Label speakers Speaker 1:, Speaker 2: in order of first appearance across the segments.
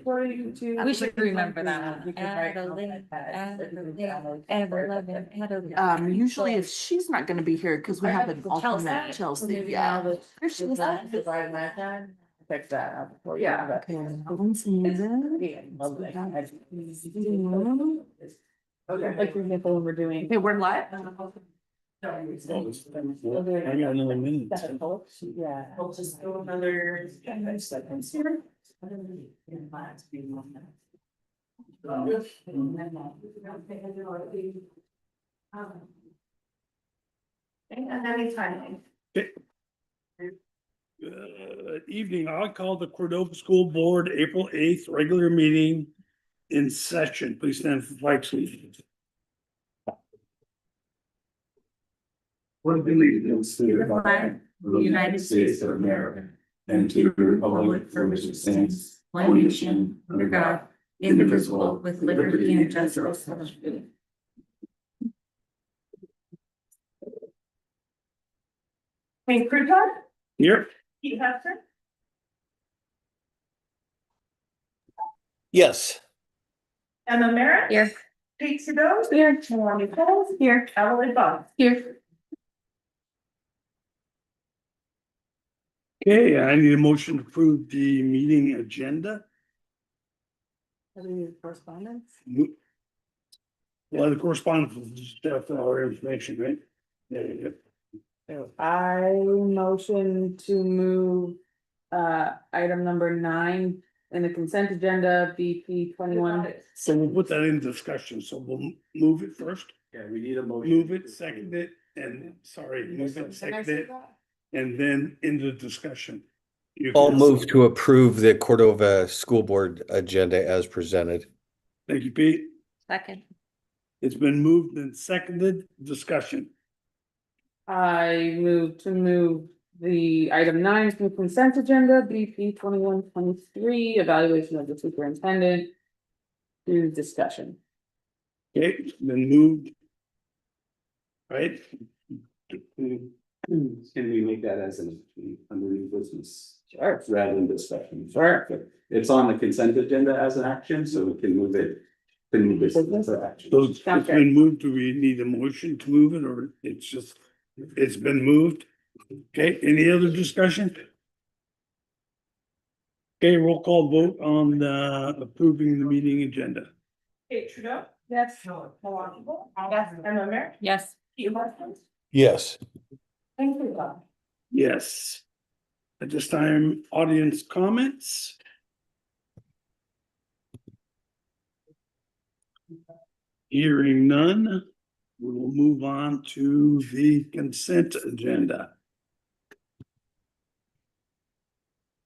Speaker 1: according to.
Speaker 2: We should remember that
Speaker 1: We
Speaker 2: one.
Speaker 1: could write
Speaker 3: Usually if she's not gonna be here, because we have an alternate Chelsea, yeah. There she is.
Speaker 1: Fix that up before.
Speaker 3: Yeah. Okay.
Speaker 1: Okay, like for example, when we're doing.
Speaker 3: Okay, we're live.
Speaker 1: Yeah.
Speaker 4: I got another minute.
Speaker 1: We'll just go another 5 seconds here. And anytime.
Speaker 4: Evening, I call the Cordova School Board April 8th regular meeting in session. Please stand for flag salute.
Speaker 5: What allegiance to the flag of the United States of America and to the republic for which it stands, one nation, under God, indivisible, with liberty and justice for all.
Speaker 1: Hey, Crouton,
Speaker 4: Here.
Speaker 1: Pete Hudson,
Speaker 6: Yes.
Speaker 1: Emma Merritt.
Speaker 2: Here.
Speaker 1: Pete Sadow. Here. Melanie Coles. Here. Emily Bond.
Speaker 2: Here.
Speaker 4: Okay, I need a motion to approve the meeting agenda.
Speaker 1: Correspondence?
Speaker 4: Well, the correspondence is just all our information, right? There you go.
Speaker 1: I motion to move item number 9 in the consent agenda, BP 21.
Speaker 4: So we'll put that in discussion, so we'll move it first,
Speaker 5: Yeah, we need a motion.
Speaker 4: move it, second it, and move it, second it, and then into discussion. You
Speaker 6: I'll
Speaker 4: can-
Speaker 6: move to approve the Cordova School Board agenda as presented.
Speaker 4: Thank you, Pete.
Speaker 2: Second.
Speaker 4: It's been moved and seconded, discussion.
Speaker 1: I move to move the item 9 from consent agenda, BP 2123, evaluation of the superintendent. To discussion.
Speaker 4: Okay, it's been moved. Right?
Speaker 5: Can we make that as an under new business
Speaker 1: Sure.
Speaker 5: rather than discussion?
Speaker 1: Sure.
Speaker 5: It's on the consent agenda as an action, so we can move it. To new business or action.
Speaker 4: So it's been moved. Do we need a motion to move it, or it's been moved? Okay, any other discussion? Okay, roll call vote on approving the meeting agenda.
Speaker 1: Kate Trudeau. Yes. Melanie Coles. Yes. Emma Merritt.
Speaker 2: Yes.
Speaker 1: Pete Hudson.
Speaker 6: Yes.
Speaker 1: Thank you, Bob.
Speaker 4: Yes. At this time, audience comments. Hearing none, we will move on to the consent agenda.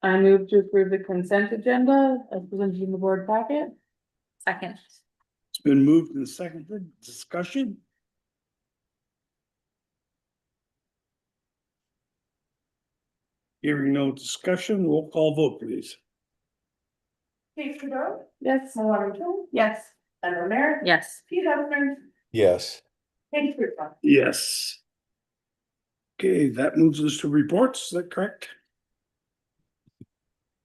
Speaker 1: I move to approve the consent agenda as presented in the board packet.
Speaker 2: Second.
Speaker 4: It's been moved and seconded. Discussion? Hearing no discussion, roll call vote, please.
Speaker 1: Kate Trudeau. Yes. Melanie Coles. Yes. Emma Merritt.
Speaker 2: Yes.
Speaker 1: Pete Hudson.
Speaker 6: Yes.
Speaker 1: Kate Trudeau.
Speaker 4: Yes. Okay, that moves us to reports. Is that correct?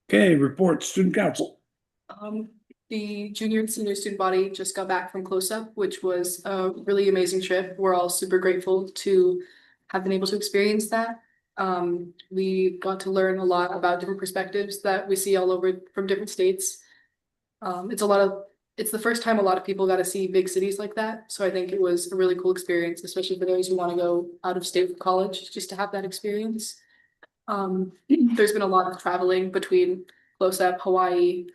Speaker 4: Okay, reports, student council.
Speaker 7: The junior and senior student body just got back from Close Up, which was a really amazing trip. We're all super grateful to have been able to experience that. We got to learn a lot about different perspectives that we see all over from different states. It's the first time a lot of people got to see big cities like that. So I think it was a really cool experience, especially for those who want to go out of state for college, just to have that experience. There's been a lot of traveling between Close Up, Hawaii,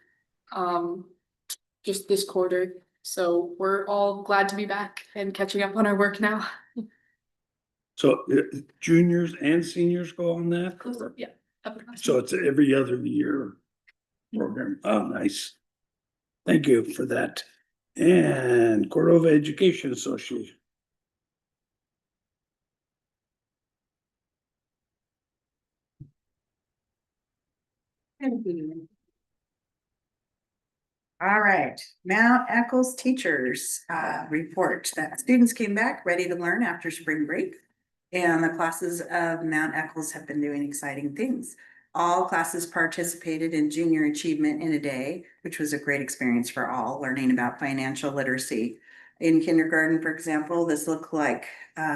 Speaker 7: just this quarter. So we're all glad to be back and catching up on our work now.
Speaker 4: So juniors and seniors go on that?
Speaker 7: Close Up, yeah.
Speaker 4: So it's every other year program. Oh, nice. Thank you for that. And Cordova Education Association.
Speaker 8: All right, Mount Eccles teachers report that students came back ready to learn after spring break. And the classes of Mount Eccles have been doing exciting things. All classes participated in Junior Achievement in a Day, which was a great experience for all, learning about financial literacy. In kindergarten, for example, this looked like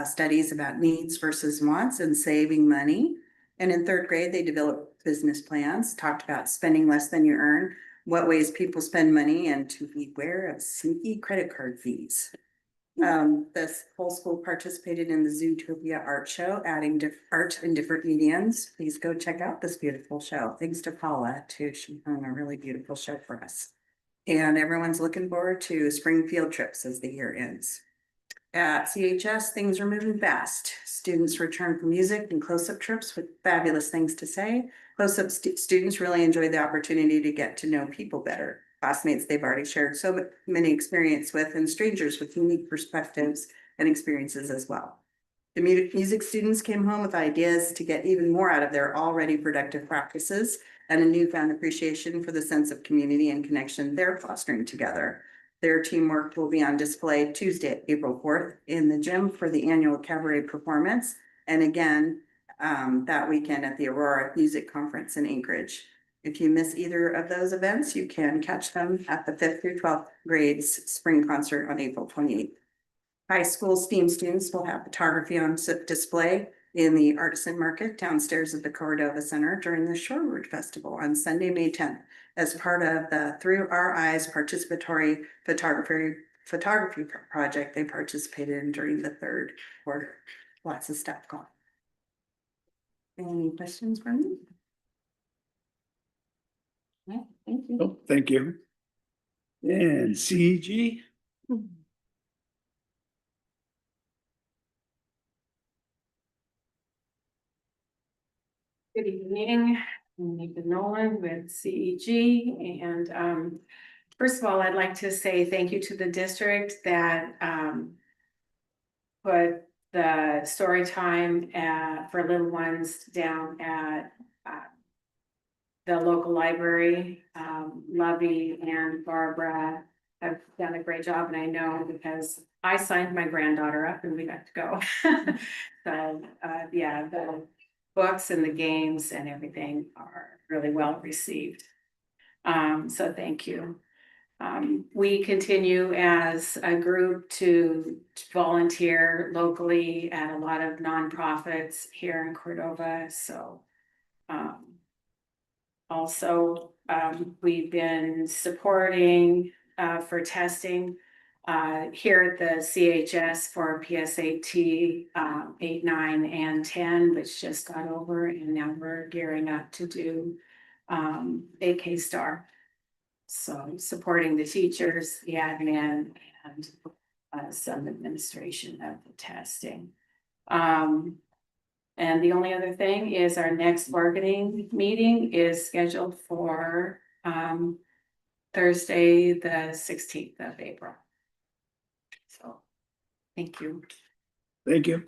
Speaker 8: studies about needs versus wants and saving money. And in third grade, they developed business plans, talked about spending less than you earn, what ways people spend money, and to beware of sneaky credit card fees. This whole school participated in the Zootopia art show, adding art in different mediums. Please go check out this beautiful show. Thanks to Paula too. She hung a really beautiful show for us. And everyone's looking forward to spring field trips as the year ends. At CHS, things are moving fast. Students return from music and close-up trips with fabulous things to say. Close-up students really enjoy the opportunity to get to know people better. Classmates they've already shared so many experience with, and strangers with unique perspectives and experiences as well. The music students came home with ideas to get even more out of their already productive practices and a newfound appreciation for the sense of community and connection they're fostering together. Their teamwork will be on display Tuesday, April 4th in the gym for the annual cabaret performance. And again, that weekend at the Aurora Music Conference in Anchorage. If you miss either of those events, you can catch them at the 5th through 12th grades spring concert on April 28th. High school STEAM students will have photography on display in the Artisan Market downstairs at the Cordova Center during the Shoreward Festival on Sunday, May 10th. As part of the Through Our Eyes participatory photography project they participated in during the third quarter. Lots of stuff going. Any questions from me? Yeah, thank you.
Speaker 4: Oh, thank you. And CEG?
Speaker 9: Good evening, I'm Nathan Nolan with CEG, and first of all, I'd like to say thank you to the district that put the story time for little ones down at the local library. Lovey and Barbara have done a great job, and I know because I signed my granddaughter up and we got to go. So yeah, the books and the games and everything are really well received. So thank you. We continue as a group to volunteer locally at a lot of nonprofits here in Cordova. So also we've been supporting for testing here at the CHS for PSAT 8, 9, and 10, which just got over, and now we're gearing up to do AK Star. So supporting the teachers, the admin, and some administration of the testing. And the only other thing is our next bargaining meeting is scheduled for Thursday, the 16th of April. So, thank you.
Speaker 4: Thank you.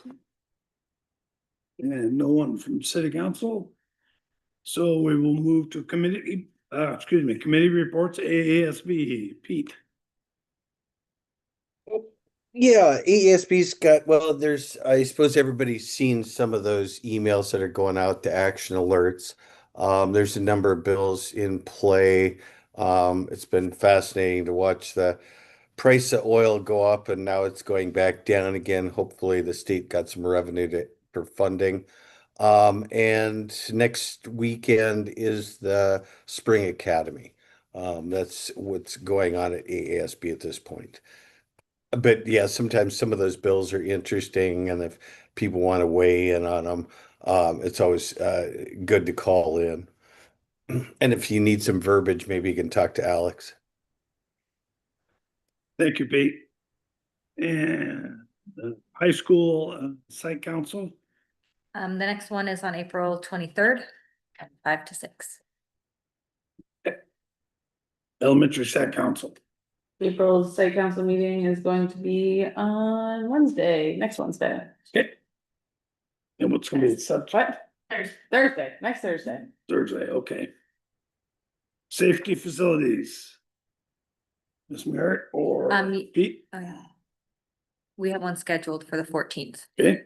Speaker 4: And no one from city council. So we will move to committee reports, AASB, Pete.
Speaker 6: Yeah, AESB's got, well, I suppose everybody's seen some of those emails that are going out to action alerts. There's a number of bills in play. It's been fascinating to watch the price of oil go up, and now it's going back down again. Hopefully the state got some revenue for funding. And next weekend is the Spring Academy. That's what's going on at AASB at this point. But yeah, sometimes some of those bills are interesting, and if people want to weigh in on them, it's always good to call in. And if you need some verbiage, maybe you can talk to Alex.
Speaker 4: Thank you, Pete. And the high school site council,
Speaker 2: The next one is on April 23rd, 5 to 6.
Speaker 4: elementary site council.
Speaker 1: April's site council meeting is going to be on Wednesday, next Wednesday.
Speaker 4: Okay. And what's gonna be the subject?
Speaker 1: What? Thursday, next Thursday.
Speaker 4: Thursday, okay. Safety facilities. Ms. Merritt or Pete?
Speaker 2: Oh yeah. We have one scheduled for the 14th.
Speaker 4: Okay.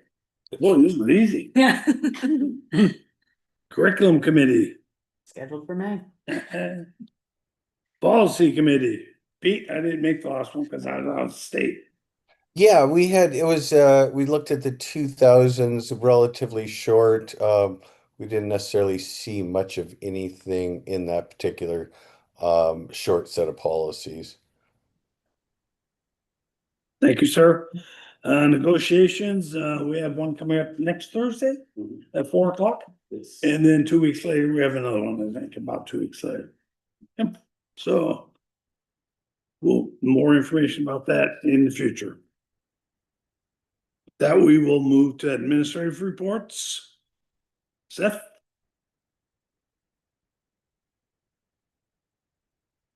Speaker 4: Boy, this is easy.
Speaker 2: Yeah.
Speaker 4: Curriculum committee.
Speaker 1: scheduled for May.
Speaker 4: Policy committee, Pete, I didn't make the last one because I was out of state.
Speaker 6: Yeah, we looked at the 2000s, relatively short. We didn't necessarily see much of anything in that particular short set of policies.
Speaker 4: Thank you, sir. Negotiations, we have one coming up next Thursday at 4 o'clock. And then 2 weeks later, we have another one, I think, about 2 weeks later. Yep, so. More information about that in the future. That we will move to administrative reports. Seth?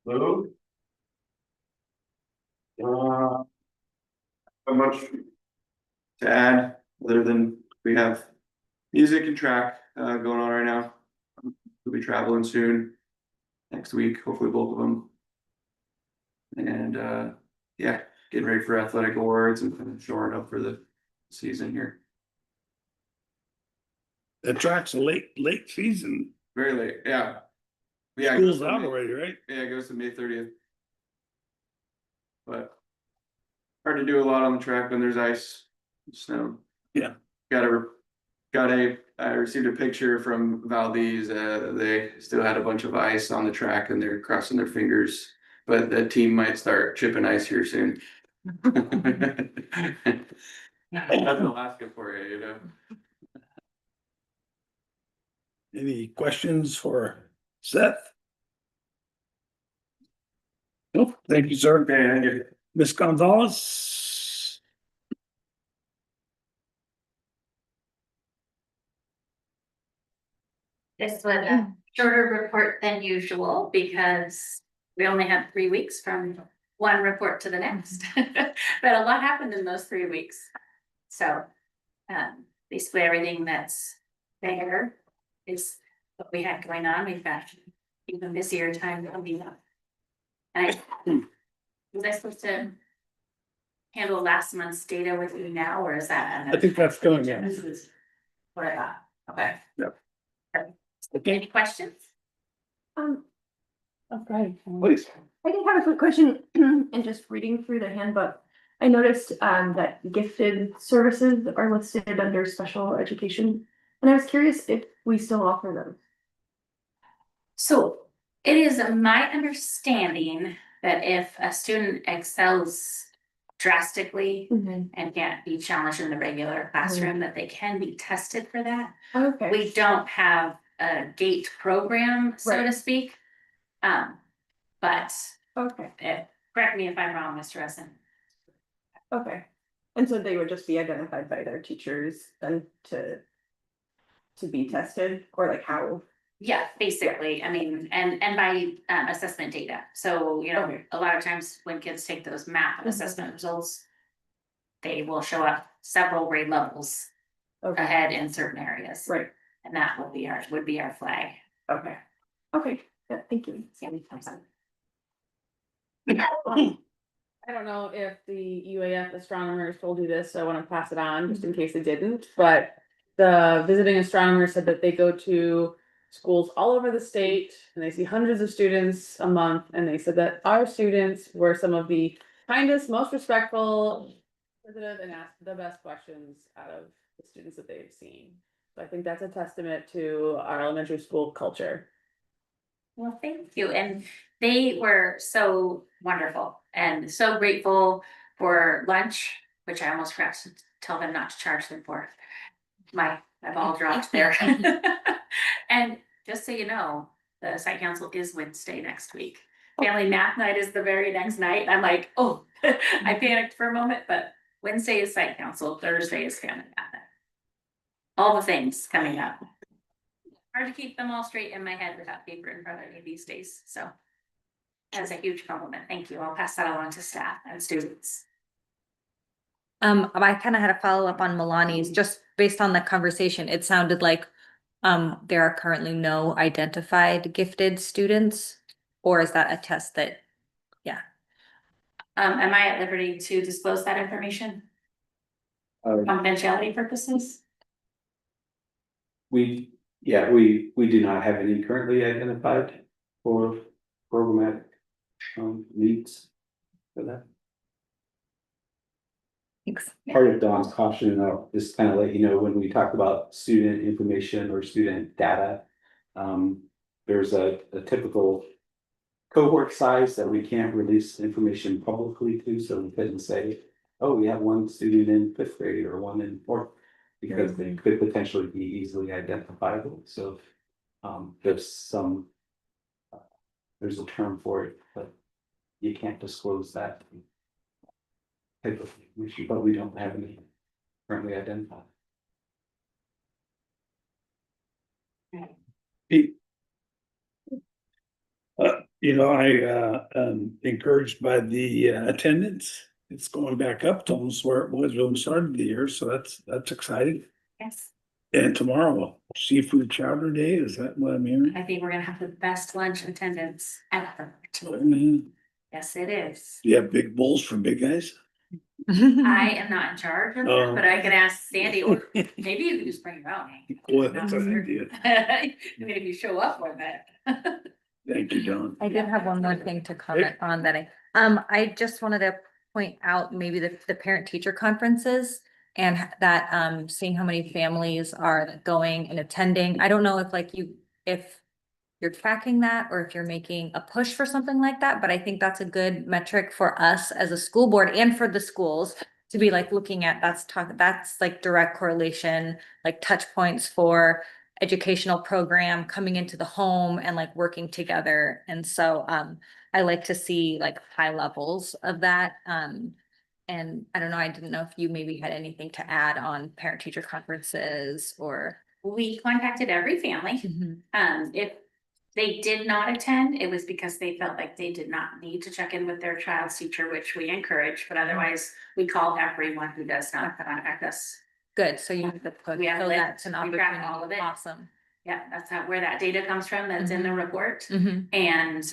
Speaker 5: Hello? Not much to add, other than we have music and track going on right now. We'll be traveling soon, next week, hopefully both of them. And yeah, getting ready for athletic awards and kind of shoring up for the season here.
Speaker 4: The track's a late season.
Speaker 5: Very late, yeah. Yeah, it
Speaker 4: School's
Speaker 5: goes to
Speaker 4: out
Speaker 5: May-
Speaker 4: already, right?
Speaker 5: Yeah, it goes to May 30th. But hard to do a lot on the track when there's ice, snow.
Speaker 4: Yeah.
Speaker 5: I received a picture from Valdez, they still had a bunch of ice on the track and they're crossing their fingers. But the team might start chipping ice here soon. That's Alaska for you, you know?
Speaker 4: Any questions for Seth? Nope, thank you, sir.
Speaker 5: Okay, thank you.
Speaker 4: Ms. Gonzalez?
Speaker 10: This was a shorter report than usual because we only had 3 weeks from one report to the next. But a lot happened in those 3 weeks. So basically everything that's there is what we had going on. We've got even busier time coming up. And was I supposed to handle last month's data with you now, or is that?
Speaker 4: I think that's going, yeah.
Speaker 10: This is what I thought. Okay.
Speaker 4: Yep.
Speaker 10: Okay. Any questions?
Speaker 1: Okay.
Speaker 4: Please.
Speaker 11: I did have a quick question, and just reading through the handbook, I noticed that gifted services are listed under special education. And I was curious if we still offer them.
Speaker 10: So it is my understanding that if a student excels drastically and can't be challenged in the regular classroom, that they can be tested for that.
Speaker 11: Okay.
Speaker 10: We don't have a GATE program, so
Speaker 11: Right.
Speaker 10: to speak. But
Speaker 11: Okay,
Speaker 10: correct me if I'm wrong, Mr. Essen.
Speaker 11: okay. And so they would just be identified by their teachers then to be tested, or like how?
Speaker 10: Yeah, basically, I mean, and by assessment data. So, you know,
Speaker 11: Okay.
Speaker 10: a lot of times when kids take those math
Speaker 11: Mhm.
Speaker 10: assessment results, they will show up several grade levels
Speaker 11: Okay,
Speaker 10: ahead in certain areas.
Speaker 11: right,
Speaker 10: And that would be our flag.
Speaker 11: okay, okay, yeah, thank you.
Speaker 10: Yeah.
Speaker 1: I don't know if the UAF astronomers told you this, so I wanna pass it on just in case they didn't, but. The visiting astronomer said that they go to schools all over the state and they see hundreds of students a month, and they said that our students were some of the kindest, most respectful. Inquisitive and asked the best questions out of the students that they've seen. So I think that's a testament to our elementary school culture.
Speaker 10: Well, thank you. And they were so wonderful and so grateful for lunch, which I almost forgot to tell them not to charge them for. My ball dropped there. And just so you know, the site council is Wednesday next week. Family math night is the very next night. I'm like, oh, I panicked for a moment, but Wednesday is site council, Thursday is family math night. All the things coming up. Hard to keep them all straight in my head without paper in front of me these days, so. That's a huge compliment. Thank you. I'll pass that along to staff and students.
Speaker 2: I kind of had a follow-up on Milani's, just based on the conversation, it sounded like there are currently no identified gifted students, or is that a test that,
Speaker 10: Am I at liberty to disclose that information? Confidentiality purposes?
Speaker 5: We Yeah, we do not have any currently identified for programmatic needs for that.
Speaker 2: Thanks.
Speaker 5: Part of Don's caution, and I'll just kind of let you know, when we talk about student information or student data, there's a typical cohort size that we can't release information publicly to, so we couldn't say, oh, we have one student in fifth grade or one in fourth, because they could potentially be easily identifiable. So there's some, there's a term for it, but you can't disclose that type of information, but we don't have any currently identified.
Speaker 4: Pete. I am encouraged by the attendance. It's going back up to almost where it was when we started the year, so that's exciting.
Speaker 10: Yes,
Speaker 4: And tomorrow, seafood chowder day, is that what I'm hearing?
Speaker 10: I think we're gonna have the best lunch attendance ever.
Speaker 4: You
Speaker 10: Yes, it is.
Speaker 4: have big bowls for big guys?
Speaker 10: I am not in charge of
Speaker 4: Oh.
Speaker 10: that, but I can ask Sandy, or maybe you can just bring your own. Hank.
Speaker 4: Well, that's an idea.
Speaker 10: I mean, if you show up for that.
Speaker 4: Thank you, Don.
Speaker 2: I did have one more thing to comment on that I just wanted to point out maybe the parent teacher conferences and that, seeing how many families are going and attending. I don't know if you're tracking that or if you're making a push for something like that, but I think that's a good metric for us as a school board and for the schools to be like looking at, that's like direct correlation, like touch points for educational program coming into the home and like working together. And so I like to see like high levels of that. And I don't know, I didn't know if you maybe had anything to add on parent teacher conferences or.
Speaker 10: We contacted every family. If they did not attend, it was because they felt like they did not need to check in with their child's teacher, which we encourage, but otherwise we call everyone who does not contact us.
Speaker 2: Good, so you have the push,
Speaker 10: We have
Speaker 2: so
Speaker 10: lists,
Speaker 2: that's an
Speaker 10: we track
Speaker 2: opportunity,
Speaker 10: all of it.
Speaker 2: awesome.
Speaker 10: Yeah, that's not where that data comes from, that's in the report.
Speaker 2: Mhm.
Speaker 10: And,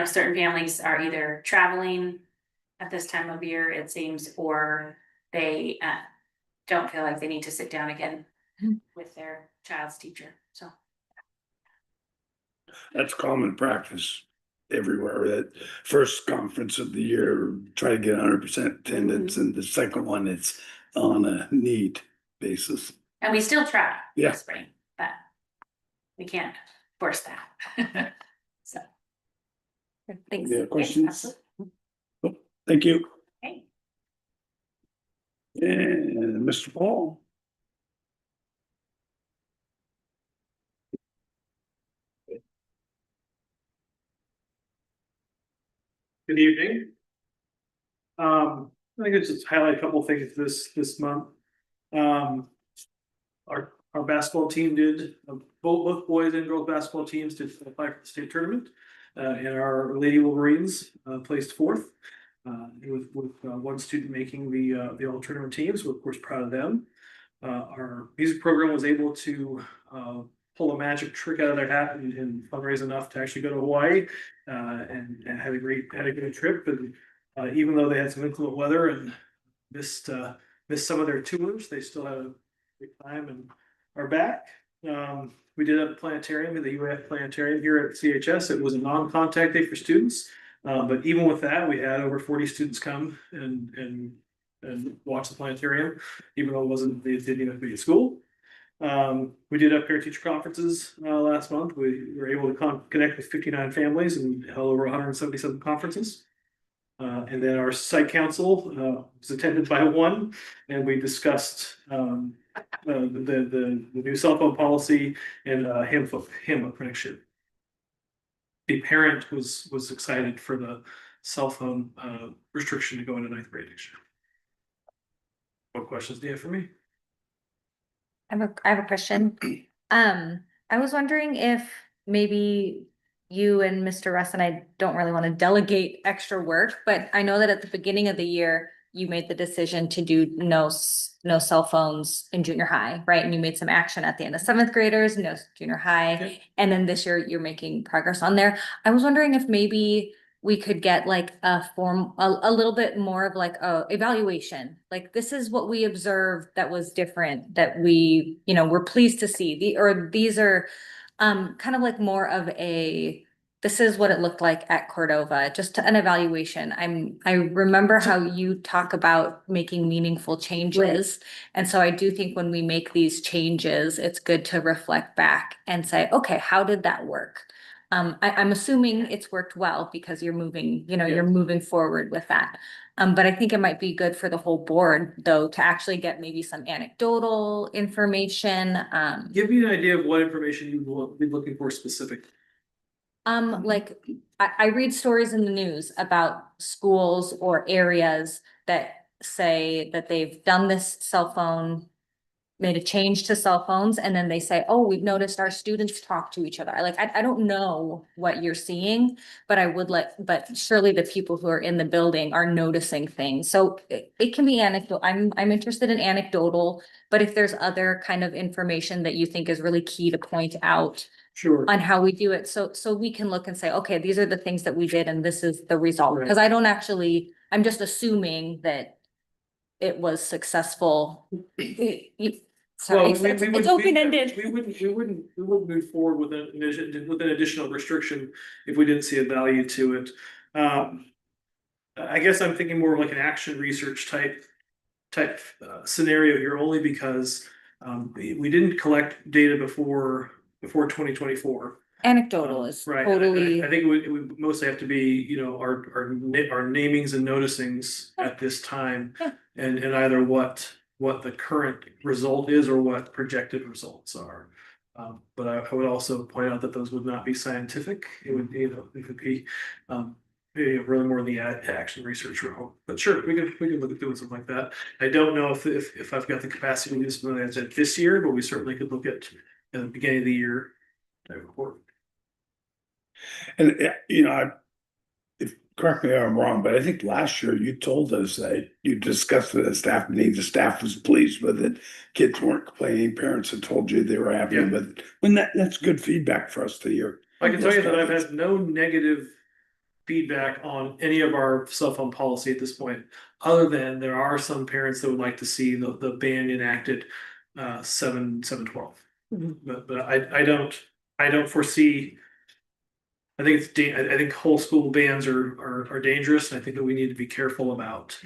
Speaker 10: certain families are either traveling at this time of year, it seems, or they don't feel like they need to sit down again with their child's teacher, so.
Speaker 4: That's common practice everywhere. That first conference of the year, try to get 100% attendance, and the second one, it's on a need basis.
Speaker 10: And we still try
Speaker 4: Yeah.
Speaker 10: this spring, but we can't force that. So.
Speaker 2: Thanks.
Speaker 4: Yeah,
Speaker 10: Yes,
Speaker 4: questions?
Speaker 10: absolutely.
Speaker 4: Thank you.
Speaker 10: Okay.
Speaker 4: And Mr. Paul.
Speaker 12: Good evening. I think it's just highlight a couple of things this month. Our basketball team did, both boys and girls basketball teams did apply for the state tournament. And our Lady Wolverines placed fourth. With one student making the all tournament teams, we're of course proud of them. Our music program was able to pull a magic trick out of their hat and fundraise enough to actually go to Hawaii and had a great trip. And even though they had some inclement weather and missed some of their tours, they still had a great time and are back. We did have a planetarium at the UAF planetarium here at CHS. It was a non-contact day for students, but even with that, we had over 40 students come and watch the planetarium, even though they didn't even be at school. We did have parent teacher conferences last month. We were able to connect with 59 families and held over 177 conferences. And then our site council was attended by one, and we discussed the new cell phone policy and handbook for next year. The parent was excited for the cell phone restriction to go into 9th grade next year. What questions do you have for me?
Speaker 2: I have a question. I was wondering if maybe you and Mr. Russ, and I don't really want to delegate extra work, but I know that at the beginning of the year, you made the decision to do no cell phones in junior high, right? And you made some action at the end of 7th graders, no junior high.
Speaker 12: Okay.
Speaker 2: And then this year you're making progress on there. I was wondering if maybe we could get like a form, a little bit more of like a evaluation. Like, this is what we observed that was different, that we, we're pleased to see. These are kind of like more of this is what it looked like at Cordova, just an evaluation. I remember how you talk about making meaningful changes. And so I do think when we make these changes, it's good to reflect back and say, okay, how did that work? I'm assuming it's worked well because you're moving, you're moving forward with that. But I think it might be good for the whole board, though, to actually get maybe some anecdotal information.
Speaker 12: Give me an idea of what information you will be looking for specifically.
Speaker 2: Like, I read stories in the news about schools or areas that say that they've done this cell phone, made a change to cell phones, and then they say, oh, we've noticed our students talk to each other. I don't know what you're seeing, but but surely the people who are in the building are noticing things. So it can be anecdotal. I'm interested in anecdotal, but if there's other kind of information that you think is really key to point out
Speaker 12: Sure.
Speaker 2: on how we do it, so we can look and say, okay, these are the things that we did and this is the result.
Speaker 12: Right.
Speaker 2: Because I'm just assuming that it was successful. Sorry, it's open-ended.
Speaker 12: We wouldn't move forward with an additional restriction if we didn't see a value to it. I guess I'm thinking more of like an action research type scenario here, only because we didn't collect data before 2024.
Speaker 2: Anecdotal is
Speaker 12: Right.
Speaker 2: totally.
Speaker 12: I think it would mostly have to be, our namings and noticings at this time.
Speaker 2: Yeah.
Speaker 12: And either what the current result is or what projected results are. But I would also point out that those would not be scientific. It would, it would be really more in the action research realm. But sure, we could look at doing something like that. I don't know if I've got the capacity to do something like that this year, but we certainly could look at the beginning of the year type report.
Speaker 4: And, correct me if I'm wrong, but I think last year you told us that you discussed it at staff meeting, the staff was pleased with it. Kids weren't complaining, parents had told you they were happy with it. When that's good feedback for us to hear.
Speaker 12: I can tell you that I've had no negative feedback on any of our cell phone policy at this point, other than there are some parents that would like to see the ban enacted 7/12. But I don't foresee. I think I think whole school bans are dangerous, and I think that we need to be careful about.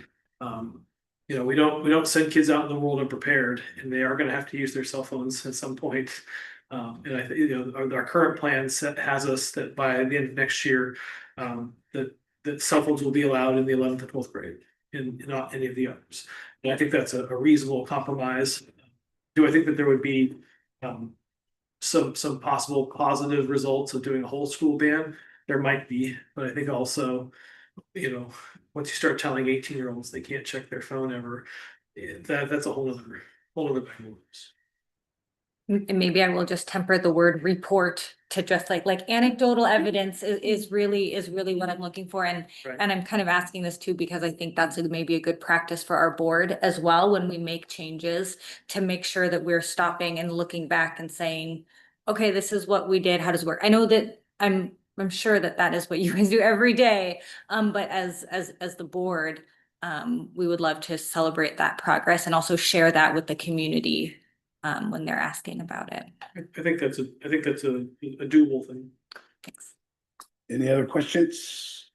Speaker 12: We don't send kids out in the world unprepared, and they are going to have to use their cell phones at some point. And I think our current plan has us that by the end of next year, that cell phones will be allowed in the 11th and 12th grade, and not any of the others. And I think that's a reasonable compromise. Do I think that there would be some possible positive results of doing a whole school ban? There might be, but I think also, once you start telling 18-year-olds they can't check their phone ever, that's a whole other bag of worms.
Speaker 2: And maybe I will just temper the word report to just like anecdotal evidence is really what I'm looking for. And
Speaker 12: Right.
Speaker 2: and I'm kind of asking this too, because I think that's maybe a good practice for our board as well, when we make changes, to make sure that we're stopping and looking back and saying, okay, this is what we did. How does it work? I know that I'm sure that is what you guys do every day. But as the board, we would love to celebrate that progress and also share that with the community when they're asking about it.
Speaker 12: I think that's a doable thing.
Speaker 2: Thanks.
Speaker 4: Any other questions?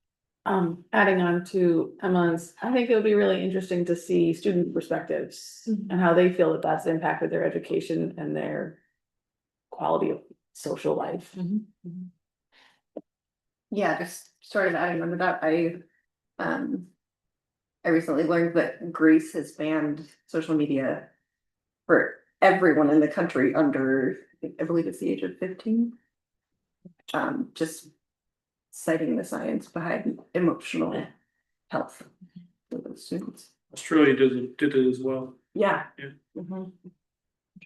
Speaker 1: Adding on to Emma's, I think it would be really interesting to see student perspectives and how they feel that that's impacted their education and their quality of social life.
Speaker 11: Yeah, just sort of adding on to that, I recently learned that Greece has banned social media for everyone in the country under, I believe it's the age of 15. Just citing the science behind emotional health for those students.
Speaker 12: Australia did it as well.
Speaker 11: Yeah.
Speaker 12: Yeah.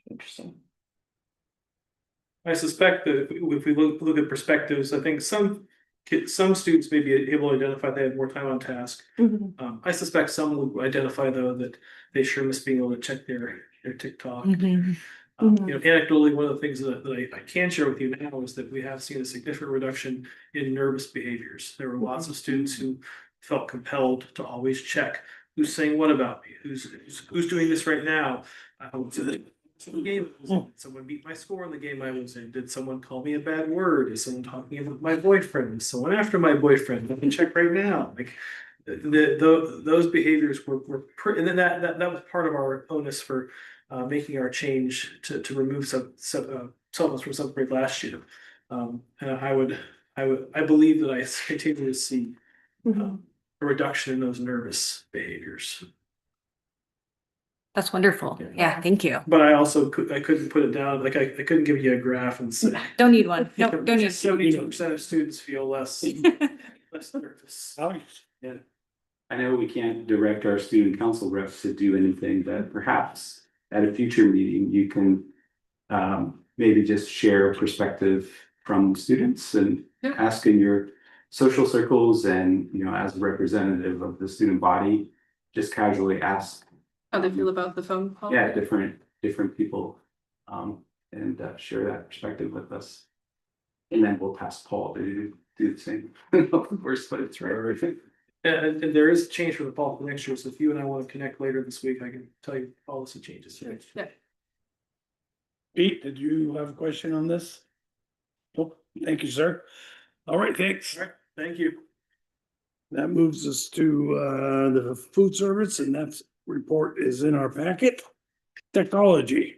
Speaker 11: Interesting.
Speaker 12: I suspect that if we look at perspectives, I think some students may be able to identify they have more time on task. I suspect some would identify though that they sure miss being able to check their TikTok. Anecdotally, one of the things that I can share with you now is that we have seen a significant reduction in nervous behaviors. There were lots of students who felt compelled to always check who's saying what about me, who's doing this right now. The game, did someone beat my score in the game I was in? Did someone call me a bad word? Is someone talking about my boyfriend? Is someone after my boyfriend? I can check right now. Like those behaviors and then that was part of our onus for making our change to remove supplements from seventh grade last year. And I believe that I continue to see a reduction in those nervous behaviors.
Speaker 2: That's wonderful. Yeah, thank you.
Speaker 12: But I also couldn't put it down, like I couldn't give you a graph and say.
Speaker 2: Don't need one. No, don't need.
Speaker 12: 72% of students feel less nervous.
Speaker 5: Yeah. I know we can't direct our student council reps to do anything, but perhaps at a future meeting, you can maybe just share a perspective from students and ask in your social circles and, as a representative of the student body, just casually ask.
Speaker 7: How they feel about the phone call?
Speaker 5: Yeah, different people, and share that perspective with us. And then we'll task Paul to do the same. Of course, but it's right.
Speaker 12: And there is a change for the fall for next year, so if you and I want to connect later this week, I can tell you policy changes.
Speaker 7: Yeah.
Speaker 4: Pete, did you have a question on this? Nope. Thank you, sir. All right, thanks.
Speaker 12: All right, thank you.
Speaker 4: That moves us to the food service, and that's report is in our packet. Technology.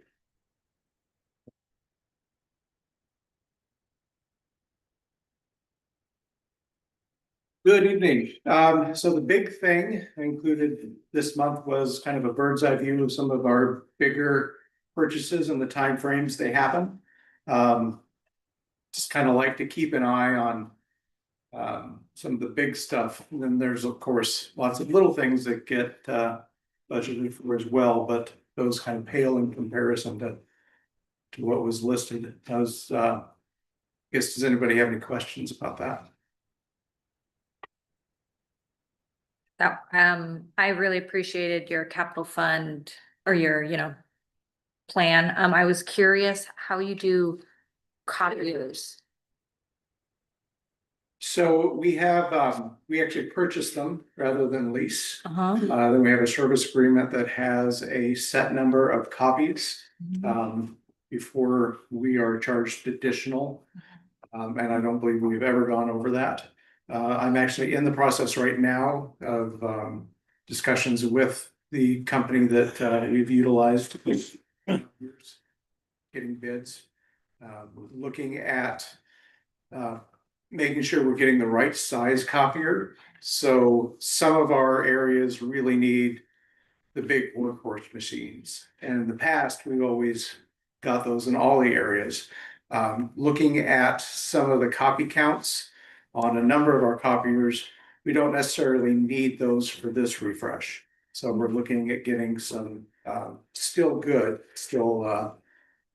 Speaker 13: Good evening. So the big thing included this month was kind of a bird's eye view of some of our bigger purchases and the timeframes they happen. Just kind of like to keep an eye on some of the big stuff. And then there's, of course, lots of little things that get budgeted for as well, but those kind of pale in comparison to what was listed. I guess, does anybody have any questions about that?
Speaker 2: I really appreciated your capital fund or your, plan. I was curious how you do copiers.
Speaker 13: So we have, we actually purchase them rather than lease.
Speaker 2: Uh-huh.
Speaker 13: Then we have a service agreement that has a set number of copies. Before we are charged additional. And I don't believe we've ever gone over that. I'm actually in the process right now of discussions with the company that we've utilized. Getting bids, looking at making sure we're getting the right size copier. So some of our areas really need the big workhorse machines. And in the past, we've always got those in all the areas. Looking at some of the copy counts on a number of our copiers, we don't necessarily need those for this refresh. So we're looking at getting some still good, I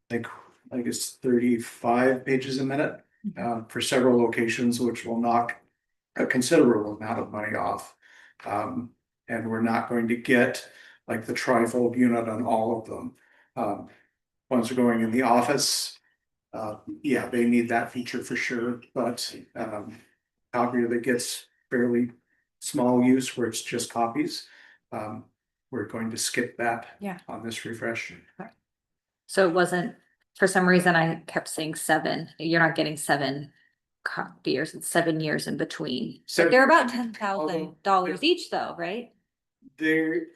Speaker 13: think it's 35 pages a minute for several locations, which will knock a considerable amount of money off. And we're not going to get like the trifold unit on all of them. Ones are going in the office. Yeah, they need that feature for sure, but copier that gets fairly small use where it's just copies. We're going to skip that on this refresh.
Speaker 2: So it wasn't, for some reason, I kept saying 7. You're not getting 7 copiers. It's 7 years in between. But they're about $10,000 each though, right?
Speaker 13: They're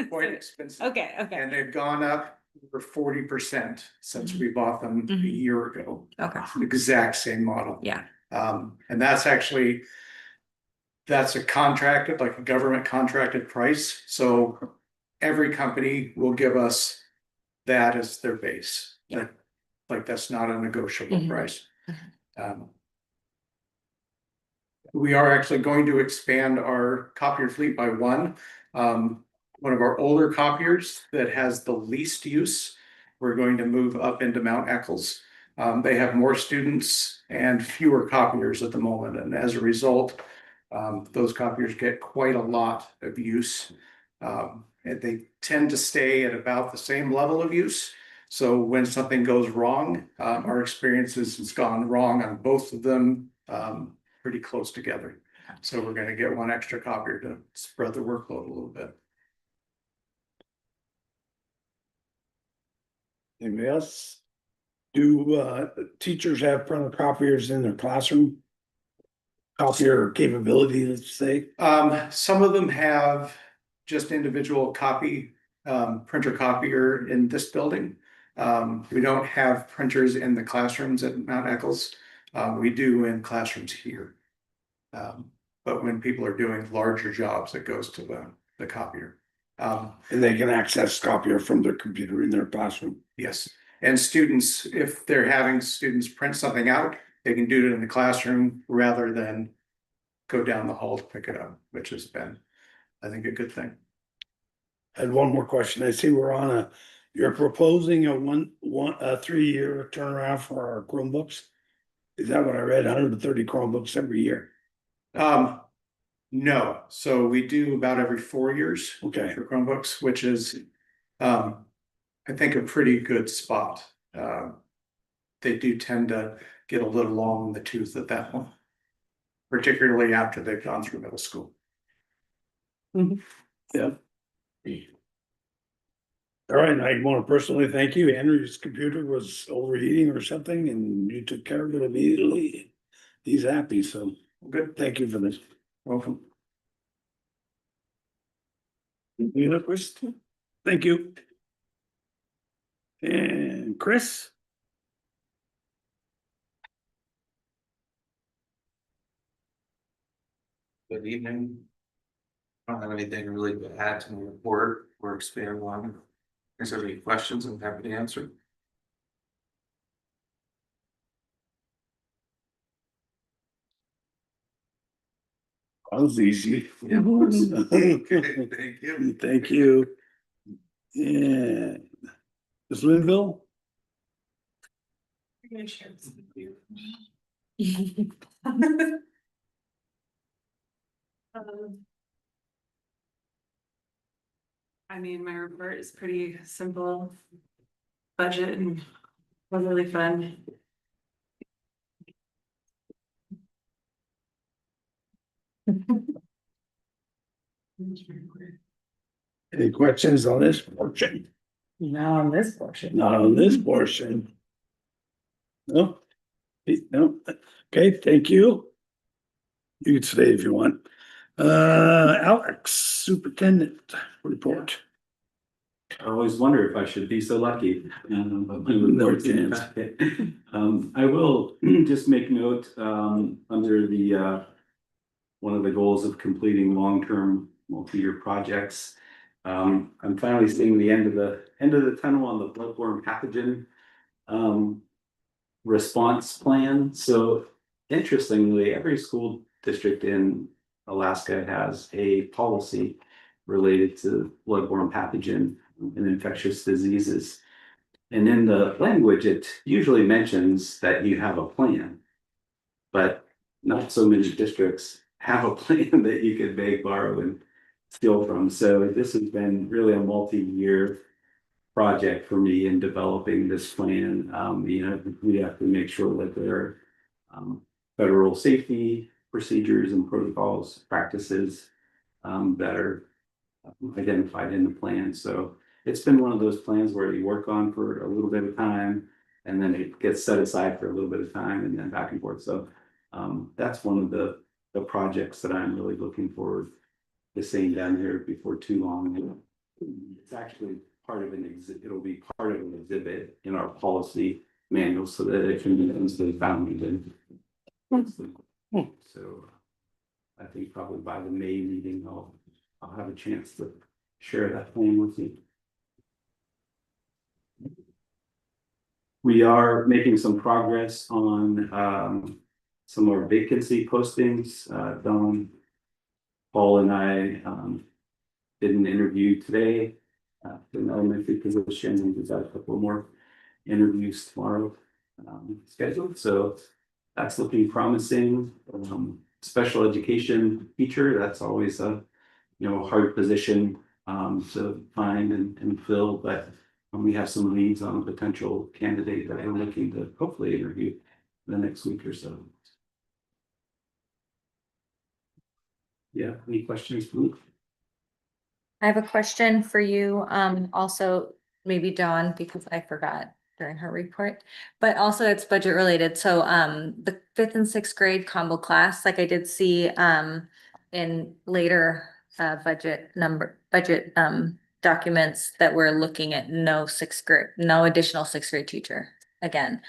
Speaker 13: quite expensive.
Speaker 2: Okay.
Speaker 13: And they've gone up over 40% since we bought them a year ago.
Speaker 2: Okay.
Speaker 13: The exact same model.
Speaker 2: Yeah.
Speaker 13: And that's a contracted, like a government contracted price. So every company will give us that as their base. Like that's not a negotiable price. We are actually going to expand our copier fleet by one. One of our older copiers that has the least use, we're going to move up into Mount Eccles. They have more students and fewer copiers at the moment. And as a result, those copiers get quite a lot of use. And they tend to stay at about the same level of use. So when something goes wrong, our experience is it's gone wrong on both of them, pretty close together. So we're gonna get one extra copier to spread the workload a little bit.
Speaker 4: Anybody else? Do teachers have printer copiers in their classroom? Copier capability, let's say?
Speaker 13: Some of them have just individual copy, printer copier in this building. We don't have printers in the classrooms at Mount Eccles. We do in classrooms here. But when people are doing larger jobs, it goes to the copier.
Speaker 4: And they can access copier from their computer in their classroom.
Speaker 13: Yes, and students, if they're having students print something out, they can do it in the classroom rather than go down the hall to pick it up, which has been, I think, a good thing.
Speaker 4: I had one more question. I see we're on you're proposing a 3-year turnaround for our Chromebooks. Is that what I read? 130 Chromebooks every year?
Speaker 13: No, so we do about every 4 years.
Speaker 4: Okay.
Speaker 13: For Chromebooks, which is, I think, a pretty good spot. They do tend to get a little long in the tooth at that point, particularly after they've gone through middle school.
Speaker 4: Yeah. All right, I want to personally thank you. Henry's computer was overheating or something and you took care of it immediately. He's happy, so good. Thank you for this.
Speaker 13: Welcome.
Speaker 4: You know, Chris? Thank you. And Chris?
Speaker 14: Good evening. I don't have anything really to add to the report or expand on. Is there any questions I'm happy to answer?
Speaker 4: That was easy.
Speaker 14: Yeah, of course. Okay, thank you.
Speaker 4: Thank you. Yeah. Ms. Linville?
Speaker 15: I mean, my report is pretty simple. Budget and was really fun.
Speaker 4: Any questions on this portion?
Speaker 1: Not on this portion.
Speaker 4: Not on this portion. No? No, okay, thank you. You can stay if you want. Alex, superintendent report.
Speaker 5: I always wonder if I should be so lucky. But my
Speaker 4: No
Speaker 5: report's in the
Speaker 4: chance.
Speaker 5: packet. I will just make note, under the, one of the goals of completing long-term multi-year projects. I'm finally seeing the end of the tunnel on the bloodborne pathogen response plan. So interestingly, every school district in Alaska has a policy related to bloodborne pathogen and infectious diseases. And in the language, it usually mentions that you have a plan, but not so many districts have a plan that you could beg, borrow, and steal from. So this has been really a multi-year project for me in developing this plan. We have to make sure that there are federal safety procedures and protocols, practices that are identified in the plan. So it's been one of those plans where you work on for a little bit of time and then it gets set aside for a little bit of time and then back and forth. So that's one of the projects that I'm really looking forward to seeing down here before too long. It's actually part of an exhibit. It'll be part of an exhibit in our policy manual so that it can be easily found. So I think probably by the May meeting, I'll have a chance to share that plan with you. We are making some progress on some of our vacancy postings. Don, Paul and I did an interview today for an elementary position, and we've got a couple more interviews tomorrow scheduled. So that's looking promising. Special education teacher, that's always a hard position to find and fill, but We have some leads on a potential candidate that we're looking to hopefully interview the next week or so. Yeah, any questions, Luke?
Speaker 2: I have a question for you, also maybe Dawn, because I forgot during her report. But also it's budget related, so the 5th and 6th grade combo class, like I did see in later budget documents that we're looking at no 6th grade, no additional 6th grade teacher again.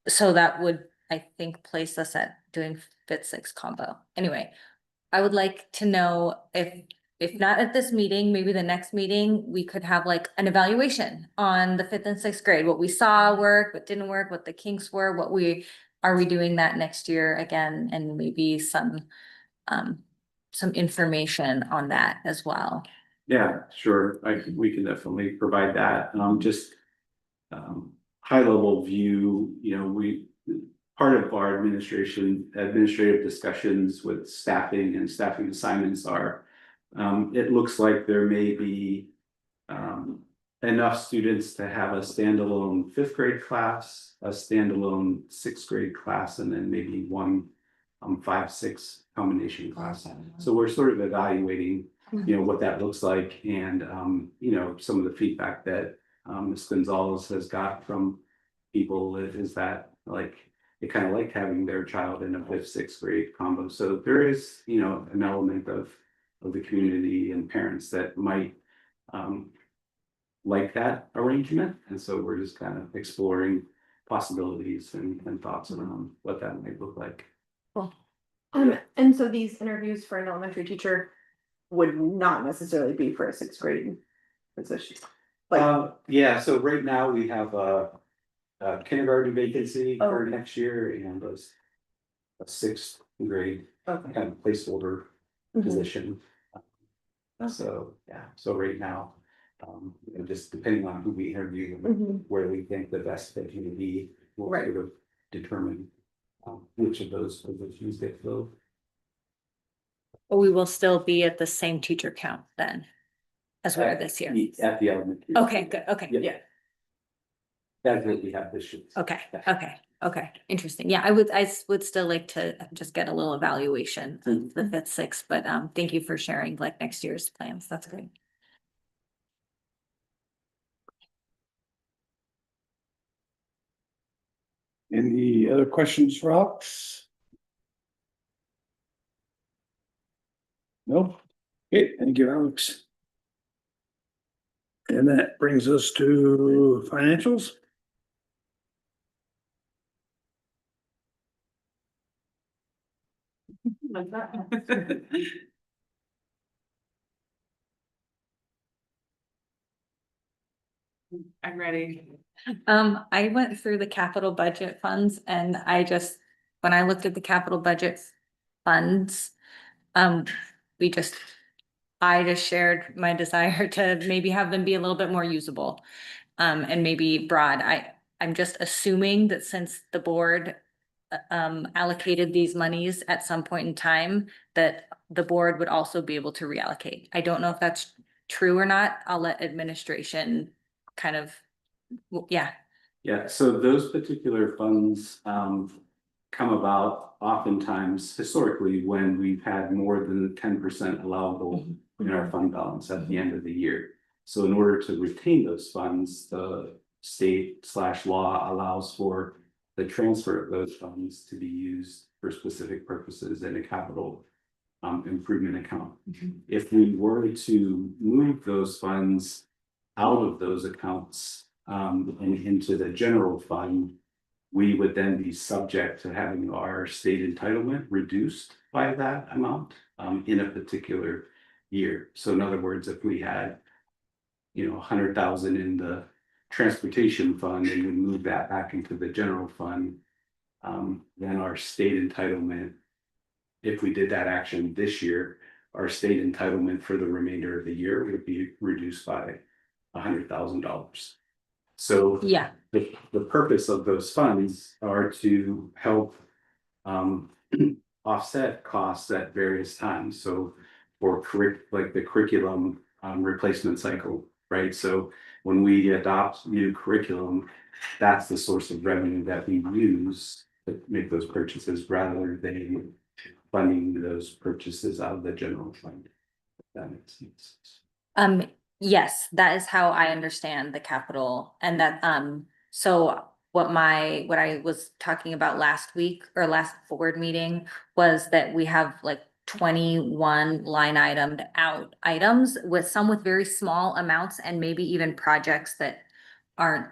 Speaker 2: So that would, I think, place us at doing 5th, 6th combo. Anyway, I would like to know if not at this meeting, maybe the next meeting, we could have like an evaluation on the 5th and 6th grade, what we saw work, what didn't work, what the kinks were, are we doing that next year again, and maybe some information on that as well.
Speaker 5: Yeah, sure. We can definitely provide that. Just high level view, part of our administrative discussions with staffing and staffing assignments are, it looks like there may be enough students to have a standalone 5th grade class, a standalone 6th grade class, and then maybe one 5-6 combination class. So we're sort of evaluating, what that looks like, and some of the feedback that Ms. Gonzalez has got from people is that they kind of like having their child in a 5th, 6th grade combo. So there is, an element of the community and parents that might like that arrangement. And so we're just kind of exploring possibilities and thoughts around what that might look like.
Speaker 11: Cool. And so these interviews for an elementary teacher would not necessarily be for a 6th grade position.
Speaker 5: Yeah, so right now we have a kindergarten vacancy for next year and a 6th grade kind of placeholder position. So, yeah, so right now, just depending on who we interview, where we think the best fit would be, we'll sort of determine which of those positions get filled.
Speaker 2: But we will still be at the same teacher count then, as we are this year.
Speaker 5: At the elementary.
Speaker 2: Okay, good, okay.
Speaker 5: Yeah. That's what we have this year.
Speaker 2: Okay, interesting. Yeah, I would still like to just get a little evaluation of the 5th, 6th, but thank you for sharing like next year's plans. That's great.
Speaker 4: Any other questions for Alex? No? Okay, thank you, Alex. And that brings us to financials.
Speaker 15: I'm ready.
Speaker 2: I went through the capital budget funds and when I looked at the capital budget funds, I just shared my desire to maybe have them be a little bit more usable. And maybe broad. I'm just assuming that since the board allocated these monies at some point in time, that the board would also be able to reallocate. I don't know if that's true or not. I'll let administration kind of, yeah.
Speaker 5: Yeah, so those particular funds come about oftentimes historically when we've had more than 10% allowable in our fund balance at the end of the year. So in order to retain those funds, the state/law allows for the transfer of those funds to be used for specific purposes in a capital improvement account. If we were to move those funds out of those accounts and into the general fund, we would then be subject to having our state entitlement reduced by that amount in a particular year. So in other words, if we had 100,000 in the transportation fund and we move that back into the general fund, then our state entitlement, if we did that action this year, our state entitlement for the remainder of the year would be reduced by $100,000. So
Speaker 2: yeah,
Speaker 5: the purpose of those funds are to help offset costs at various times. So for the curriculum replacement cycle, right? So when we adopt new curriculum, that's the source of revenue that we use to make those purchases rather than funding those purchases out of the general fund. If that makes sense.
Speaker 2: Yes, that is how I understand the capital and that, so what I was talking about last week or last board meeting was that we have like 21 line itemed out items with some with very small amounts and maybe even projects that aren't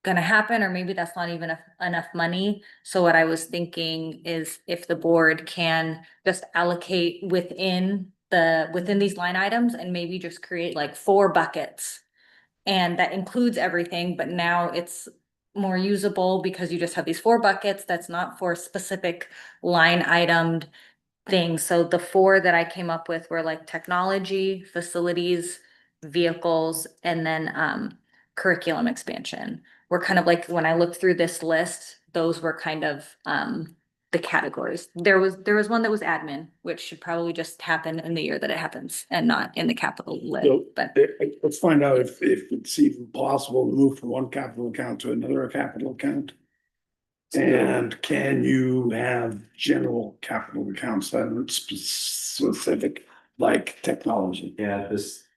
Speaker 2: gonna happen, or maybe that's not even enough money. So what I was thinking is if the board can just allocate within these line items and maybe just create like 4 buckets. And that includes everything, but now it's more usable because you just have these 4 buckets that's not for specific line itemed things. So the 4 that I came up with were like technology, facilities, vehicles, and then curriculum expansion. We're kind of like, when I looked through this list, those were kind of the categories. There was one that was admin, which should probably just happen in the year that it happens and not in the capital list.
Speaker 4: So,
Speaker 2: But
Speaker 4: let's find out if it's even possible to move from one capital account to another capital account. And can you have general capital accounts that are specific, like technology?
Speaker 5: Yeah,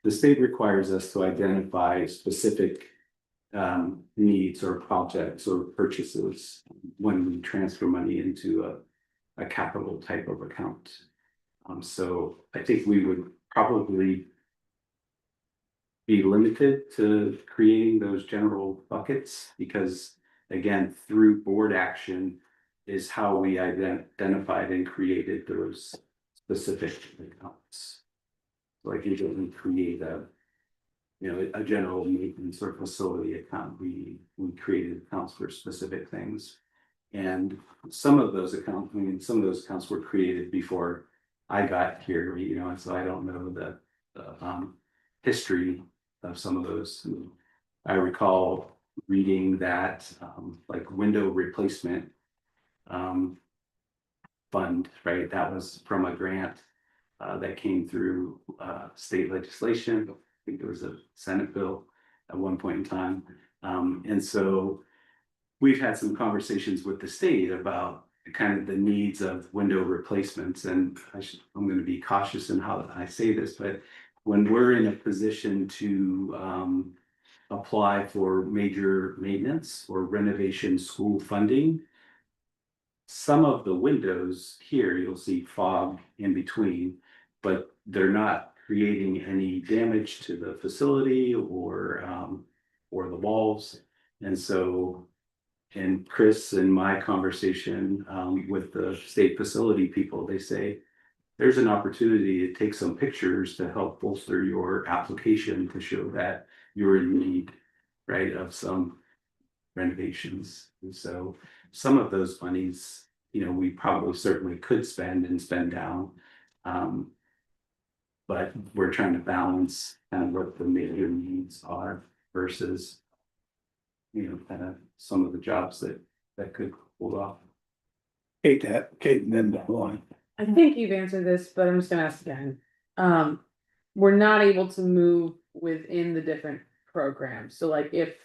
Speaker 5: the state requires us to identify specific needs or projects or purchases when we transfer money into a capital type of account. So I think we would probably be limited to creating those general buckets because again, through board action is how we identified and created those specific accounts. Like you don't create a general maintenance or facility account. We created accounts for specific things. And some of those accounts were created before I got here, and so I don't know the history of some of those. I recall reading that like window replacement fund, right? That was from a grant that came through state legislation. I think there was a Senate bill at one point in time. And so we've had some conversations with the state about kind of the needs of window replacements. And I'm going to be cautious in how I say this, but when we're in a position to apply for major maintenance or renovation school funding, some of the windows here, you'll see fog in between, but they're not creating any damage to the facility or the walls. And so, and Chris and my conversation with the state facility people, they say, there's an opportunity to take some pictures to help bolster your application to show that you're in need, right, of some renovations. And so some of those monies, we probably certainly could spend down. But we're trying to balance kind of what the major needs are versus, kind of some of the jobs that could hold off.
Speaker 4: Kate, and then the line.
Speaker 1: I think you've answered this, but I'm just gonna ask again. We're not able to move within the different programs. So like if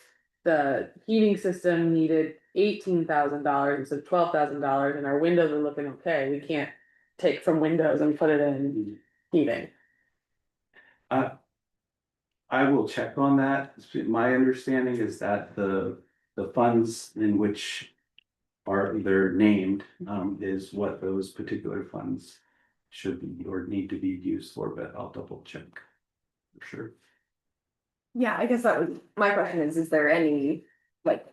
Speaker 1: the heating system needed $18,000 instead of $12,000 and our windows are looking okay, we can't take from windows and put it in heating.
Speaker 5: I will check on that. My understanding is that the funds in which they're named is what those particular funds should be or need to be used for, but I'll double check for sure.
Speaker 11: Yeah, I guess that was, my question is there any, like,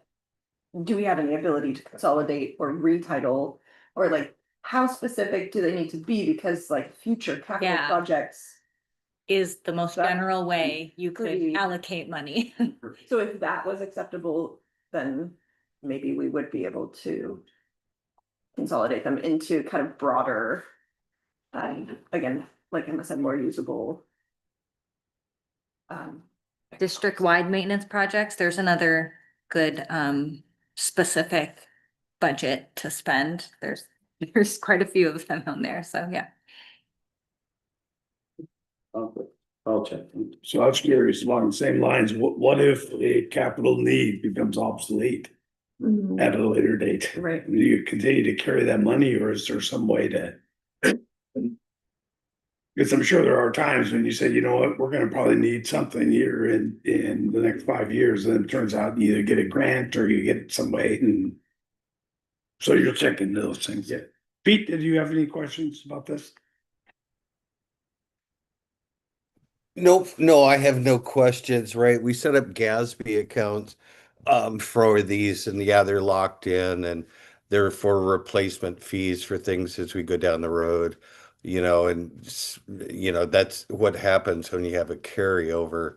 Speaker 11: do we have any ability to consolidate or retitle? Or like, how specific do they need to be? Because like future capital
Speaker 2: Yeah.
Speaker 11: projects.
Speaker 2: is the most
Speaker 11: That-
Speaker 2: general way you could
Speaker 11: Pretty-
Speaker 2: allocate money.
Speaker 11: So if that was acceptable, then maybe we would be able to consolidate them into kind of broader, again, like Emma said, more usable.
Speaker 2: District-wide maintenance projects, there's another good specific budget to spend. There's quite a few of them on there, so yeah.
Speaker 5: I'll I'll check.
Speaker 4: So I was curious, along the same lines, what if a capital need becomes obsolete at a later date?
Speaker 11: Right.
Speaker 4: Do you continue to carry that money, or is there some way to? Because I'm sure there are times when you say, you know what, we're gonna probably need something here in the next 5 years, and it turns out you either get a grant or you get it some way, and so you're checking those things.
Speaker 5: Yeah.
Speaker 4: Pete, did you have any questions about this?
Speaker 6: Nope, no, I have no questions, right? We set up GASB accounts for these, and yeah, they're locked in, and they're for replacement fees for things as we go down the road, and that's what happens when you have a carryover,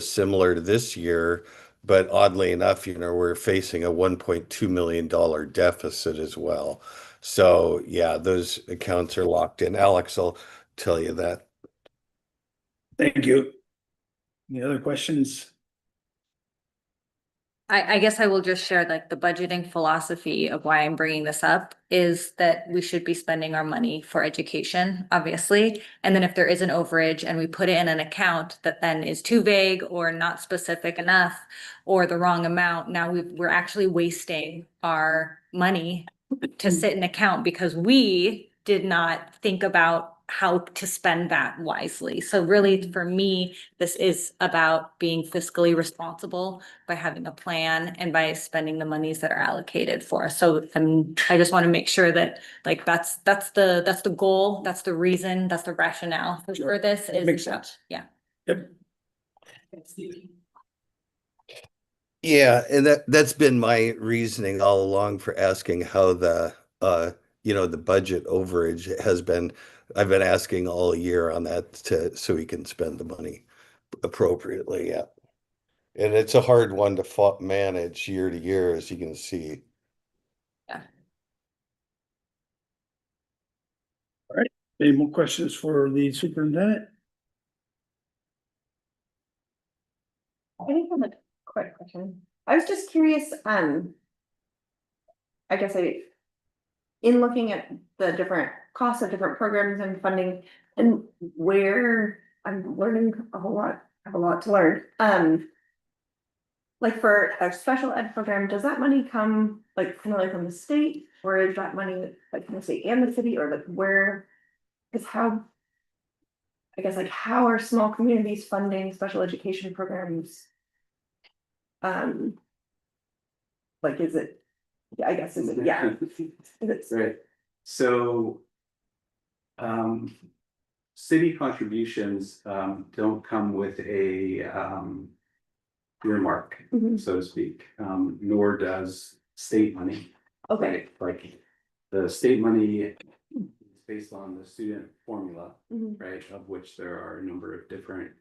Speaker 6: similar to this year. But oddly enough, we're facing a $1.2 million deficit as well. So yeah, those accounts are locked in. Alex will tell you that.
Speaker 4: Thank you. Any other questions?
Speaker 2: I guess I will just share like the budgeting philosophy of why I'm bringing this up is that we should be spending our money for education, obviously. And then if there is an overage and we put it in an account that then is too vague or not specific enough or the wrong amount, now we're actually wasting our money to sit in an account because we did not think about how to spend that wisely. So really, for me, this is about being fiscally responsible by having a plan and by spending the monies that are allocated for us. So I just want to make sure that like that's the goal, that's the reason, that's the rationale for this is.
Speaker 4: Makes sense.
Speaker 2: Yeah.
Speaker 4: Yep.
Speaker 6: Yeah, and that's been my reasoning all along for asking how the budget overage has been. I've been asking all year on that so we can spend the money appropriately, yeah. And it's a hard one to manage year to year, as you can see.
Speaker 4: All right, any more questions for the superintendent?
Speaker 11: I think I have a quick question. I was just curious, I guess in looking at the different costs of different programs and funding and where I'm learning a whole lot, I have a lot to learn. Like for a special ed program, does that money come like kind of like from the state, or is that money like from the state and the city, or like where? Is how, I guess, like how are small communities funding special education programs? Like, is it, yeah, I guess, is it, yeah.
Speaker 5: Right, so. City contributions, don't come with a, earmark,
Speaker 11: Mhm.
Speaker 5: so to speak, nor does state money.
Speaker 11: Okay.
Speaker 5: Like, the state money is based on the student formula,
Speaker 11: Mhm.
Speaker 5: right, of which there are a number of different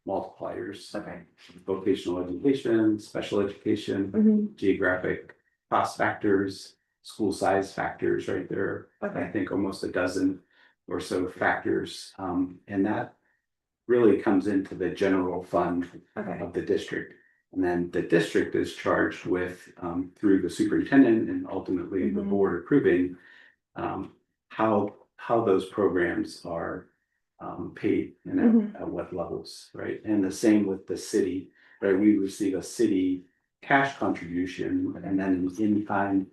Speaker 5: multipliers.
Speaker 11: Okay.
Speaker 5: Vocational education, special education,
Speaker 11: Mhm.
Speaker 5: geographic cost factors, school size factors, right? There are, I
Speaker 11: Okay.
Speaker 5: think, almost a dozen or so factors. And that really comes into the general fund
Speaker 11: Okay.
Speaker 5: of the district. And then the district is charged with, through the superintendent and ultimately the
Speaker 11: Mhm.
Speaker 5: board approving, how those programs are paid and
Speaker 11: Mhm.
Speaker 5: at what levels, right? And the same with the city, right? We receive a city cash contribution and then an in-kind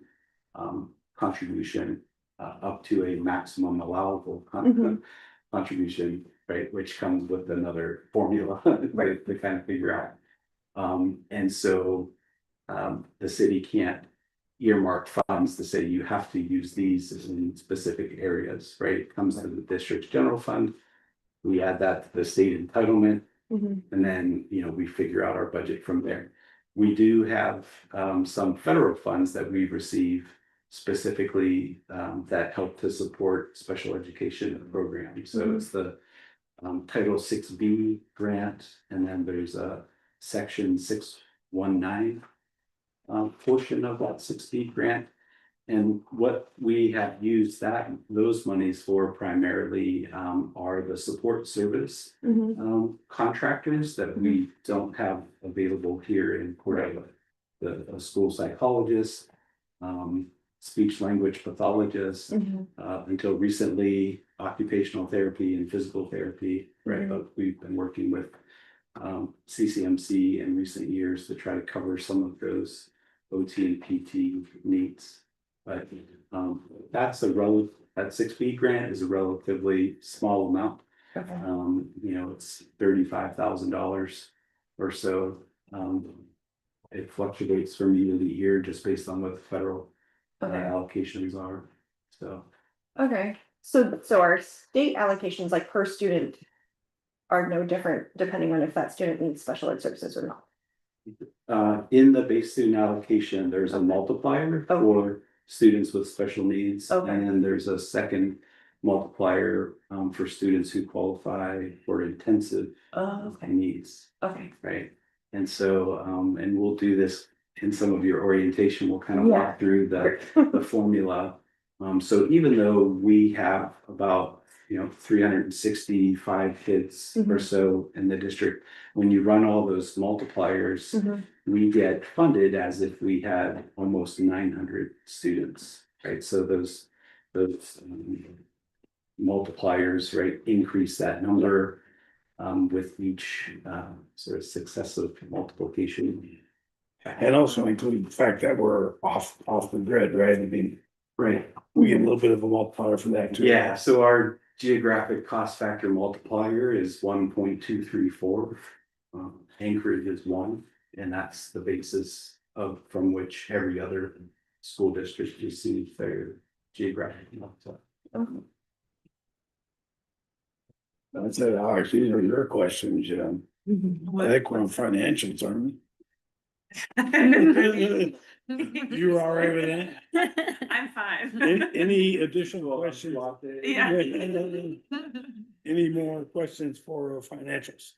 Speaker 5: contribution up to a maximum allowable
Speaker 11: Mhm.
Speaker 5: contribution, right? Which comes with another formula
Speaker 11: Right.
Speaker 5: to kind of figure out. And so the city can't earmark funds to say you have to use these in specific areas, right? It comes to the district's general fund. We add that to the state entitlement,
Speaker 11: Mhm.
Speaker 5: and then, we figure out our budget from there. We do have some federal funds that we receive specifically that help to support special education programs. So it's the Title 6B grant, and then there's a Section 619 portion of that 6B grant. And what we have used those monies for primarily are the support service
Speaker 11: Mhm.
Speaker 5: contractors that we don't have available here in Cordova. The school psychologist, speech language pathologists, until recently occupational therapy and physical therapy. Right, but we've been working with CCMC in recent years to try to cover some of those OT and PT needs. But that's that 6B grant is a relatively small amount. You know, it's $35,000 or so. It fluctuates from year to year just based on what the federal allocations are. So
Speaker 11: Okay, so our state allocations, like per student, are no different depending on if that student needs special ed services or not.
Speaker 5: in the base student allocation, there's a multiplier for students with special needs. And then there's a second multiplier for students who qualify for intensive needs.
Speaker 11: Okay.
Speaker 5: Right. And so, and we'll do this in some of your orientation, we'll kind of walk through the formula. So even though we have about, 365 kids or so in the district, when you run all those multipliers, we get funded as if we had almost 900 students, right? So those multipliers, right, increase that number with each sort of successive multiplication.
Speaker 4: And also include the fact that we're off the grid, right? I mean,
Speaker 5: right,
Speaker 4: we get a little bit of a multiplier for that too.
Speaker 5: Yeah, so our geographic cost factor multiplier is 1.234. Anchorage is 1, and that's the basis from which every other school district receives their geographic multiplier.
Speaker 4: That's it, Alex, these are your questions, I think we're on financials, aren't we? You're all right with that?
Speaker 15: I'm fine.
Speaker 4: Any additional questions?
Speaker 15: Yeah.
Speaker 4: Any more questions for financials?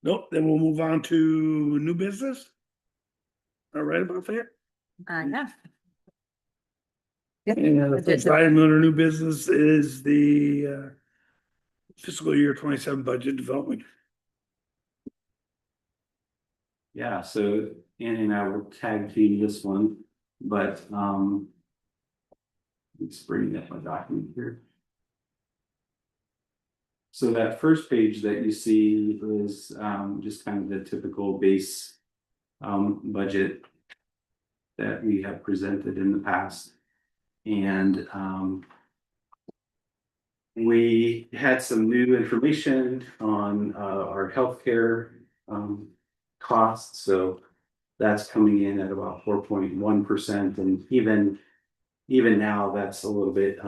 Speaker 4: Nope, then we'll move on to new business. All right about that?
Speaker 2: Yeah.
Speaker 4: And the first item under new business is the fiscal year 27 budget development.
Speaker 5: Yeah, so Annie and I will tag team this one, but let's bring up my document here. So that first page that you see is just kind of the typical base budget that we have presented in the past. And we had some new information on our healthcare costs. So that's coming in at about 4.1%. And even now that's a little bit,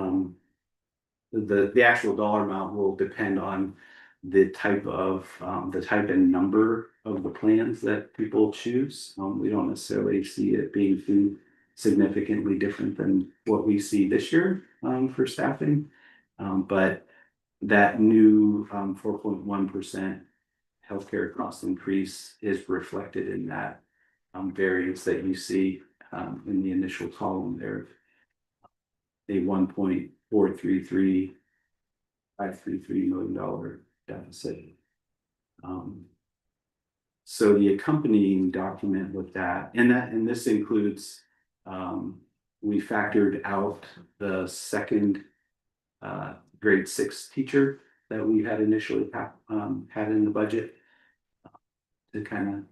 Speaker 5: the actual dollar amount will depend on the type and number of the plans that people choose. We don't necessarily see it being too significantly different than what we see this year for staffing. But that new 4.1% healthcare cost increase is reflected in that variance that you see in the initial column there. A $1.433533 million deficit. So the accompanying document with that, and this includes, we factored out the second grade 6 teacher that we had initially had in the budget to kind of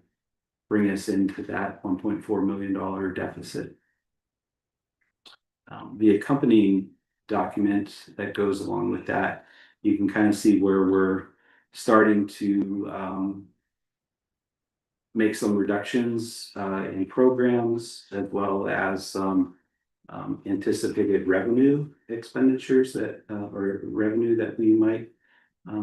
Speaker 5: bring us into that $1.4 million deficit. The accompanying document that goes along with that, you can kind of see where we're starting to make some reductions in programs, as well as some anticipated revenue expenditures that or revenue that we might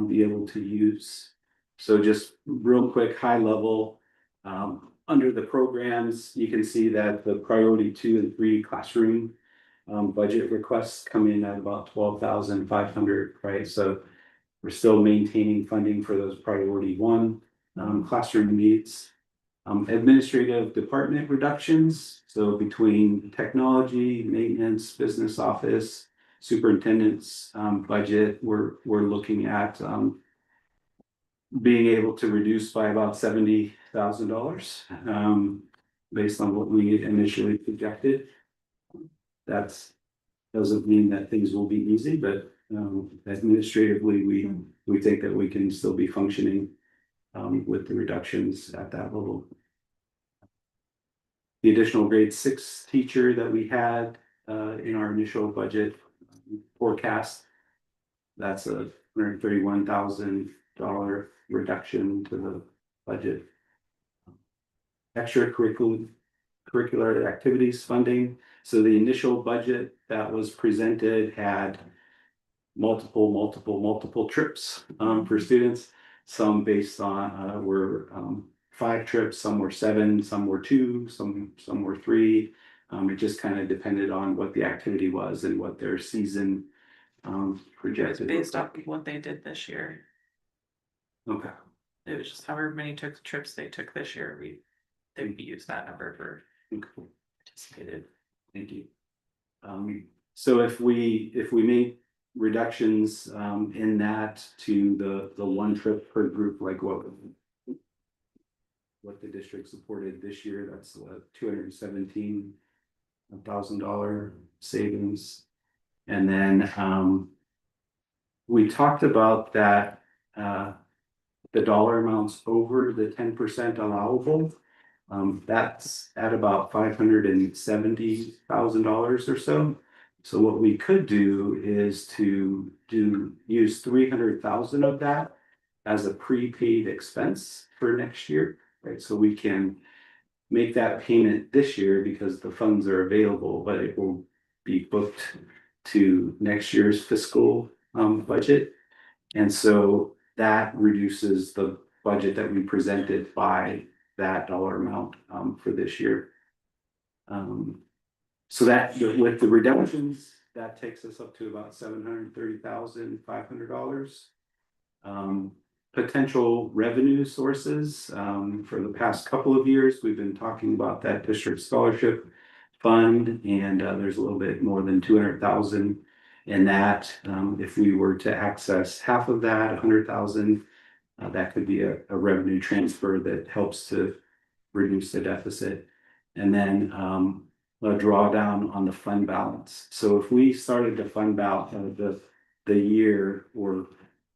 Speaker 5: be able to use. So just real quick, high level, under the programs, you can see that the priority 2 and 3 classroom budget requests come in at about 12,500, right? So we're still maintaining funding for those priority 1 classroom needs. Administrative department reductions, so between technology, maintenance, business office, superintendent's budget, we're looking at being able to reduce by about $70,000. based on what we initially projected. That's, doesn't mean that things will be easy, but administratively, we think that we can still be functioning with the reductions at that level. The additional grade 6 teacher that we had in our initial budget forecast, that's a $131,000 reduction to the budget. Curricular activities funding. So the initial budget that was presented had multiple trips for students. Some based on were 5 trips, some were 7, some were 2, some were 3. It just kind of depended on what the activity was and what their season projected.
Speaker 15: Based off of what they did this year.
Speaker 5: Okay.
Speaker 15: It was just however many trips they took this year, they used that number for participated.
Speaker 5: Thank you. So if we make reductions in that to the 1 trip per group, like what the district supported this year, that's $217,000 savings. And then we talked about that the dollar amounts over the 10% allowable. That's at about $570,000 or so. So what we could do is to use 300,000 of that as a prepaid expense for next year, right? So we can make that payment this year because the funds are available, but it will be booked to next year's fiscal budget. And so that reduces the budget that we presented by that dollar amount for this year. So that with the reductions, that takes us up to about $730,500. Potential revenue sources for the past couple of years, we've been talking about that district scholarship fund, and there's a little bit more than 200,000 in that. If we were to access half of that, 100,000, that could be a revenue transfer that helps to reduce the deficit. And then a drawdown on the fund balance. So if we started to fund balance the year, we're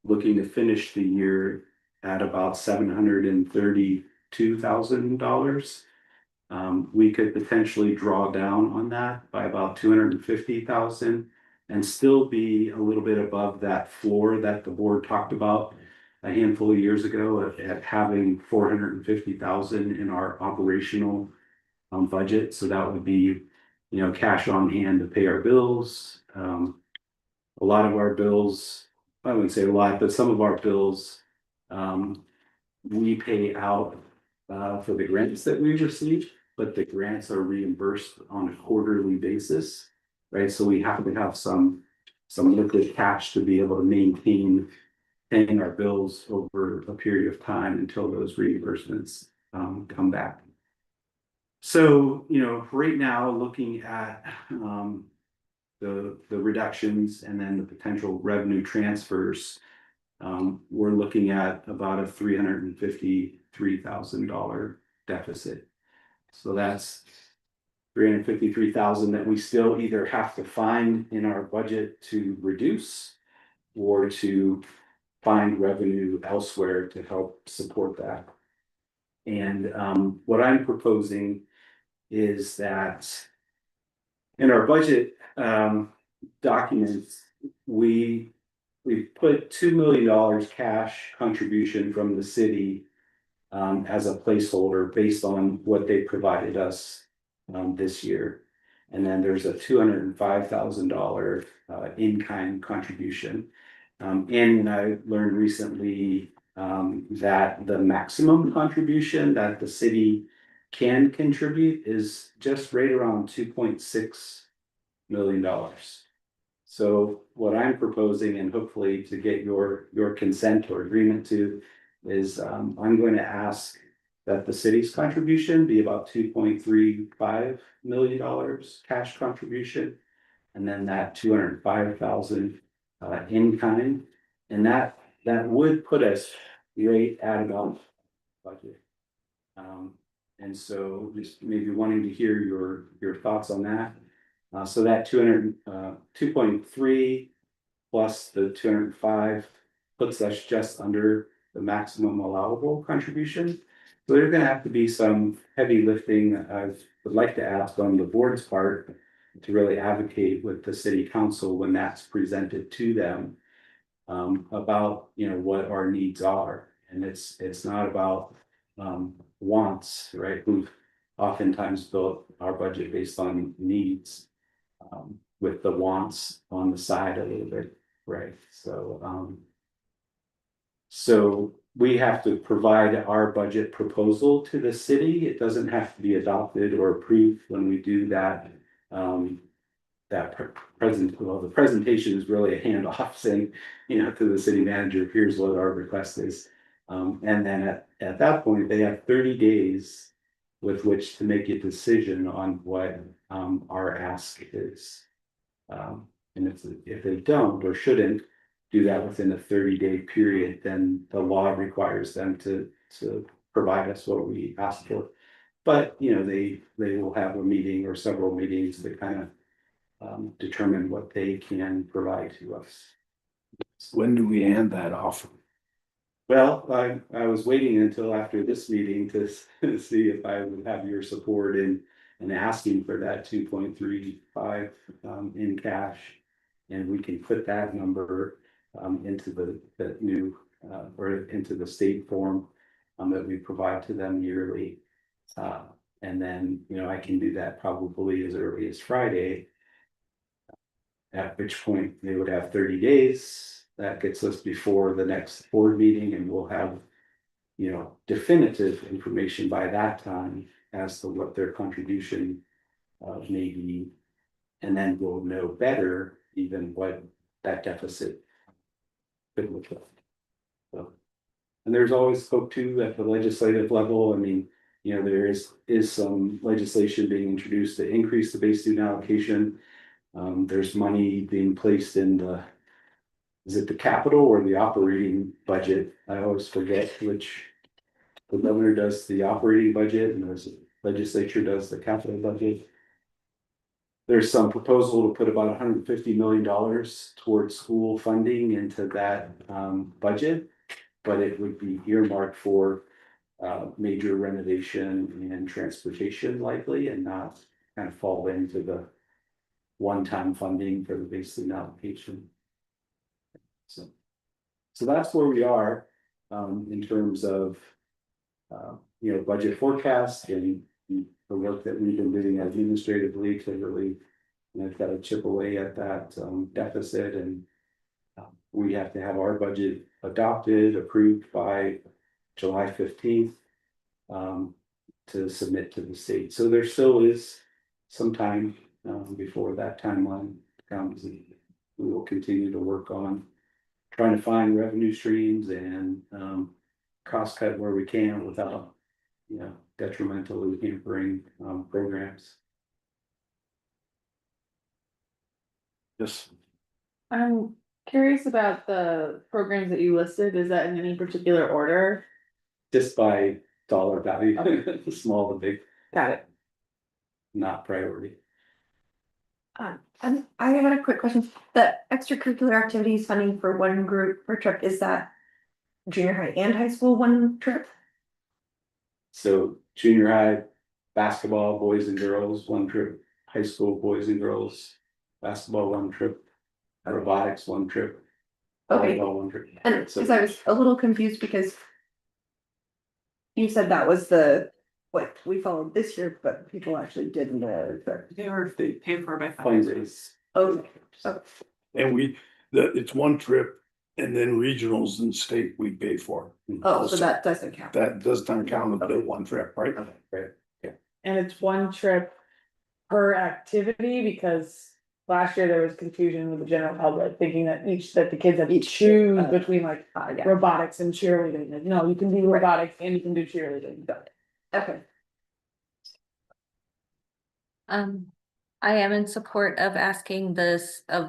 Speaker 5: looking to finish the year at about $732,000. We could potentially draw down on that by about 250,000 and still be a little bit above that floor that the board talked about a handful of years ago at having 450,000 in our operational budget. So that would be, cash on hand to pay our bills. A lot of our bills, I wouldn't say a lot, but some of our bills, we pay out for the grants that we receive, but the grants are reimbursed on a quarterly basis, right? So we have to have some liquid cash to be able to maintain paying our bills over a period of time until those reimbursements come back. So, right now, looking at the reductions and then the potential revenue transfers, we're looking at about a $353,000 deficit. So that's $353,000 that we still either have to find in our budget to reduce or to find revenue elsewhere to help support that. And what I'm proposing is that in our budget documents, we put $2 million cash contribution from the city as a placeholder based on what they provided us this year. And then there's a $205,000 in-kind contribution. And I learned recently that the maximum contribution that the city can contribute is just right around $2.6 million. So what I'm proposing, and hopefully to get your consent or agreement to, is I'm going to ask that the city's contribution be about $2.35 million cash contribution, and then that 205,000 in kind, and that would put us right at about budget. And so just maybe wanting to hear your thoughts on that. So that 2.3 plus the 205 puts us just under the maximum allowable contribution. So there's gonna have to be some heavy lifting. I would like to ask on the board's part to really advocate with the city council when that's presented to them. About, what our needs are, and it's not about wants, right? We've oftentimes built our budget based on needs, with the wants on the side a little bit, right? So we have to provide our budget proposal to the city. It doesn't have to be adopted or approved when we do that. The presentation is really a handoff saying, to the city manager, here's what our request is. And then at that point, they have 30 days with which to make a decision on what our ask is. And if they don't or shouldn't do that within a 30-day period, then the law requires them to provide us what we asked for. But they will have a meeting or several meetings to kind of determine what they can provide to us.
Speaker 4: When do we hand that off?
Speaker 5: Well, I was waiting until after this meeting to see if I would have your support in asking for that 2.35 in cash. And we can put that number into the new or into the state form that we provide to them yearly. And then, I can do that probably as early as Friday. At which point they would have 30 days. That gets us before the next board meeting, and we'll have, definitive information by that time as to what their contribution may be. And then we'll know better even what that deficit could look like. So, and there's always hope too at the legislative level. I mean, there is some legislation being introduced to increase the base student allocation. There's money being placed in is it the capital or the operating budget? I always forget which. The governor does the operating budget and the legislature does the capital budget. There's some proposal to put about $150 million towards school funding into that budget, but it would be earmarked for major renovation and transportation likely, and not kind of fall into the one-time funding for the base student allocation. So that's where we are in terms of budget forecast and the work that we've been doing administratively to really try to chip away at that deficit. And we have to have our budget adopted, approved by July 15th to submit to the state. So there still is some time before that timeline comes. And we will continue to work on trying to find revenue streams and cost cut where we can without, detrimentally hampering programs.
Speaker 4: Yes.
Speaker 1: I'm curious about the programs that you listed. Is that in any particular order?
Speaker 5: Just by dollar value, small to big,
Speaker 1: Got it.
Speaker 5: not priority.
Speaker 11: And I had a quick question. The extracurricular activities funding for one group per trip, is that junior high and high school one trip?
Speaker 5: So junior high basketball, boys and girls, one trip, high school boys and girls, basketball, one trip, robotics, one trip.
Speaker 11: Okay,
Speaker 5: volleyball, one trip.
Speaker 11: and
Speaker 5: So-
Speaker 11: because I was a little confused because you said that was what we followed this year, but people actually didn't.
Speaker 15: They were paid for by
Speaker 5: Fundraise.
Speaker 11: Okay, so
Speaker 4: And it's one trip and then regionals and state we pay for.
Speaker 11: so that doesn't count.
Speaker 4: That does not count as the one trip, right?
Speaker 5: Right.
Speaker 1: And it's one trip per activity, because last year there was confusion with the general public thinking that the kids had to choose between like
Speaker 11: Yeah.
Speaker 1: robotics and cheerleading. Like, no, you can do robotics and you can do cheerleading.
Speaker 11: Okay.
Speaker 2: I am in support of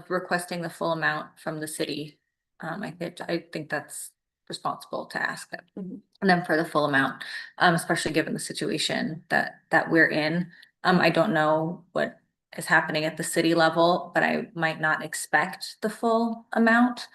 Speaker 2: requesting the full amount from the city. I think that's responsible to ask them. And then for the full amount, especially given the situation that we're in. I don't know what is happening at the city level, but I might not expect the full amount.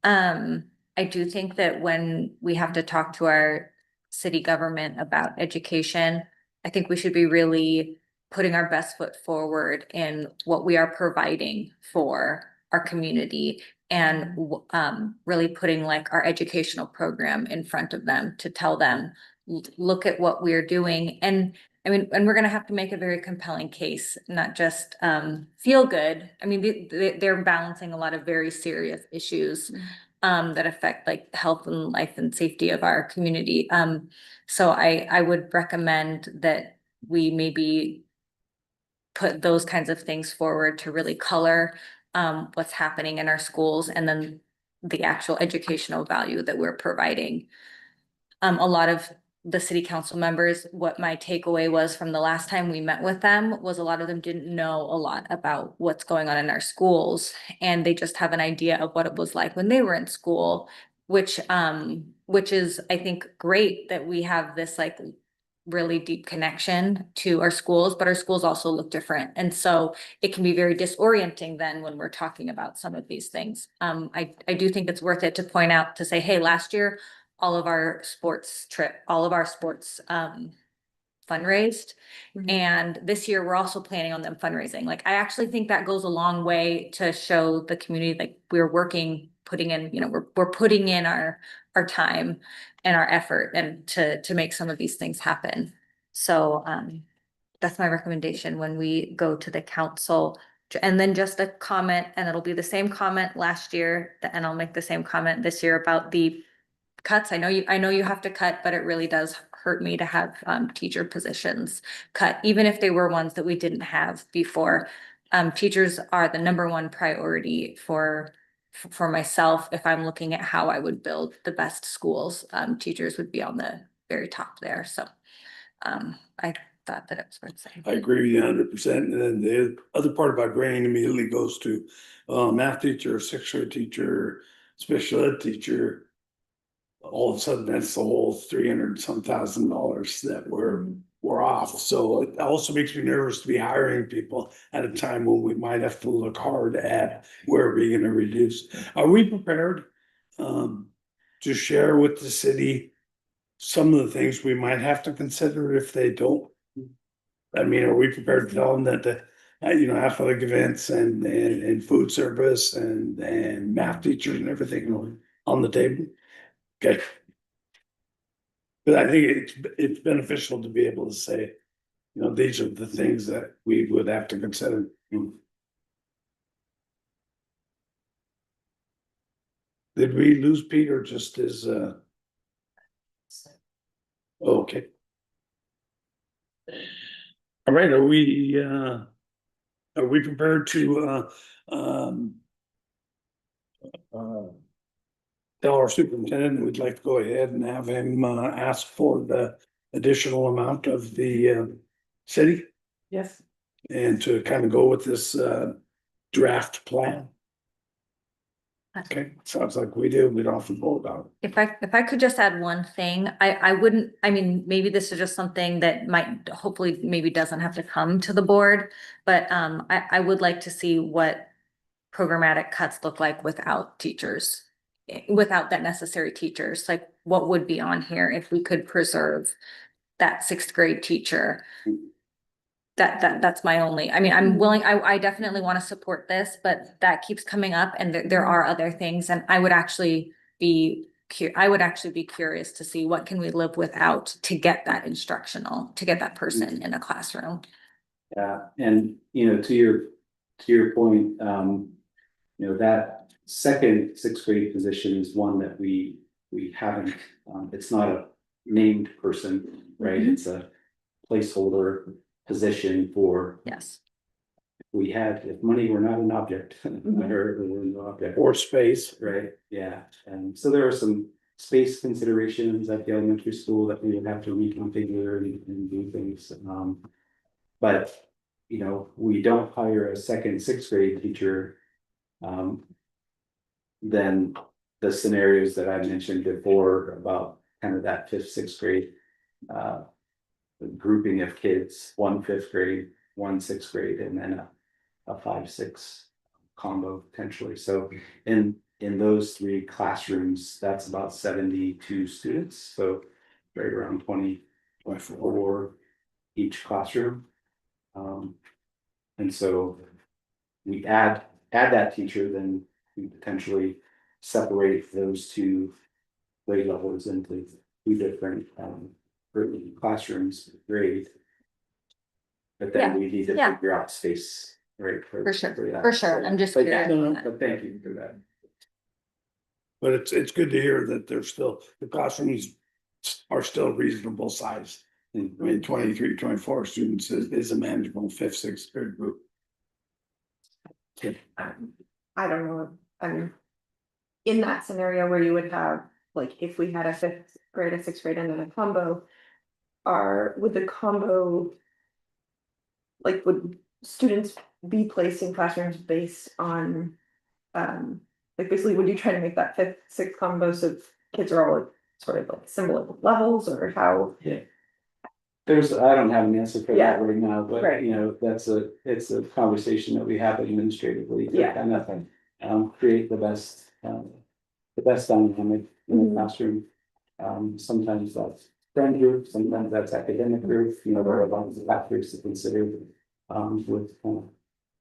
Speaker 2: I do think that when we have to talk to our city government about education, I think we should be really putting our best foot forward in what we are providing for our community and really putting like our educational program in front of them to tell them, look at what we're doing. And I mean, and we're gonna have to make a very compelling case, not just feel good. I mean, they're balancing a lot of very serious issues that affect like health and life and safety of our community. So I would recommend that we maybe put those kinds of things forward to really color what's happening in our schools and then the actual educational value that we're providing. A lot of the city council members, what my takeaway was from the last time we met with them was a lot of them didn't know a lot about what's going on in our schools. And they just have an idea of what it was like when they were in school, which is, I think, great that we have this like really deep connection to our schools, but our schools also look different. And so it can be very disorienting then when we're talking about some of these things. I do think it's worth it to point out to say, hey, last year, all of our sports fundraised. And this year we're also planning on them fundraising. Like, I actually think that goes a long way to show the community, like we're putting in, we're putting in our time and our effort and to make some of these things happen. So, that's my recommendation when we go to the council. And then just a comment, and it'll be the same comment last year, and I'll make the same comment this year about the cuts. I know you have to cut, but it really does hurt me to have teacher positions cut, even if they were ones that we didn't have before. Teachers are the number one priority for myself. If I'm looking at how I would build the best schools, teachers would be on the very top there. So I thought that it was worth saying.
Speaker 4: I agree with you 100%. And then the other part about grading immediately goes to math teacher, sixth grade teacher, special ed teacher. All of a sudden, that's the whole $300-some thousand that we're off. So it also makes me nervous to be hiring people at a time when we might have to look hard at where we're going to reduce. Are we prepared to share with the city some of the things we might have to consider if they don't? I mean, are we prepared to tell them that the athletic events and food service and math teachers and everything on the table? Okay. But I think it's beneficial to be able to say, these are the things that we would have to consider. Did we lose Peter just as okay. All right, are we prepared to tell our superintendent we'd like to go ahead and have him ask for the additional amount of the city?
Speaker 1: Yes.
Speaker 4: And to kind of go with this draft plan? Okay, sounds like we do. We don't have to vote about it.
Speaker 2: If I could just add one thing, I wouldn't, I mean, maybe this is just something that might, hopefully maybe doesn't have to come to the board, but I would like to see what programmatic cuts look like without teachers, without that necessary teachers, like what would be on here if we could preserve that sixth grade teacher. That's my only, I mean, I'm willing, I definitely want to support this, but that keeps coming up and there are other things, and I would actually be curious to see what can we live without to get that to get that person in a classroom.
Speaker 5: Yeah, and to your point, that second sixth grade position is one that we haven't, it's not a named person, right? It's a placeholder position for.
Speaker 2: Yes.
Speaker 5: If money were not an object,
Speaker 4: Or space.
Speaker 5: right? Yeah, and so there are some space considerations at the elementary school that we would have to reconfigure and do things. But we don't hire a second sixth grade teacher. Then the scenarios that I mentioned before about kind of that fifth, sixth grade. Grouping of kids, one fifth grade, one sixth grade, and then a 5-6 combo potentially. So in those three classrooms, that's about 72 students. So right around 24 each classroom. And so we add that teacher, then we potentially separate those two grade levels into two different classrooms, grade. But then we need to
Speaker 2: yeah.
Speaker 5: figure out space, right?
Speaker 2: For sure,
Speaker 5: that.
Speaker 2: for sure. I'm just
Speaker 5: But yeah,
Speaker 2: curious.
Speaker 5: but thank you for that.
Speaker 4: But it's good to hear that there's still, the classrooms are still reasonable size. I mean, 23, 24 students is a manageable fifth, sixth grade group.
Speaker 11: I don't know, in that scenario where you would have, like, if we had a fifth grade, a sixth grade, and then a combo, would the combo, like, would students be placed in classrooms based on, like, basically, would you try to make that fifth, sixth combo so kids are all sort of like similar levels, or how?
Speaker 5: Yeah. I don't have an answer for
Speaker 11: Yeah.
Speaker 5: that right now, but
Speaker 11: Right.
Speaker 5: you know, it's a conversation that we have administratively. To
Speaker 11: Yeah.
Speaker 5: kind of create the best dynamic in the classroom. Sometimes that's friend group, sometimes that's academic group, you know, there are lots of factors to consider. With kind of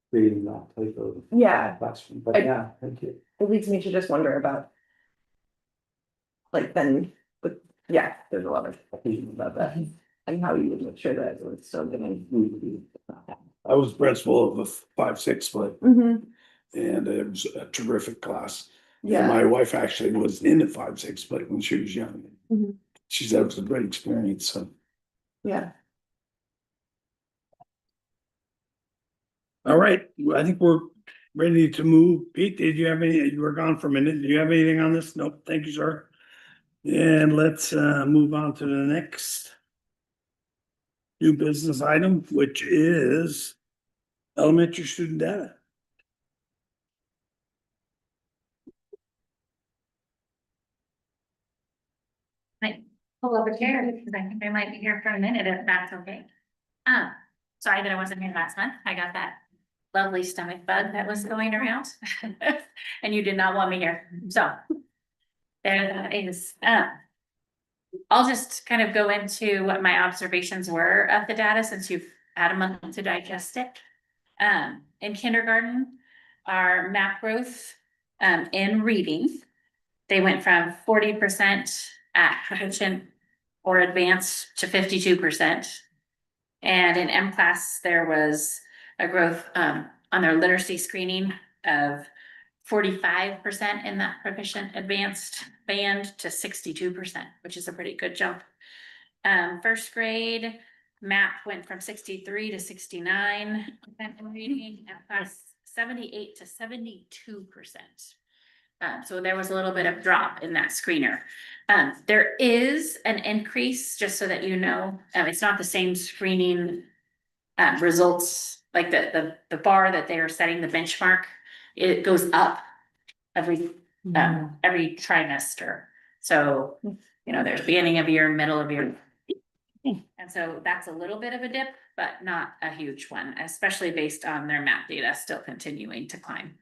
Speaker 5: creating that type of classroom, but yeah, thank you.
Speaker 11: It leads me to just wonder about, like, then, but yeah, there's a lot of thinking about that, and how you would make sure that it's still getting.
Speaker 4: I was principal of a 5-6 split,
Speaker 11: Mhm.
Speaker 4: and it was a terrific class. And
Speaker 11: Yeah.
Speaker 4: my wife actually was in the 5-6 split when she was young.
Speaker 11: Mhm.
Speaker 4: She said it was a great experience, so.
Speaker 11: Yeah.
Speaker 4: All right, I think we're ready to move. Pete, did you have any, you were gone for a minute. Do you have anything on this? Nope, thank you, sir. And let's move on to the next new business item, which is elementary student data.
Speaker 10: Might pull over here because I think I might be here for a minute if that's okay. Sorry that I wasn't here last month. I got that lovely stomach bug that was going around. And you did not want me here, so. There that is, I'll just kind of go into what my observations were of the data since you've had a month to digest it. In kindergarten, our math growth, in reading, they went from 40% at proficient or advanced to 52%. And in M class, there was a growth, on their literacy screening of 45% in that proficient advanced band to 62%, which is a pretty good jump. First grade, math went from 63 to 69% in reading, and class 78 to 72%. So there was a little bit of drop in that screener. There is an increase, just so that you know, it's not the same screening results, like the bar that they are setting the benchmark, it goes up every trimester. So, you know, there's beginning of year, middle of year. And so that's a little bit of a dip, but not a huge one, especially based on their math data still continuing to climb.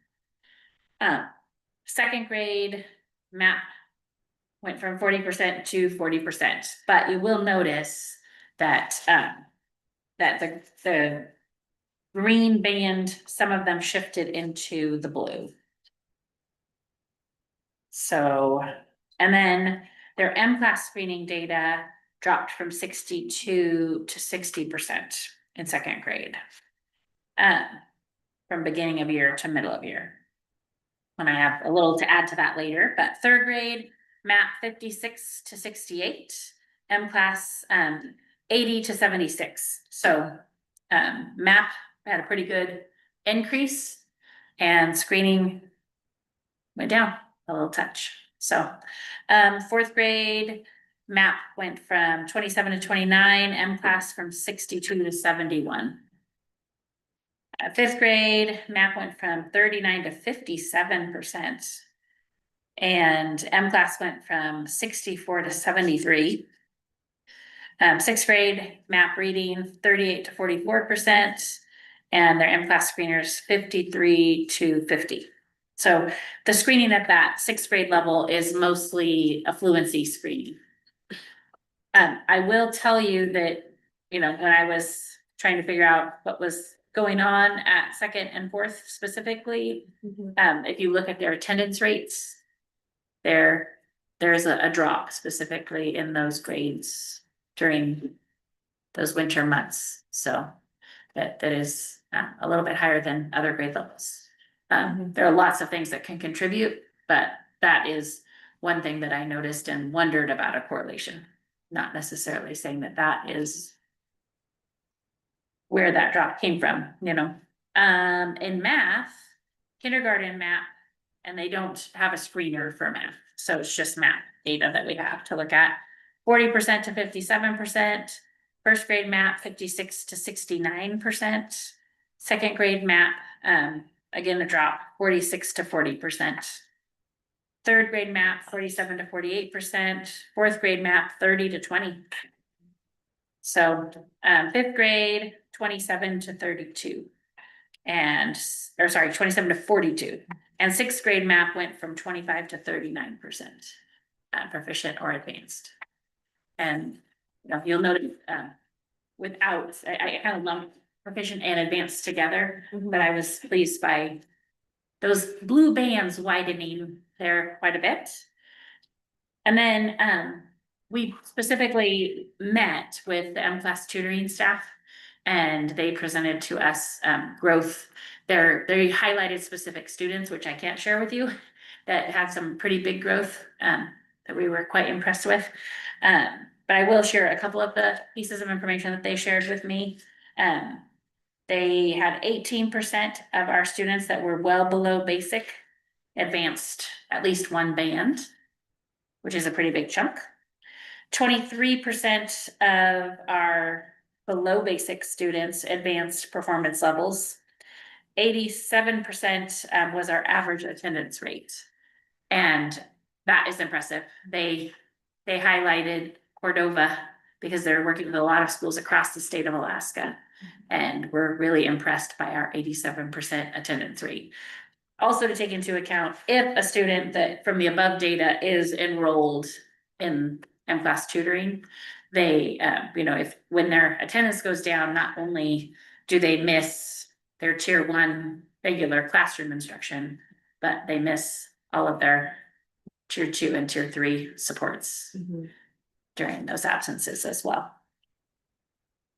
Speaker 10: Second grade math went from 40% to 40%, but you will notice that that the green band, some of them shifted into the blue. So, and then their M-class screening data dropped from 62 to 60% in second grade. From beginning of year to middle of year. When I have a little to add to that later, but third grade, math 56 to 68, M-class 80 to 76. So math had a pretty good increase and screening went down a little touch. So fourth grade, math went from 27 to 29, M-class from 62 to 71. Fifth grade, math went from 39 to 57%. And M class went from 64 to 73. Sixth grade math reading 38 to 44%, and their M class screeners 53 to 50. So the screening at that sixth grade level is mostly a fluency screening. I will tell you that, when I was trying to figure out what was going on at second and fourth specifically, if you look at their attendance rates, there's a drop specifically in those grades during those winter months. So that is a little bit higher than other grade levels. There are lots of things that can contribute, but that is one thing that I noticed and wondered about a correlation. Not necessarily saying that that is where that drop came from, in math, kindergarten math, and they don't have a screener for math. So it's just math data that we have to look at. 40% to 57%, first grade math, 56 to 69%, second grade math, again, a drop, 46 to 40%. Third grade math, 47 to 48%, fourth grade math, 30 to 20. So, fifth grade, 27 to 32. 27 to 42. And sixth grade math went from 25 to 39%, proficient or advanced. And, you'll notice, without, I kind of lumped proficient and advanced together, but I was pleased by those blue bands widening there quite a bit. And then, we specifically met with the M class tutoring staff, and they presented to us growth. They highlighted specific students, which I can't share with you, that had some pretty big growth that we were quite impressed with. But I will share a couple of the pieces of information that they shared with me. They had 18% of our students that were well below basic advanced at least one band, which is a pretty big chunk. 23% of our below basic students advanced performance levels. 87% was our average attendance rate. And that is impressive. They highlighted Cordova because they're working with a lot of schools across the state of Alaska. And we're really impressed by our 87% attendance rate. Also to take into account, if a student that from the above data is enrolled in M class tutoring, they, if when their attendance goes down, not only do they miss their tier 1 regular classroom instruction, but they miss all of their tier 2 and tier 3 supports during those absences as well.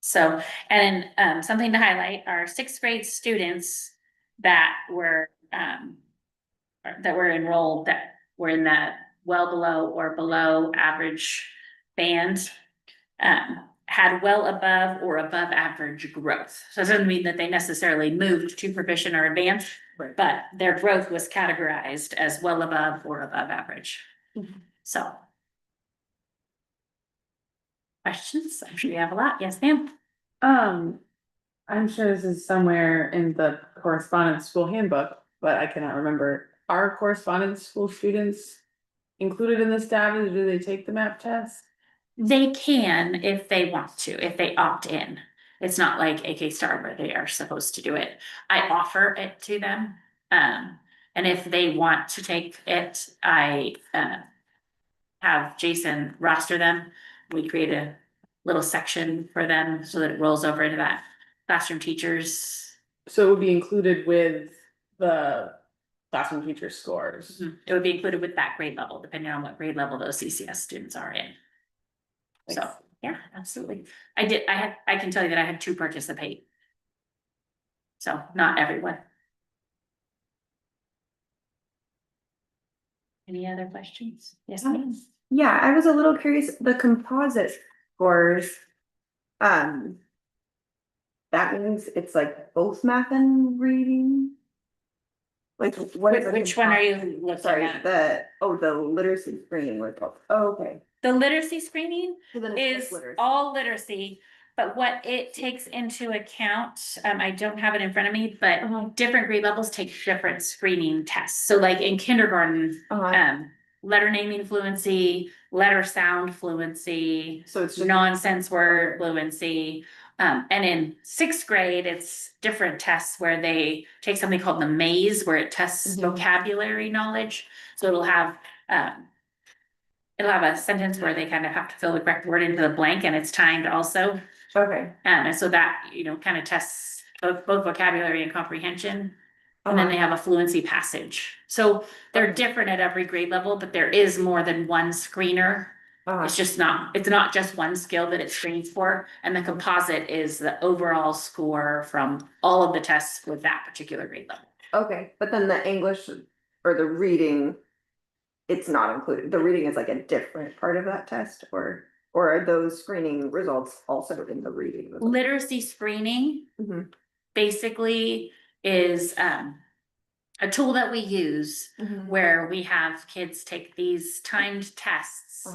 Speaker 10: So, and something to highlight, our sixth grade students that were enrolled, that were in that well below or below average band, had well above or above average growth. So it doesn't mean that they necessarily moved to proficient or advanced, but their growth was categorized as well above or above average. So. Questions? I'm sure you have a lot. Yes, ma'am.
Speaker 1: I'm sure this is somewhere in the correspondence school handbook, but I cannot remember. Are correspondence school students included in this data? Do they take the MAP test?
Speaker 10: They can if they want to, if they opt in. It's not like AK Star where they are supposed to do it. I offer it to them. And if they want to take it, I have Jason roster them. We create a little section for them so that it rolls over into that classroom teachers.
Speaker 1: So it would be included with the classroom teacher scores.
Speaker 10: It would be included with that grade level, depending on what grade level those CCS students are in. So, yeah, absolutely. I can tell you that I had 2 participate. So not everyone. Any other questions? Yes, ma'am.
Speaker 11: Yeah, I was a little curious, the composite scores, that means it's like both math and reading? Like what is
Speaker 10: Which one are you looking
Speaker 11: Sorry,
Speaker 10: at?
Speaker 11: the literacy screening report. Oh, okay.
Speaker 10: The literacy screening
Speaker 11: So then it's
Speaker 10: is
Speaker 11: just literacy.
Speaker 10: all literacy. but what it takes into account, I don't have it in front of me, but different grade levels take different screening tests. So like in kindergarten, letter naming fluency, letter sound fluency,
Speaker 11: So it's just
Speaker 10: nonsense word fluency. And in sixth grade, it's different tests where they take something called the maze, where it tests vocabulary knowledge. So it'll have a sentence where they kind of have to fill the correct word into the blank, and it's timed also.
Speaker 11: okay.
Speaker 10: And so that, kind of tests both vocabulary and comprehension. And then they have a fluency passage. So they're different at every grade level, but there is more than one screener. It's not just one skill that it screens for. And the composite is the overall score from all of the tests with that particular grade level.
Speaker 11: Okay, but then the English or the reading, it's not included. The reading is like a different part of that test, or are those screening results also in the reading?
Speaker 10: Literacy screening basically is a tool that we use where we have kids take these timed tests.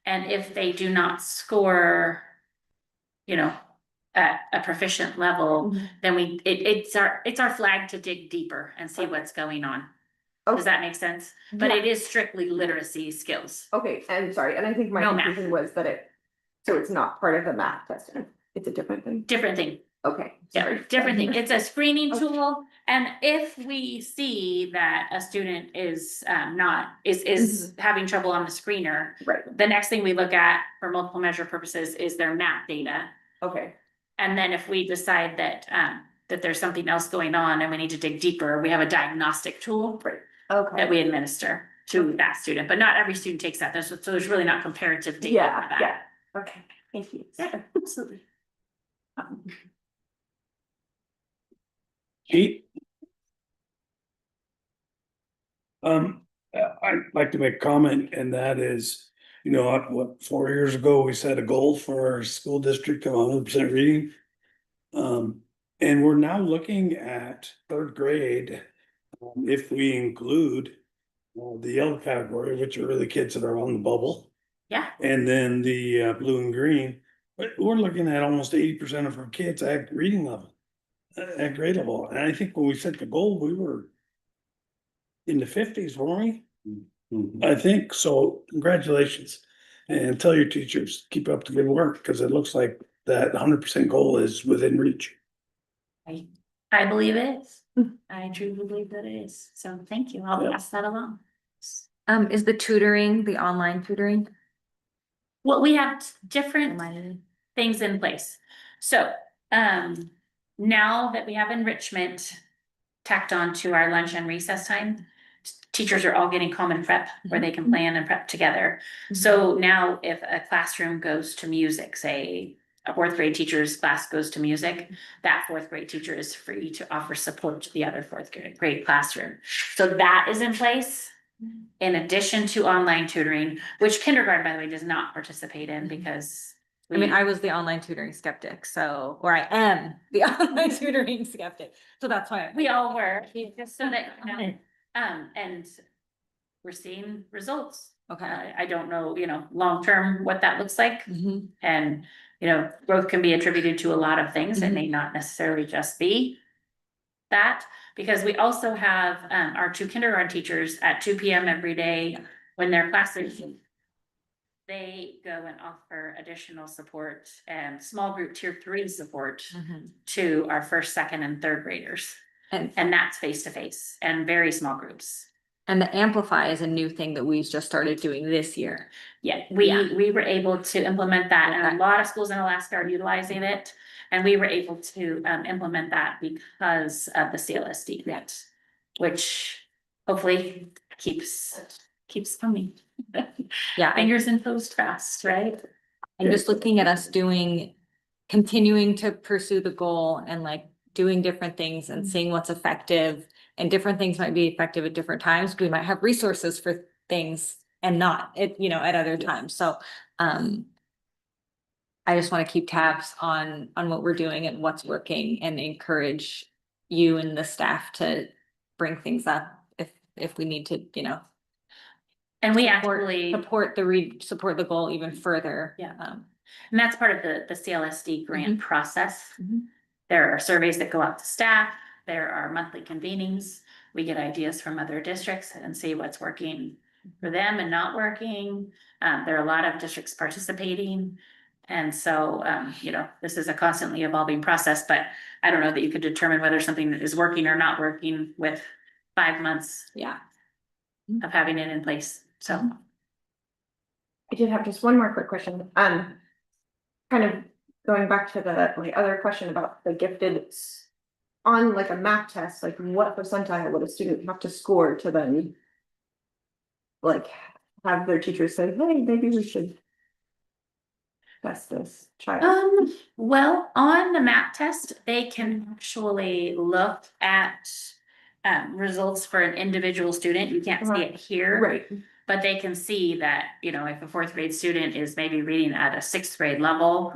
Speaker 10: And if they do not score, at a proficient level, then it's our flag to dig deeper and see what's going on. Does that make sense? But it is strictly literacy skills.
Speaker 11: Okay, I'm sorry, and I think my
Speaker 10: No math.
Speaker 11: confusion was that so it's not part of the math testing. It's a different thing.
Speaker 10: Different thing.
Speaker 11: Okay.
Speaker 10: Yeah,
Speaker 11: Sorry.
Speaker 10: different thing. It's a screening tool. And if we see that a student is having trouble on the screener,
Speaker 11: Right.
Speaker 10: the next thing we look at for multiple measure purposes is their math data.
Speaker 11: Okay.
Speaker 10: And then if we decide that there's something else going on and we need to dig deeper, we have a diagnostic tool that we administer to that student, but not every student takes that. So there's really not comparative data for that.
Speaker 11: Yeah. Okay. Thank you.
Speaker 10: Yeah, absolutely.
Speaker 4: Pete? I'd like to make a comment, and that is, 4 years ago, we set a goal for our school district of 100% reading. And we're now looking at third grade, if we include the yellow category, which are really kids that are on the bubble.
Speaker 10: Yeah.
Speaker 4: And then the blue and green, but we're looking at almost 80% of our kids at reading level, at grade level. And I think when we set the goal, we were in the 50s, weren't we? I think so. Congratulations. And tell your teachers, keep up the good work, because it looks like that 100% goal is within reach.
Speaker 10: I believe it is. I truly believe that it is. So thank you. I'll pass that along.
Speaker 2: Is the tutoring, the online tutoring?
Speaker 10: Well, we have different things in place. So, now that we have enrichment tacked on to our lunch and recess time, teachers are all getting common prep where they can plan and prep together. So now if a classroom goes to music, say a fourth grade teacher's class goes to music, that fourth grade teacher is free to offer support to the other fourth grade classroom. So that is in place. In addition to online tutoring, which kindergarten, by the way, does not participate in because.
Speaker 2: I was the online tutoring skeptic, or I am the online tutoring skeptic. So that's why.
Speaker 10: We all were, just so that, and we're seeing results.
Speaker 2: Okay.
Speaker 10: I don't know, long-term what that looks like. And, growth can be attributed to a lot of things. It may not necessarily just be that, because we also have our 2 kindergarten teachers at 2 p.m. every day when their classes. They go and offer additional support and small group tier 3 support to our first, second, and third graders. And that's face to face and very small groups.
Speaker 2: And the Amplify is a new thing that we just started doing this year.
Speaker 10: Yeah, we were able to implement that, and a lot of schools in Alaska are utilizing it. And we were able to implement that because of the CLSD grant, which hopefully keeps coming.
Speaker 2: Yeah.
Speaker 10: Fingers and toes fast, right?
Speaker 2: And just looking at us continuing to pursue the goal and doing different things and seeing what's effective, and different things might be effective at different times. We might have resources for things and not at other times. So, I just want to keep tabs on what we're doing and what's working, and encourage you and the staff to bring things up if we need to,
Speaker 10: And we
Speaker 2: support the goal even further.
Speaker 10: Yeah. And that's part of the CLSD grant process.
Speaker 2: Mhm.
Speaker 10: There are surveys that go out to staff, there are monthly convenings. We get ideas from other districts and see what's working for them and not working. There are a lot of districts participating. And so, you know, this is a constantly evolving process, but I don't know that you could determine whether something is working or not working with 5 months.
Speaker 2: Yeah.
Speaker 10: Of having it in place, so.
Speaker 11: I did have just one more quick question. Kind of going back to my other question about the gifted. On like a math test, like what percentile would a student have to score to then? Like have their teachers say, hey, maybe we should. Test this child.
Speaker 10: Well, on the map test, they can actually look at. Results for an individual student, you can't see it here.
Speaker 11: Right.
Speaker 10: But they can see that, you know, if a 4th grade student is maybe reading at a 6th grade level.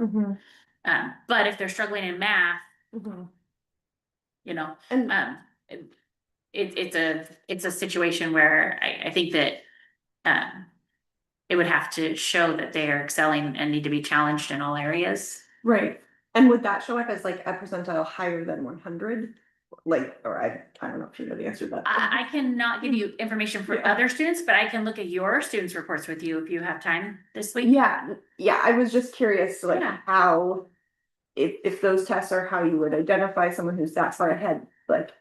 Speaker 10: But if they're struggling in math, you know,
Speaker 11: And
Speaker 10: it's a situation where I think that. It would have to show that they are excelling and need to be challenged in all areas.
Speaker 11: Right. And would that show up as like a percentile higher than 100? Like, or I don't know if you know the answer to that.
Speaker 10: I cannot give you information for
Speaker 11: Yeah.
Speaker 10: other students, but I can look at your students' reports with you if you have time this week.
Speaker 11: Yeah, I was just curious, like
Speaker 10: Yeah.
Speaker 11: how, if those tests are how you would identify someone who's that far ahead, like.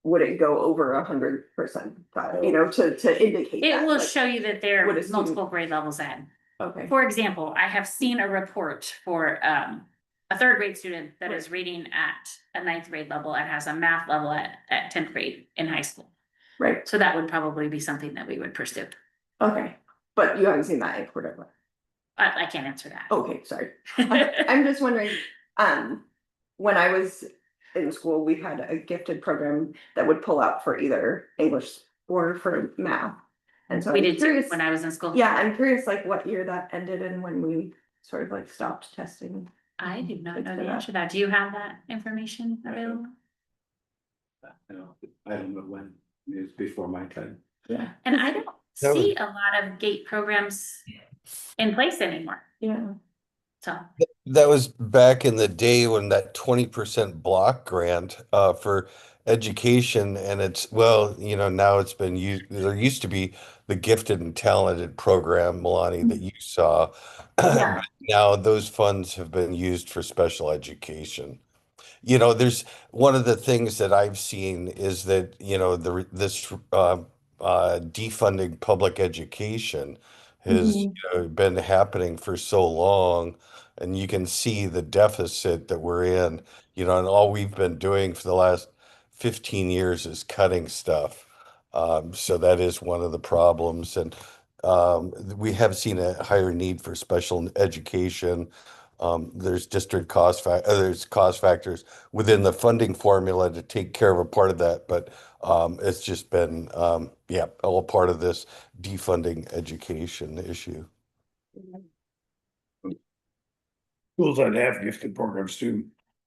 Speaker 11: Would it go over 100%, you know, to indicate
Speaker 10: It
Speaker 11: that,
Speaker 10: will
Speaker 11: like,
Speaker 10: show you that there
Speaker 11: what
Speaker 10: are
Speaker 11: a student-
Speaker 10: multiple grade levels ahead.
Speaker 11: Okay.
Speaker 10: For example, I have seen a report for a 3rd grade student that is reading at a 9th grade level and has a math level at 10th grade in high school.
Speaker 11: Right.
Speaker 10: So that would probably be something that we would pursue.
Speaker 11: Okay, but you haven't seen that in Cordova.
Speaker 10: I can't answer that.
Speaker 11: Okay, sorry. I'm just wondering, when I was in school, we had a gifted program that would pull out for either English or for math. And so
Speaker 10: We
Speaker 11: I'm
Speaker 10: did too
Speaker 11: curious,
Speaker 10: when I was in school.
Speaker 11: yeah, I'm curious like what year that ended and when we sort of like stopped testing.
Speaker 10: I do not know
Speaker 11: for
Speaker 10: the
Speaker 11: that.
Speaker 10: answer to that. Do you have that information available?
Speaker 5: I don't know when, it's before my time.
Speaker 11: Yeah.
Speaker 10: And I don't
Speaker 6: That was-
Speaker 10: see a lot of GATE programs in place anymore,
Speaker 11: Yeah.
Speaker 10: so.
Speaker 6: That was back in the day when that 20% block grant for education, and it's, well, you know, now it's been used. There used to be the gifted and talented program, Milani, that you saw.
Speaker 11: Yeah.
Speaker 6: Now those funds have been used for special education. You know, there's one of the things that I've seen is that, you know, this defunding public education has, you know, been happening for so long, and you can see the deficit that we're in, you know, and all we've been doing for the last 15 years is cutting stuff. So that is one of the problems, and we have seen a higher need for special education. There's there's cost factors within the funding formula to take care of a part of that, but it's just been yeah, all part of this defunding education issue.
Speaker 4: Schools that have gifted programs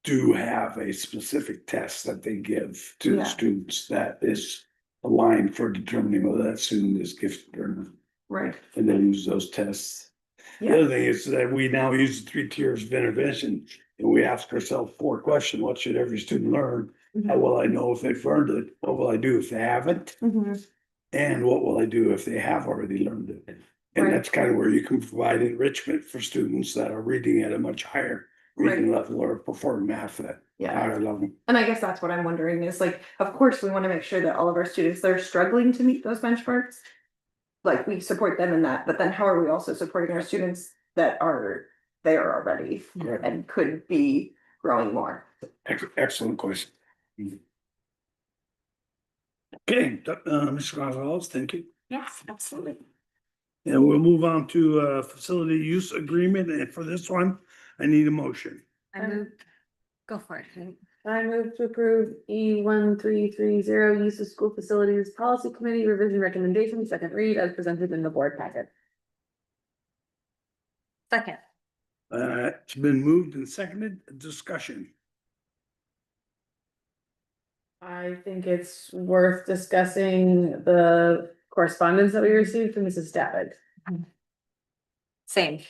Speaker 4: do have a specific test that they give to the
Speaker 11: Yeah.
Speaker 4: students that is aligned for determining whether that student is gifted or not.
Speaker 11: Right.
Speaker 4: And they use those tests. The
Speaker 11: Yeah.
Speaker 4: other thing is that we now use 3 tiers of intervention, and we ask ourselves 4 questions. What should every student learn? How will I know if they've learned it? What will I do if they haven't? And what will I do if they have already learned it? And
Speaker 11: Right.
Speaker 4: that's kind of where you can provide enrichment for students that are reading at a much higher reading level or performing math at
Speaker 11: Yeah.
Speaker 4: higher level.
Speaker 11: And I guess that's what I'm wondering is like, of course, we want to make sure that all of our students that are struggling to meet those benchmarks. Like we support them in that, but then how are we also supporting our students that are there already and could be growing more?
Speaker 4: Excellent question. Okay, Mr. Gonzalez, thank you.
Speaker 10: Yes, absolutely.
Speaker 4: And we'll move on to facility use agreement, and for this one, I need a motion.
Speaker 2: I moved, go for it. Kate.
Speaker 1: I move to approve E1330 use of school facilities policy committee revision recommendation, second read as presented in the board packet.
Speaker 2: Second.
Speaker 4: It's been moved and seconded, discussion.
Speaker 1: I think it's worth discussing the correspondence that we received from Mrs. David.
Speaker 2: Same.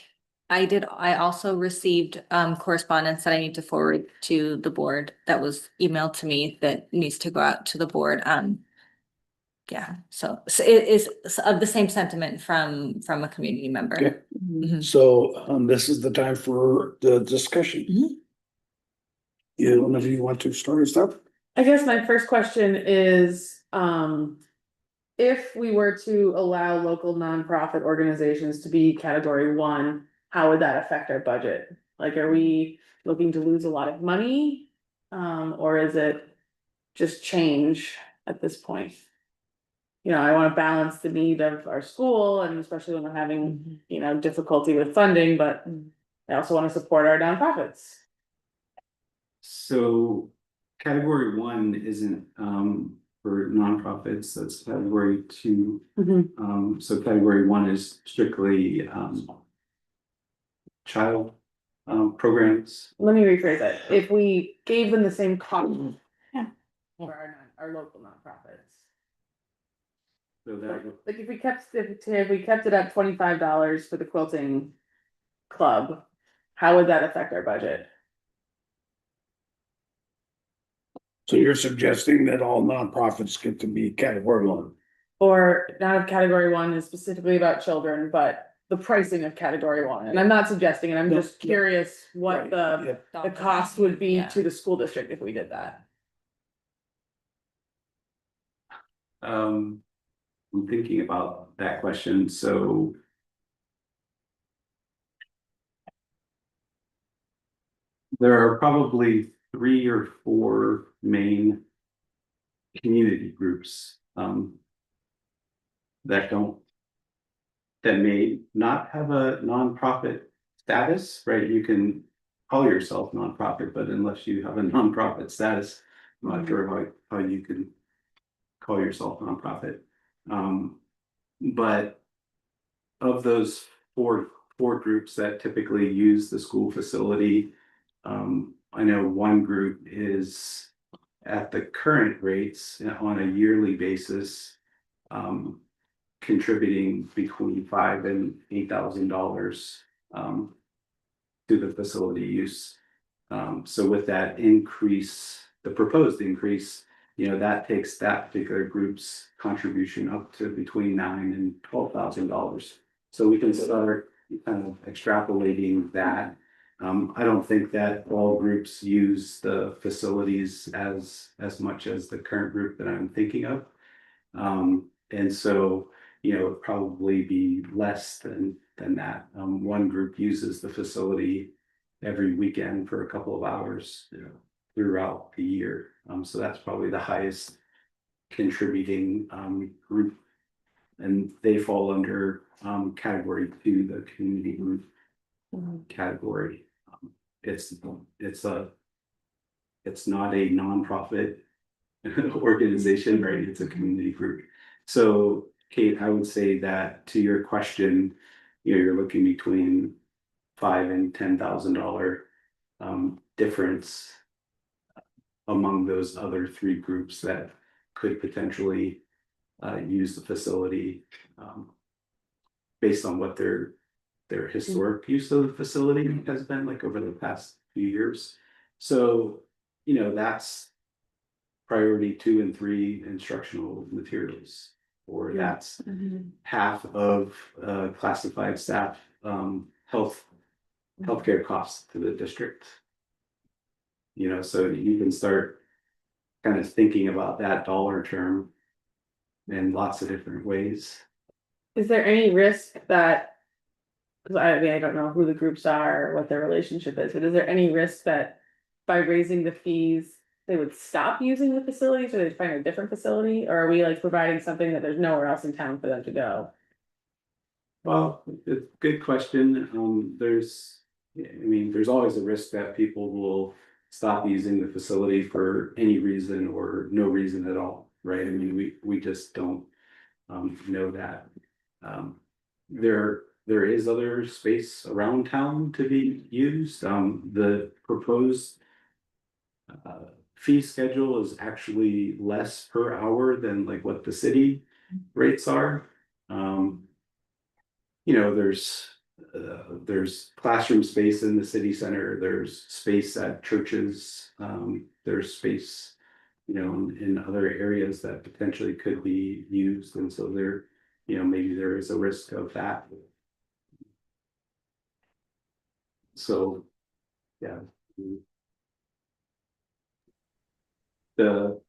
Speaker 2: I also received correspondence that I need to forward to the board that was emailed to me that needs to go out to the board. Yeah, so it is of the same sentiment from a community member.
Speaker 4: Okay.
Speaker 2: Mhm.
Speaker 4: So, this is the time for the discussion.
Speaker 2: Mhm.
Speaker 4: Yeah, one of you want to start us up?
Speaker 1: I guess my first question is, if we were to allow local nonprofit organizations to be category one, how would that affect our budget? Like, are we looking to lose a lot of money? Or is it just change at this point? You know, I wanna balance the need of our school and especially when we're having, you know, difficulty with funding, but I also wanna support our nonprofits.
Speaker 5: So category one isn't for nonprofits, that's category two. So category one is strictly child programs.
Speaker 1: Let me rephrase it. If we gave them the same cost for our local nonprofits.
Speaker 5: So that
Speaker 1: Like if we kept it at $25 for the quilting club, how would that affect our budget?
Speaker 4: So you're suggesting that all nonprofits get to be category one?
Speaker 1: Or not if category one is specifically about children, but the pricing of category one, and I'm not suggesting it, I'm just curious what the cost would be
Speaker 2: Yeah.
Speaker 1: to the school district if we did that.
Speaker 5: I'm thinking about that question, so. There are probably 3 or 4 main community groups that may not have a nonprofit status, right? You can call yourself nonprofit, but unless you have a nonprofit status, I'm not sure how you can call yourself nonprofit. But of those four groups that typically use the school facility, I know one group is at the current rates on a yearly basis, contributing between $5,000 and $8,000 to the facility use. So with that increase, the proposed increase, you know, that takes that particular group's contribution up to between $9,000 and $12,000. So we can start kind of extrapolating that. I don't think that all groups use the facilities as much as the current group that I'm thinking of. And so, you know, it'd probably be less than that. One group uses the facility every weekend for a couple of hours, you know, throughout the year. So that's probably the highest contributing group. And they fall under category 2, the community group category. It's not a nonprofit organization, right? It's a community group. So Kate, I would say that to your question, you know, you're looking between $5,000 and $10,000 difference among those other 3 groups that could potentially use the facility based on what their historic use of the facility has been like over the past few years. So, you know, that's priority 2 and 3 instructional materials, or that's half of classified staff healthcare costs to the district. You know, so you can start kind of thinking about that dollar term in lots of different ways.
Speaker 1: Is there any risk that, because I mean, I don't know who the groups are, or what their relationship is, but is there any risk that by raising the fees, they would stop using the facilities or they'd find a different facility? Or are we like providing something that there's nowhere else in town for them to go?
Speaker 5: Well, it's a good question. There's always a risk that people will stop using the facility for any reason or no reason at all, right? I mean, we just don't know that. There is other space around town to be used. The proposed fee schedule is actually less per hour than like what the city rates are. You know, there's there's classroom space in the city center, there's space at churches, there's space, you know, in other areas that potentially could be used, and so there, you know, maybe there is a risk of that. So, yeah. The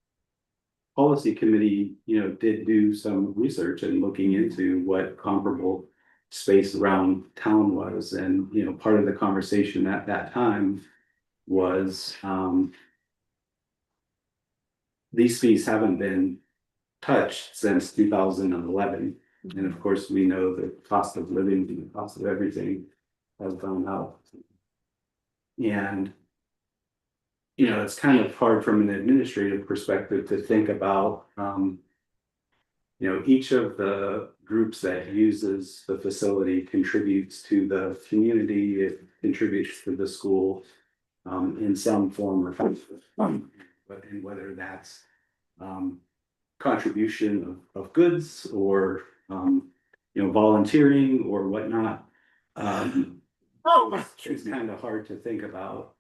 Speaker 5: policy committee, you know, did do some research and looking into what comparable space around town was, and, you know, part of the conversation at that time was, these fees haven't been touched since 2011. And of course, we know the cost of living and the cost of everything has gone up. And, you know, it's kind of hard from an administrative perspective to think about, you know, each of the groups that uses the facility contributes to the community, it contributes to the school, in some form or fashion. But in whether that's, contribution of goods or, you know, volunteering or whatnot. It's kind of hard to think about,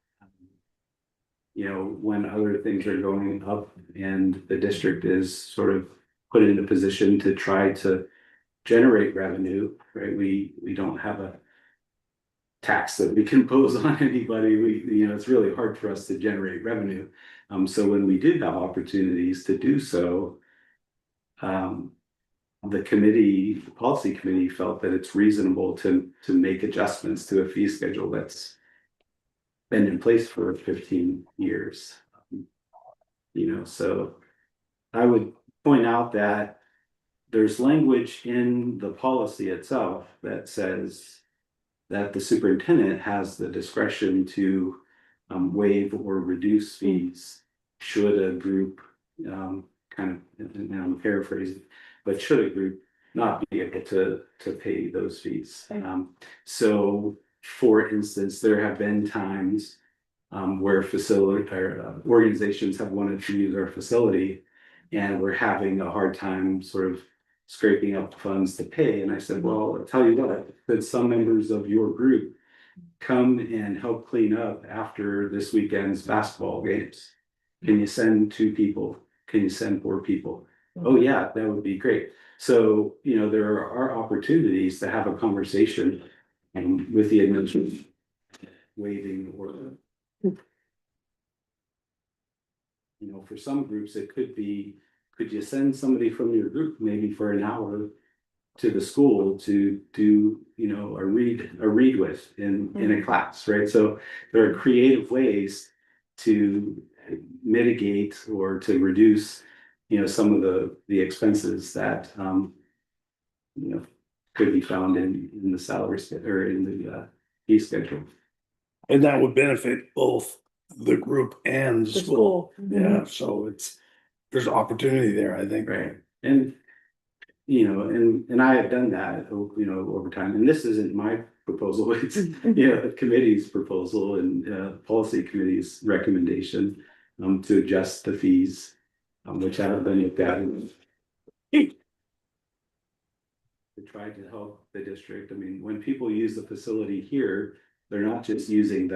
Speaker 5: you know, when other things are going up and the district is sort of put in a position to try to generate revenue, right? We don't have a tax that we can impose on anybody. You know, it's really hard for us to generate revenue. So when we did have opportunities to do so, the policy committee felt that it's reasonable to make adjustments to a fee schedule that's been in place for 15 years. You know, so I would point out that there's language in the policy itself that says that the superintendent has the discretion to waive or reduce fees should a group, kind of, and I'm paraphrasing, but should a group not be able to pay those fees. So for instance, there have been times where facility or organizations have wanted to use our facility and we're having a hard time sort of scraping up funds to pay. And I said, well, I'll tell you what, could some members of your group come and help clean up after this weekend's basketball games? Can you send 2 people? Can you send 4 people? Oh yeah, that would be great. So, you know, there are opportunities to have a conversation with the administration, waiving or, you know, for some groups, it could be, could you send somebody from your group maybe for an hour to the school to do, you know, a read with in a class, right? So there are creative ways to mitigate or to reduce, you know, some of the expenses that, you know, could be found in the salary or in the fee schedule.
Speaker 4: And that would benefit both the group and the school. Yeah, so there's opportunity there, I think.
Speaker 5: Right. And, you know, and I have done that, you know, over time, and this isn't my proposal, it's, you know, the committee's proposal and policy committee's recommendation to adjust the fees, which haven't been looked at. To try to help the district. I mean, when people use the facility here, they're not just using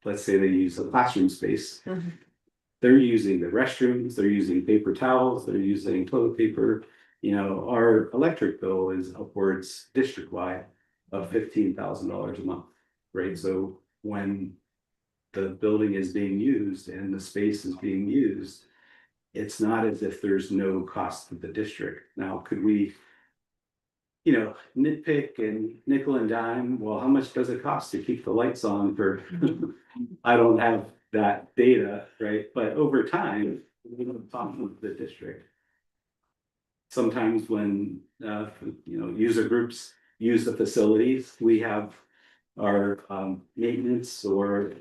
Speaker 5: let's say they use the classroom space. They're using the restrooms, they're using paper towels, they're using toilet paper. You know, our electric bill is upwards district-wide of $15,000 a month, right? So when the building is being used and the space is being used, it's not as if there's no cost to the district. Now, could we, you know, nitpick and nickel and dime? Well, how much does it cost to keep the lights on for, I don't have that data, right? But over time, we don't talk with the district. Sometimes when, you know, user groups use the facilities, we have our maintenance or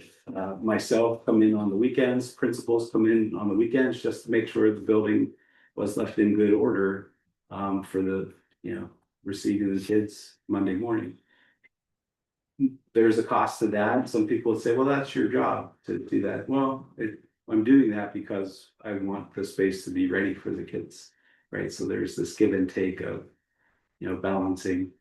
Speaker 5: myself come in on the weekends, principals come in on the weekends just to make sure the building was left in good order for the, you know, receiving the kids Monday morning. There's a cost to that. Some people would say, well, that's your job to do that. Well, I'm doing that because I want the space to be ready for the kids, right? So there's this give and take of, you know, balancing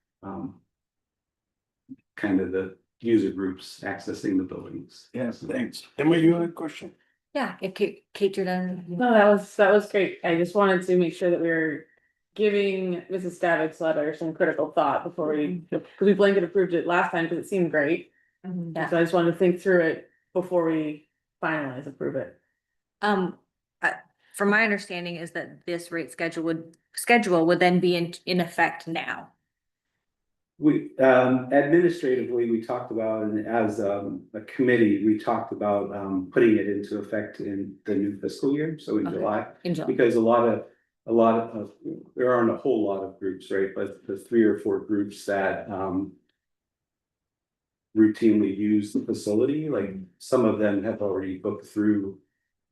Speaker 5: kind of the user groups accessing the buildings.
Speaker 4: Yes, thanks. Emma, you had a question?
Speaker 2: Yeah, if Kate, you're done.
Speaker 1: No, that was great. I just wanted to make sure that we were giving Mrs. Stavick's letter some critical thought before we, because we blanket approved it last time because it seemed great.
Speaker 2: Yeah.
Speaker 1: So I just wanted to think through it before we finalize, approve it.
Speaker 2: From my understanding is that this rate schedule would then be in effect now.
Speaker 5: We, administratively, we talked about, and as, a committee, we talked about, putting it into effect in the new fiscal year, so in
Speaker 2: Okay.
Speaker 5: July.
Speaker 2: In July.
Speaker 5: Because a lot of, there aren't a whole lot of groups, right, but the 3 or 4 groups that, routinely use the facility, like some of them have already booked through,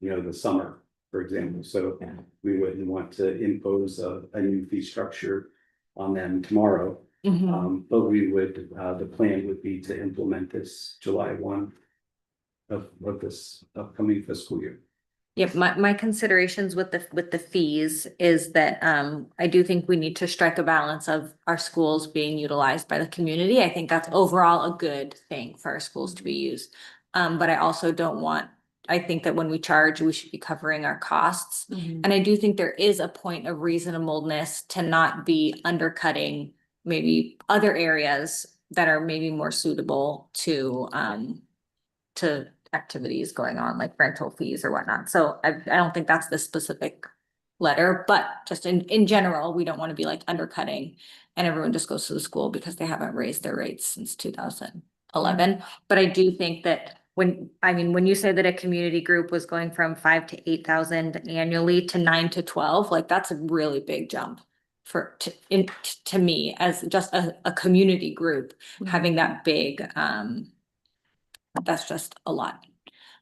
Speaker 5: the summer, for example, so we wouldn't want to impose a new fee structure on them tomorrow. But we would, the plan would be to implement this July 1 of this upcoming fiscal year.
Speaker 2: Yep, my considerations with the fees is that I do think we need to strike a balance of our schools being utilized by the community. I think that's overall a good thing for our schools to be used. But I also don't want, I think that when we charge, we should be covering our costs. And I do think there is a point of reasonableness to not be undercutting maybe other areas that are maybe more suitable to activities going on, like rental fees or whatnot. So I don't think that's the specific letter, but just in general, we don't want to be like undercutting and everyone just goes to the school because they haven't raised their rates since 2011. But I do think that when you say that a community group was going from 5,000 to 8,000 annually to 9,000 to 12,000, like that's a really big jump to me as just a community group having that big, that's just a lot.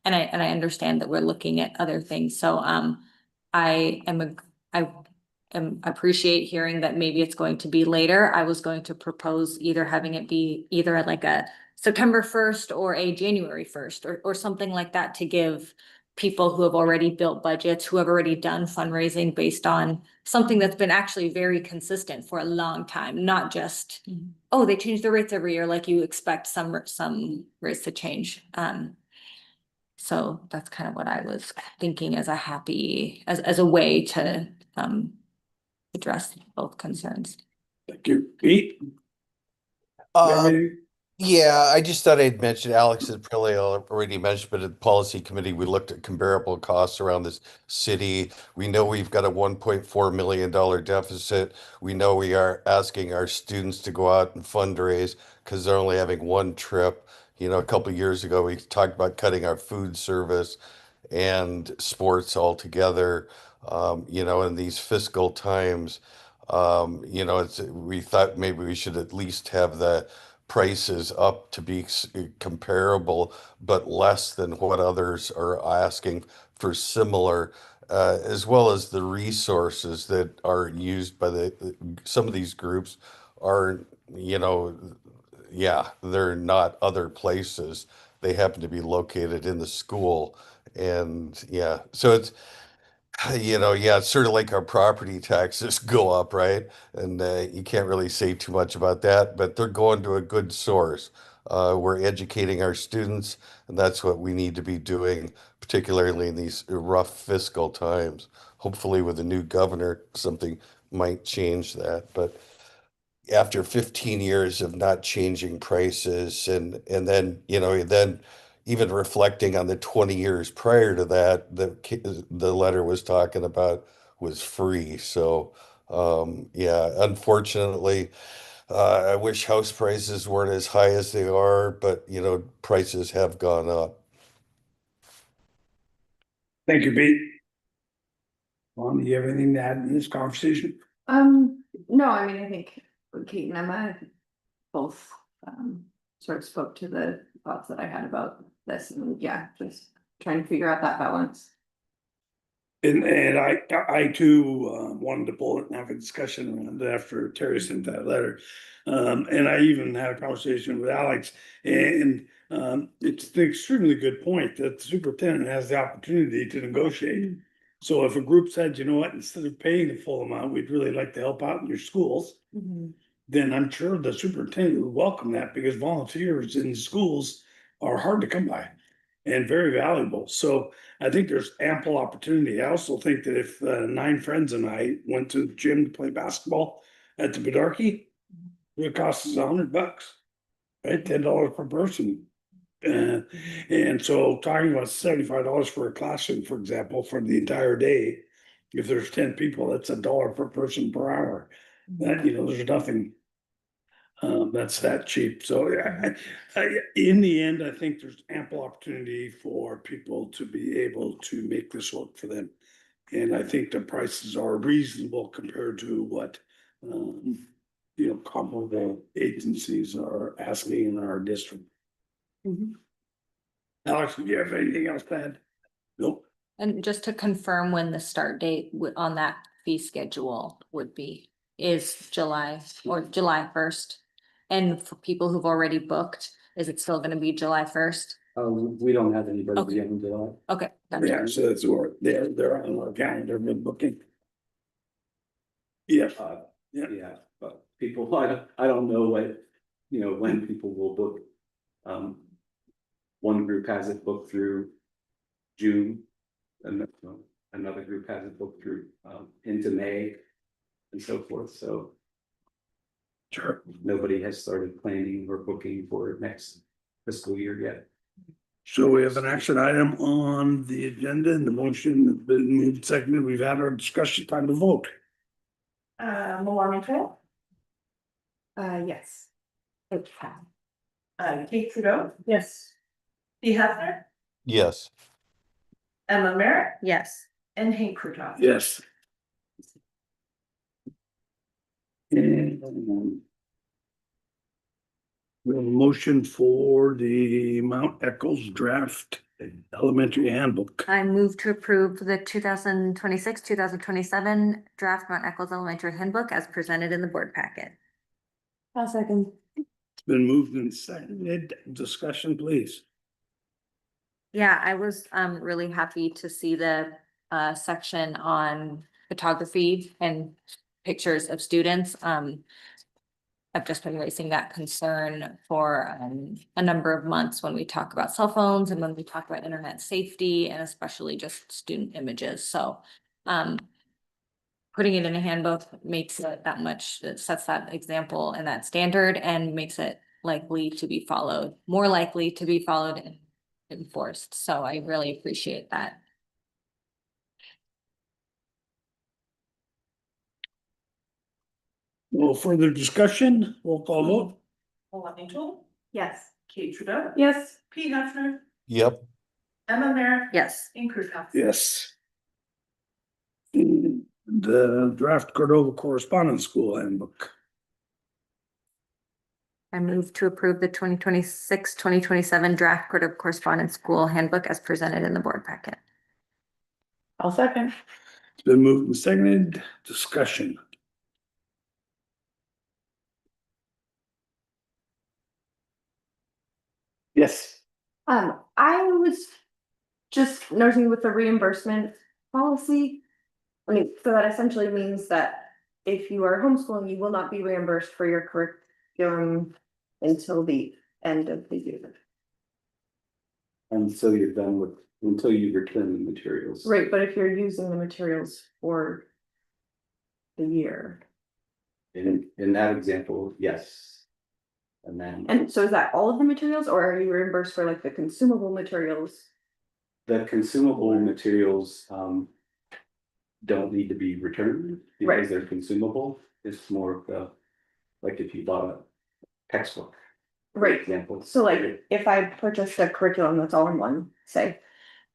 Speaker 2: And I understand that we're looking at other things, so I appreciate hearing that maybe it's going to be later. I was going to propose either having it be either like a September 1st or a January 1st or something like that to give people who have already built budgets, who have already done fundraising based on something that's been actually very consistent for a long time, not just, oh, they change their rates every year, like you expect some rates to change. So that's kind of what I was thinking as a way to address both concerns.
Speaker 4: Thank you. Pete?
Speaker 6: Yeah, I just thought I'd mention, Alex had probably already mentioned, but at the policy committee, we looked at comparable costs around this city. We know we've got a $1.4 million deficit. We know we are asking our students to go out and fundraise because they're only having one trip. A couple of years ago, we talked about cutting our food service and sports altogether. In these fiscal times, we thought maybe we should at least have the prices up to be comparable, but less than what others are asking for similar, as well as the resources that are used by some of these groups are, they're not other places. They happen to be located in the school. And so it's, it's sort of like our property taxes go up, right? And you can't really say too much about that, but they're going to a good source. We're educating our students, and that's what we need to be doing, particularly in these rough fiscal times. Hopefully, with a new governor, something might change that. But after 15 years of not changing prices and then even reflecting on the 20 years prior to that, the letter was talking about was free. So unfortunately, I wish house prices weren't as high as they are, but prices have gone up.
Speaker 4: Thank you, Pete. Lonnie, do you have anything to add in this conversation?
Speaker 11: No, I think Kate and Emma both sort of spoke to the thoughts that I had about this, and just trying to figure out that balance.
Speaker 4: And I too wanted to pull it and have a discussion around it after Terry sent that letter. And I even had a conversation with Alex, and it's an extremely good point that the superintendent has the opportunity to negotiate. So if a group said, you know what, instead of paying the full amount, we'd really like to help out in your schools. then I'm sure the superintendent would welcome that because volunteers in schools are hard to come by and very valuable. So I think there's ample opportunity. I also think that if 9 friends and I went to the gym to play basketball at the Bedarkie, it would cost us $100, right? $10 per person. And so talking about $75 for a classroom, for example, for the entire day, if there's 10 people, that's $1 per person per hour. That, there's nothing that's that cheap. So in the end, I think there's ample opportunity for people to be able to make this work for them. And I think the prices are reasonable compared to what, comparable agencies are asking in our district. Alex, do you have anything else to add? Nope.
Speaker 2: And just to confirm when the start date on that fee schedule would be, is July or July 1st? And for people who've already booked, is it still gonna be July 1st?
Speaker 5: We don't have anybody
Speaker 2: Okay.
Speaker 5: beginning July.
Speaker 2: Okay. gotcha.
Speaker 4: Yeah, so that's where they're on our calendar, been booking. Yeah. Yeah.
Speaker 5: Yeah, but people, I don't know what, when people will book. One group has it booked through June. And another group has it booked through into May and so forth, so.
Speaker 4: Sure.
Speaker 5: Nobody has started planning or booking for next fiscal year yet.
Speaker 4: So we have an action item on the agenda and the motion has been moved, seconded. We've had our discussion, time to vote.
Speaker 3: Maloney Trail,
Speaker 11: Yes.
Speaker 3: Kate Trudeau,
Speaker 1: Yes.
Speaker 3: Dee Hefner,
Speaker 6: Yes.
Speaker 3: Emma Merritt,
Speaker 2: Yes.
Speaker 3: and Hank Krutoff.
Speaker 4: Yes. And we have a motion for the Mount Echols draft elementary handbook.
Speaker 2: I move to approve the 2026-2027 draft Mount Echols Elementary Handbook as presented in the board packet.
Speaker 1: I'll second.
Speaker 4: It's been moved and seconded. Discussion, please.
Speaker 2: Yeah, I was really happy to see the section on photography and pictures of students. I've just been raising that concern for a number of months when we talk about cell phones and when we talk about internet safety and especially just student images. So putting it in a handbook makes it that much, it sets that example and that standard and makes it likely to be followed, more likely to be followed and enforced. So I really appreciate that.
Speaker 4: No further discussion, roll call vote.
Speaker 3: Maloney Trail,
Speaker 11: Yes.
Speaker 3: Kate Trudeau,
Speaker 1: Yes.
Speaker 3: Pete Hefner,
Speaker 6: Yep.
Speaker 3: Emma Merritt,
Speaker 2: Yes.
Speaker 3: and Krutoff.
Speaker 4: Yes. The draft Cordova Correspondence School handbook.
Speaker 2: I move to approve the 2026-2027 draft Cordova Correspondence School Handbook as presented in the board packet.
Speaker 1: I'll second.
Speaker 4: It's been moved and seconded. Discussion. Yes.
Speaker 11: I was just noticing with the reimbursement policy. I mean, so that essentially means that if you are homeschooling, you will not be reimbursed for your curriculum until the end of the year.
Speaker 5: And so you're done with, until you return the materials.
Speaker 11: Right, but if you're using the materials for the year.
Speaker 5: In that example, yes. And then
Speaker 11: And so is that all of the materials or are you reimbursed for like the consumable materials?
Speaker 5: the consumable materials don't need to be returned
Speaker 11: Right.
Speaker 5: because they're consumable. It's more of the, like if you bought a textbook, for
Speaker 11: Right,
Speaker 5: example.
Speaker 11: so like if I purchased a curriculum that's all in one, say.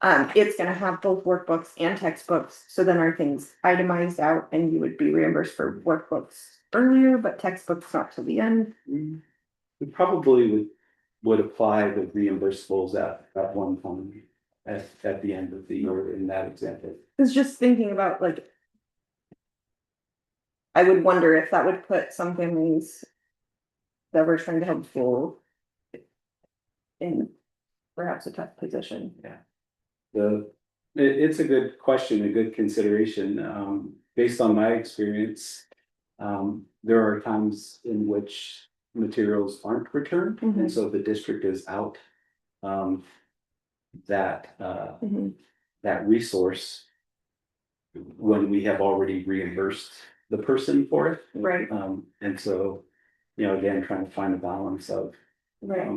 Speaker 11: It's gonna have both workbooks and textbooks, so then are things itemized out and you would be reimbursed for workbooks earlier, but textbooks not till the end.
Speaker 5: We probably would apply the reimbursables at one time at the end of the year in that example.
Speaker 11: Cause just thinking about like. I would wonder if that would put some families. That we're trying to help school. In perhaps a tough position.
Speaker 5: Yeah. It's a good question, a good consideration. Based on my experience, there are times in which materials aren't returned, and so the district is out. That that resource. When we have already reimbursed the person for it.
Speaker 11: Right.
Speaker 5: And so, again, trying to find a balance of,
Speaker 11: Right.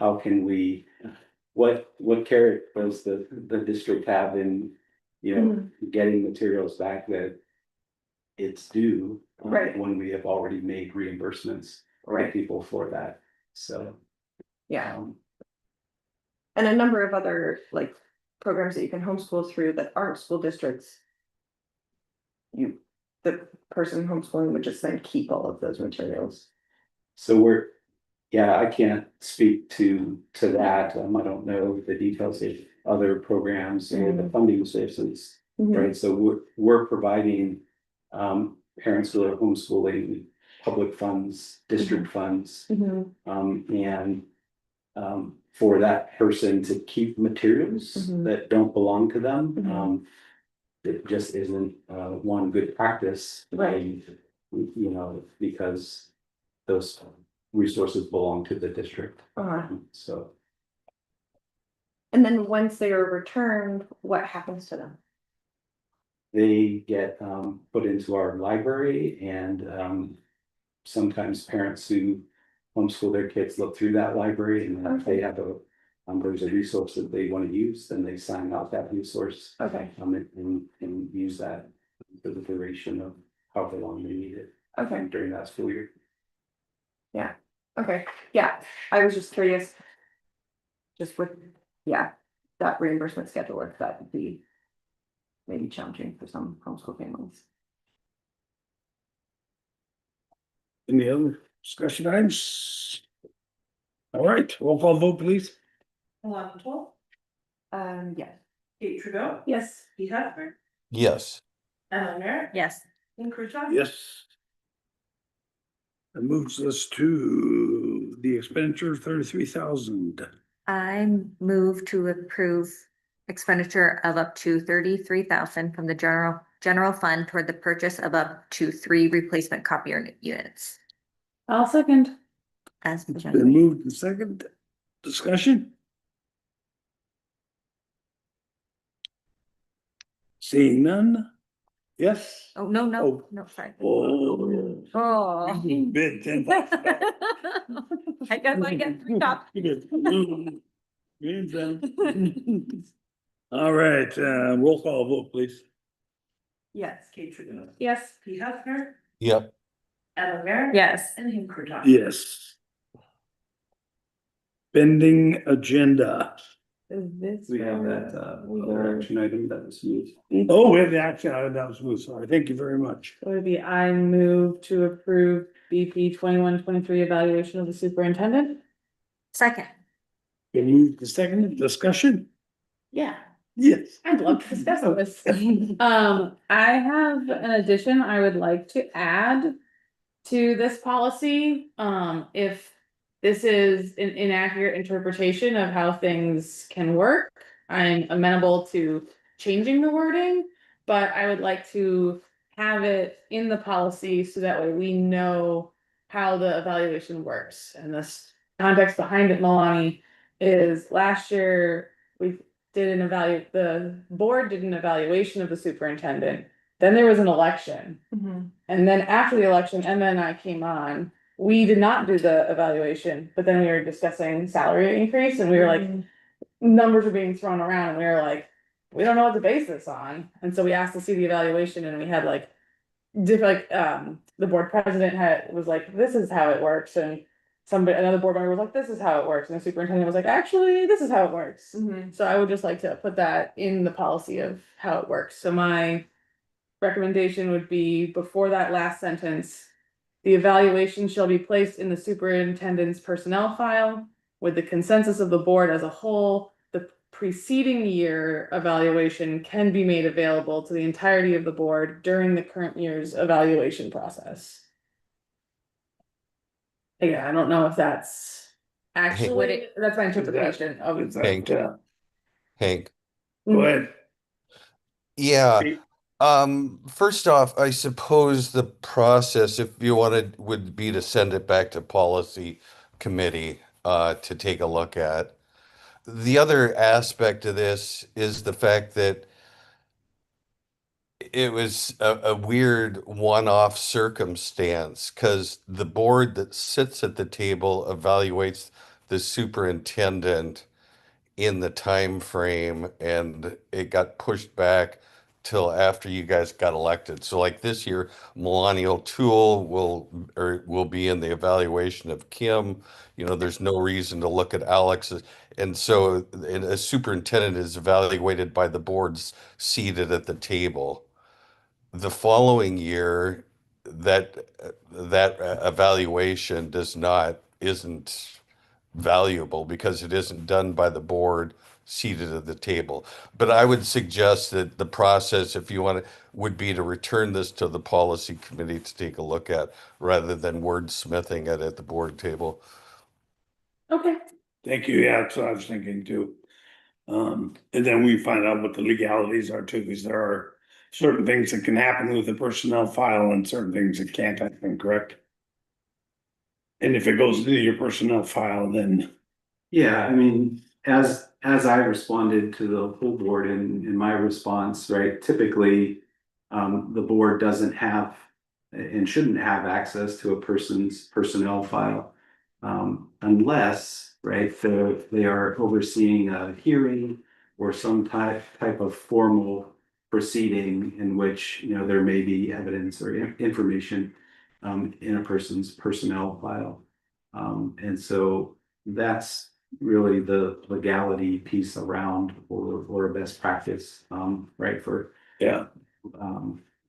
Speaker 5: how can we, what carrot does the district have in, getting materials back that it's due.
Speaker 11: Right.
Speaker 5: When we have already made reimbursements to people for that, so.
Speaker 11: Yeah. And a number of other like programs that you can homeschool through that aren't school districts. The person homeschooling would just then keep all of those materials.
Speaker 5: So I can't speak to that. I don't know the details of other programs or the funding sources, right? So we're providing parents who are homeschooling public funds, district funds, and for that person to keep materials that don't belong to them. It just isn't one good practice.
Speaker 11: Right.
Speaker 5: Because those resources belong to the district. So.
Speaker 11: And then once they are returned, what happens to them?
Speaker 5: They get put into our library, and sometimes parents who homeschool their kids look through that library, and then if they have there's a resource that they want to use, then they sign out that resource.
Speaker 11: Okay.
Speaker 5: And use that for the duration of however long they need it.
Speaker 11: Okay.
Speaker 5: During that school year.
Speaker 11: Yeah. Okay. Yeah. I was just curious. Just with, that reimbursement schedule, if that would be maybe challenging for some homeschool families.
Speaker 4: Any other discussion items? All right, roll call vote, please.
Speaker 11: Yes.
Speaker 15: Kate Trudeau,
Speaker 11: Yes.
Speaker 15: Pete Hefner,
Speaker 6: Yes.
Speaker 15: Ellen Merritt,
Speaker 2: Yes.
Speaker 15: Ian Kirchhoff.
Speaker 4: Yes. That moves us to the expenditure of 33,000.
Speaker 2: I move to approve expenditure of up to 33,000 from the general fund toward the purchase of up to 3 replacement copier units.
Speaker 1: I'll second.
Speaker 2: As
Speaker 4: Been
Speaker 2: presented.
Speaker 4: moved and second. Discussion? Seeing none? Yes?
Speaker 2: Oh, no,
Speaker 4: Oh.
Speaker 2: no, sorry.
Speaker 4: Oh.
Speaker 2: Oh.
Speaker 4: Bid 10.
Speaker 2: I guess I get 3 copies.
Speaker 4: All right, roll call vote, please.
Speaker 15: Yes, Kate Trudeau,
Speaker 1: Yes.
Speaker 15: Pete Hefner,
Speaker 6: Yep.
Speaker 15: Ellen Merritt.
Speaker 2: Yes.
Speaker 15: And Ian Kirchhoff.
Speaker 4: Yes. Pending agenda.
Speaker 1: Is this?
Speaker 5: We have that other action item that was used.
Speaker 4: Oh, we have the action item. That was smooth. Sorry. Thank you very much.
Speaker 1: Would be I move to approve BP 21-23 evaluation of the superintendent.
Speaker 2: Second.
Speaker 4: Can you the second discussion?
Speaker 1: Yeah.
Speaker 4: Yes.
Speaker 1: I'd love to discuss this. I have an addition I would like to add to this policy. If this is an inaccurate interpretation of how things can work, I'm amenable to changing the wording, but I would like to have it in the policy so that way we know how the evaluation works. And this context behind it, Milani, is last year we did the board did an evaluation of the superintendent. Then there was an election. And then after the election, and then I came on, we did not do the evaluation, but then we were discussing salary increase and we were like, numbers were being thrown around and we were like, we don't know what to base this on. And so we asked to see the evaluation and we had like, the board president was like, this is how it works. And another board member was like, this is how it works. And the superintendent was like, actually, this is how it works. So I would just like to put that in the policy of how it works. So my recommendation would be before that last sentence, the evaluation shall be placed in the superintendent's personnel file with the consensus of the board as a whole. The preceding year evaluation can be made available to the entirety of the board during the current year's evaluation process. Yeah, I don't know if that's actually, that's my interpretation of.
Speaker 6: Hank. Hank.
Speaker 4: Go ahead.
Speaker 6: Yeah, First off, I suppose the process, if you wanted, would be to send it back to policy committee, to take a look at. The other aspect of this is the fact that it was a weird one-off circumstance because the board that sits at the table evaluates the superintendent in the time frame, and it got pushed back till after you guys got elected. So like this year, Melania O'Toole will be in the evaluation of Kim. You know, there's no reason to look at Alex. And so a superintendent is evaluated by the boards seated at the table. The following year, that evaluation isn't valuable because it isn't done by the board seated at the table. But I would suggest that the process, if you want to, would be to return this to the policy committee to take a look at rather than wordsmithing it at the board table.
Speaker 1: Okay.
Speaker 4: Thank you. Yeah, that's what I was thinking too. And then we find out what the legalities are too, because there are certain things that can happen with the personnel file and certain things that can't happen, correct? And if it goes into your personnel file, then
Speaker 5: Yeah, I mean, as I responded to the whole board in my response, right, typically. The board doesn't have and shouldn't have access to a person's personnel file. Unless, right, they are overseeing a hearing or some type of formal proceeding in which, you know, there may be evidence or information in a person's personnel file. And so that's really the legality piece around or a best practice, right, for
Speaker 4: yeah,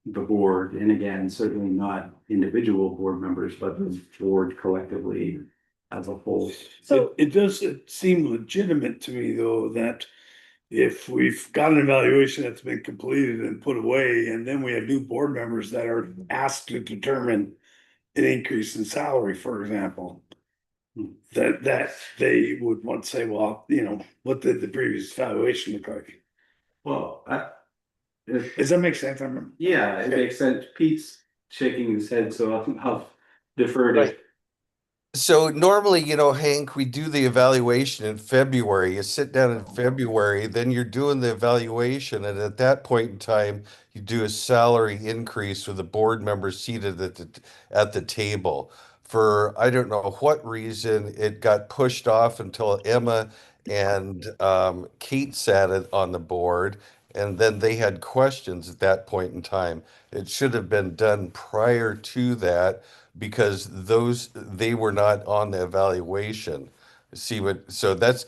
Speaker 5: the board, and again, certainly not individual board members, but the board collectively as a whole.
Speaker 1: So
Speaker 4: it does seem legitimate to me though, that if we've got an evaluation that's been completed and put away, and then we have new board members that are asked to determine an increase in salary, for example, that they would want to say, well, you know, what did the previous evaluation look like?
Speaker 5: Well,
Speaker 4: Does that make sense? I remember.
Speaker 5: yeah, it makes sense. Pete's shaking his head, so I'll defer to.
Speaker 6: Right. So normally, you know, Hank, we do the evaluation in February. You sit down in February, then you're doing the evaluation, and at that point in time, you do a salary increase with the board members seated at the table. For I don't know what reason, it got pushed off until Emma and Kate sat it on the board, and then they had questions at that point in time. It should have been done prior to that because they were not on the evaluation. See what, so that's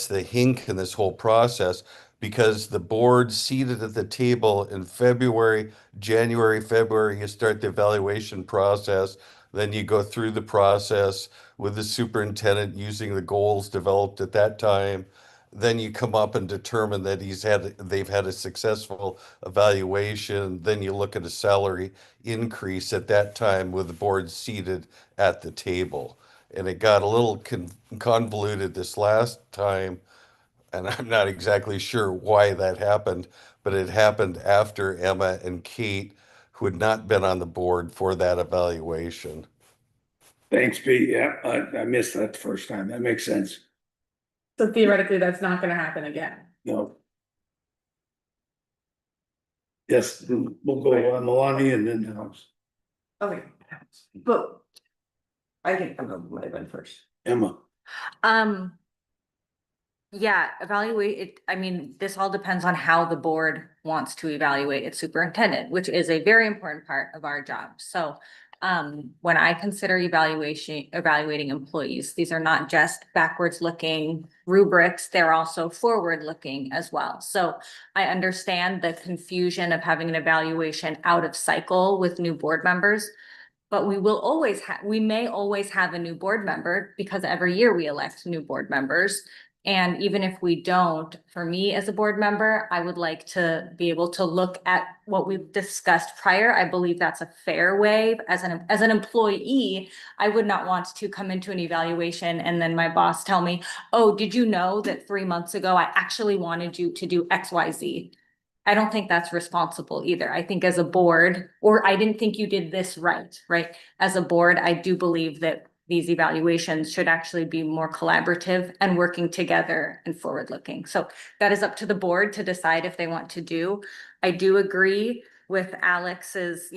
Speaker 6: the hink in this whole process because the board seated at the table in February, January, February, you start the evaluation process. Then you go through the process with the superintendent using the goals developed at that time. Then you come up and determine that they've had a successful evaluation. Then you look at a salary increase at that time with the board seated at the table. And it got a little convoluted this last time, and I'm not exactly sure why that happened, but it happened after Emma and Kate, who had not been on the board for that evaluation.
Speaker 4: Thanks, Pete. Yeah, I missed that the first time. That makes sense.
Speaker 1: so theoretically, that's not gonna happen again.
Speaker 4: No. Yes, then we'll go on Milani and then House.
Speaker 11: Okay, but I think I'm going to been first.
Speaker 4: Emma.
Speaker 2: Um. Yeah, evaluate it. I mean, this all depends on how the board wants to evaluate its superintendent, which is a very important part of our job. So. When I consider evaluating employees, these are not just backwards looking rubrics, they're also forward looking as well. So I understand the confusion of having an evaluation out of cycle with new board members. But we may always have a new board member because every year we elect new board members. And even if we don't, for me as a board member, I would like to be able to look at what we've discussed prior. I believe that's a fair way. As an employee, I would not want to come into an evaluation and then my boss tell me, oh, did you know that 3 months ago, I actually wanted you to do X, Y, Z? I don't think that's responsible either. I think as a board, or I didn't think you did this right? As a board, I do believe that these evaluations should actually be more collaborative and working together and forward-looking. So that is up to the board to decide if they want to do. I do agree with Alex's,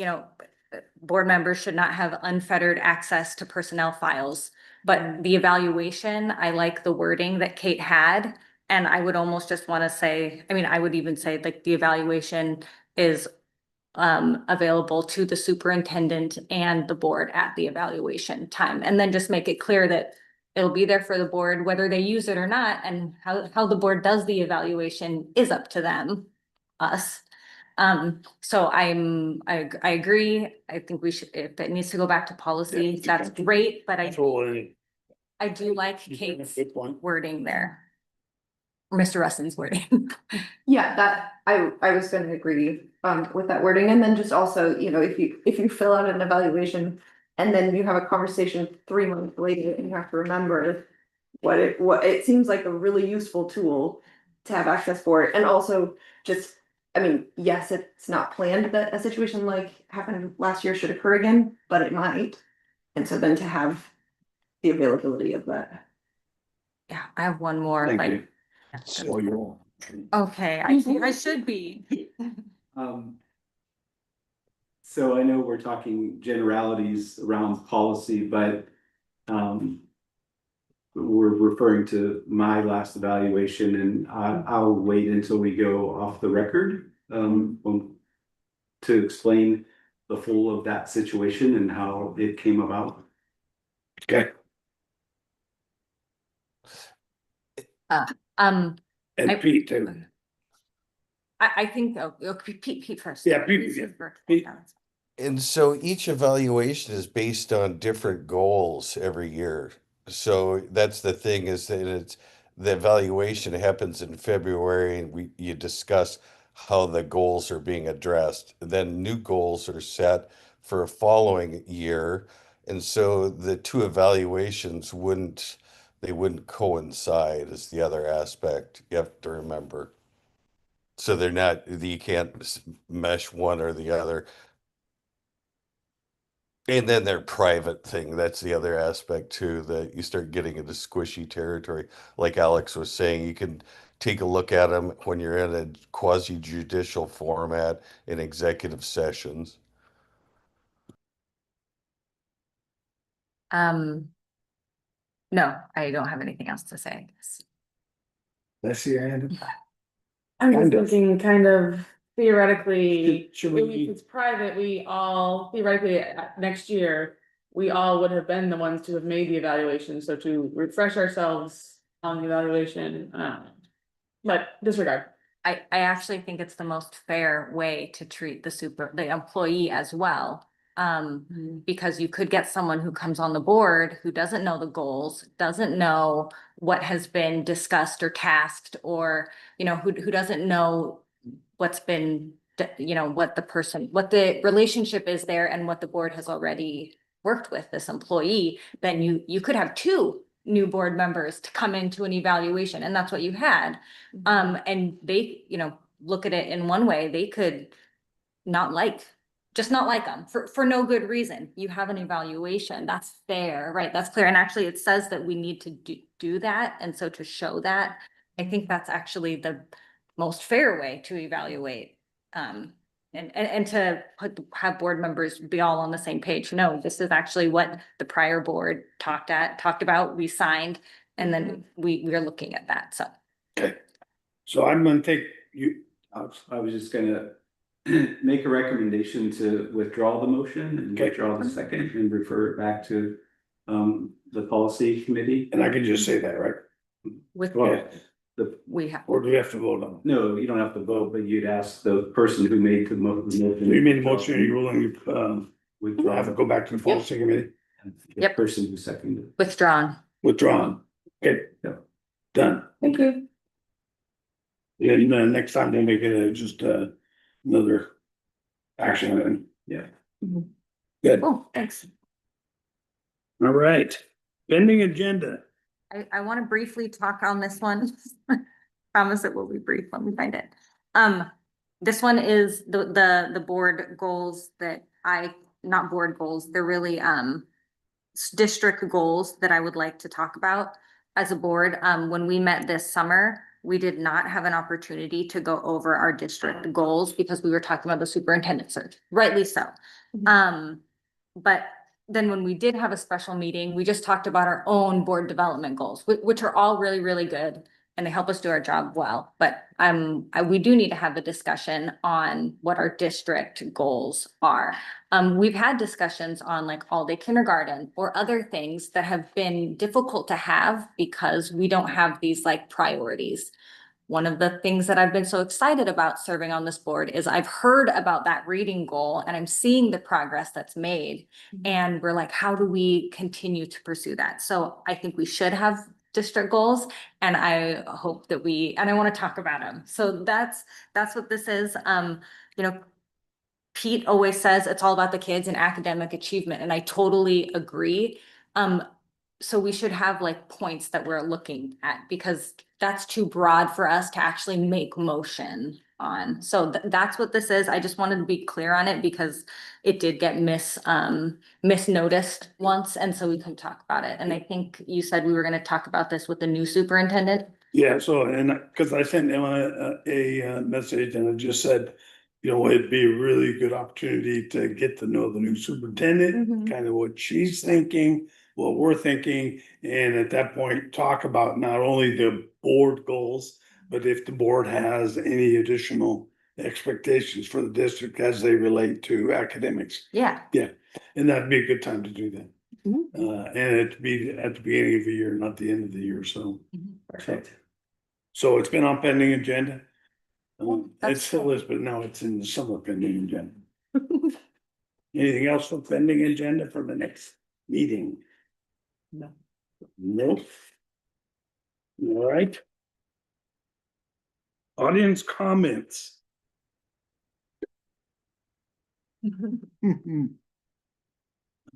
Speaker 2: board members should not have unfettered access to personnel files. But the evaluation, I like the wording that Kate had. And I would almost just want to say, I would even say like the evaluation is available to the superintendent and the board at the evaluation time. And then just make it clear that it'll be there for the board, whether they use it or not, and how the board does the evaluation is up to them, us. So I agree. I think we should, if it needs to go back to policy, that's great, but I do like Kate's wording there. Mr. Russin's wording.
Speaker 11: Yeah, that I was gonna agree with that wording, and then just also, if you fill out an evaluation and then you have a conversation 3 months later and you have to remember what it seems like a really useful tool to have access for it, and also just, yes, it's not planned that a situation like happened last year should occur again, but it might, and so then to have the availability of that.
Speaker 2: Yeah, I have one more,
Speaker 4: Thank
Speaker 2: like,
Speaker 4: you. So you're.
Speaker 2: okay, I should be.
Speaker 5: So I know we're talking generalities around policy, but we're referring to my last evaluation, and I'll wait until we go off the record to explain the full of that situation and how it came about.
Speaker 4: Okay.
Speaker 2: And
Speaker 4: Pete too.
Speaker 2: I think, Pete first.
Speaker 4: Yeah, Pete, Pete.
Speaker 6: And so each evaluation is based on different goals every year. So that's the thing, is that the evaluation happens in February, and you discuss how the goals are being addressed. Then new goals are set for a following year. And so the two evaluations wouldn't coincide, is the other aspect you have to remember. So you can't mesh one or the other. And then their private thing, that's the other aspect too, that you start getting into squishy territory. Like Alex was saying, you can take a look at them when you're in a quasi judicial format in executive sessions.
Speaker 2: No, I don't have anything else to say.
Speaker 4: Let's see, Andy.
Speaker 1: I'm just
Speaker 4: Kind of.
Speaker 1: thinking kind of theoretically,
Speaker 4: Should we-
Speaker 1: if it's private, we all theoretically next year, we all would have been the ones to have made the evaluation, so to refresh ourselves on the evaluation, but disregard.
Speaker 2: I actually think it's the most fair way to treat the employee as well. Because you could get someone who comes on the board who doesn't know the goals, doesn't know what has been discussed or tasked, or, who doesn't know what's been, what the relationship is there and what the board has already worked with this employee. Then you could have two new board members to come into an evaluation, and that's what you had. And they, look at it in one way, they could just not like them for no good reason. You have an evaluation, that's fair, right? That's clear. And actually it says that we need to do that. And so to show that, I think that's actually the most fair way to evaluate. And to have board members be all on the same page. No, this is actually what the prior board talked about, we signed, and then we are looking at that, so.
Speaker 4: Okay. So I'm gonna take you.
Speaker 5: I was just gonna make a recommendation to withdraw the motion and withdraw the second and refer it back to the policy committee.
Speaker 4: And I can just say that, right?
Speaker 2: With,
Speaker 4: Well, or do we have to vote on it?
Speaker 5: No, you don't have to vote, but you'd ask the person who made the motion.
Speaker 4: You made the motion, are you willing to
Speaker 5: withdraw,
Speaker 4: have it go back to the policy committee?
Speaker 5: the
Speaker 2: Yep.
Speaker 5: person who seconded.
Speaker 2: withdrawn.
Speaker 4: Withdrawn. Okay, done.
Speaker 1: Thank you.
Speaker 4: Yeah, and then next time we'll make it just another action item.
Speaker 5: Yeah.
Speaker 4: Good.
Speaker 2: Oh, thanks.
Speaker 4: All right. Pending agenda.
Speaker 2: I want to briefly talk on this one. Promise it will be brief. Let me find it. This one is the board goals that not board goals, they're really, district goals that I would like to talk about as a board. When we met this summer, we did not have an opportunity to go over our district goals because we were talking about the superintendent search, rightly so. But then when we did have a special meeting, we just talked about our own board development goals, which are all really, really good. And they help us do our job well, but we do need to have a discussion on what our district goals are. We've had discussions on like all-day kindergarten or other things that have been difficult to have because we don't have these like priorities. One of the things that I've been so excited about serving on this board is I've heard about that reading goal and I'm seeing the progress that's made. And we're like, how do we continue to pursue that? So I think we should have district goals and I hope that and I want to talk about them. So that's what this is. You know, Pete always says it's all about the kids and academic achievement, and I totally agree. So we should have like points that we're looking at because that's too broad for us to actually make motion on. So that's what this is. I just wanted to be clear on it because it did get misnoticed once, and so we couldn't talk about it. And I think you said we were gonna talk about this with the new superintendent.
Speaker 4: Yeah, so, and, cause I sent him a message and I just said, you know, it'd be a really good opportunity to get to know the new superintendent, kind of what she's thinking, what we're thinking. And at that point, talk about not only the board goals, but if the board has any additional expectations for the district as they relate to academics.
Speaker 2: Yeah.
Speaker 4: Yeah, and that'd be a good time to do that. And it'd be at the beginning of the year, not the end of the year, so.
Speaker 11: Perfect.
Speaker 4: So it's been on pending agenda.
Speaker 2: That's
Speaker 4: It still is, but now it's in the summer pending agenda. Anything else for pending agenda for the next meeting?
Speaker 11: No.
Speaker 4: Nope. All right. Audience comments. All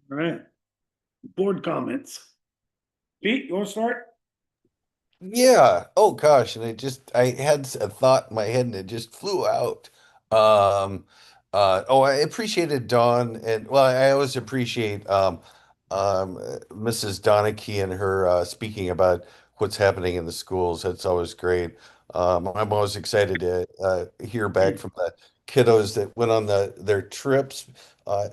Speaker 4: right. Board comments. Pete, you wanna start?
Speaker 6: Yeah. Oh gosh, and I had a thought in my head and it just flew out. I appreciated Dawn and well, I always appreciate Mrs. Donachie and her speaking about what's happening in the schools. That's always great. I'm always excited to hear back from the kiddos that went on their trips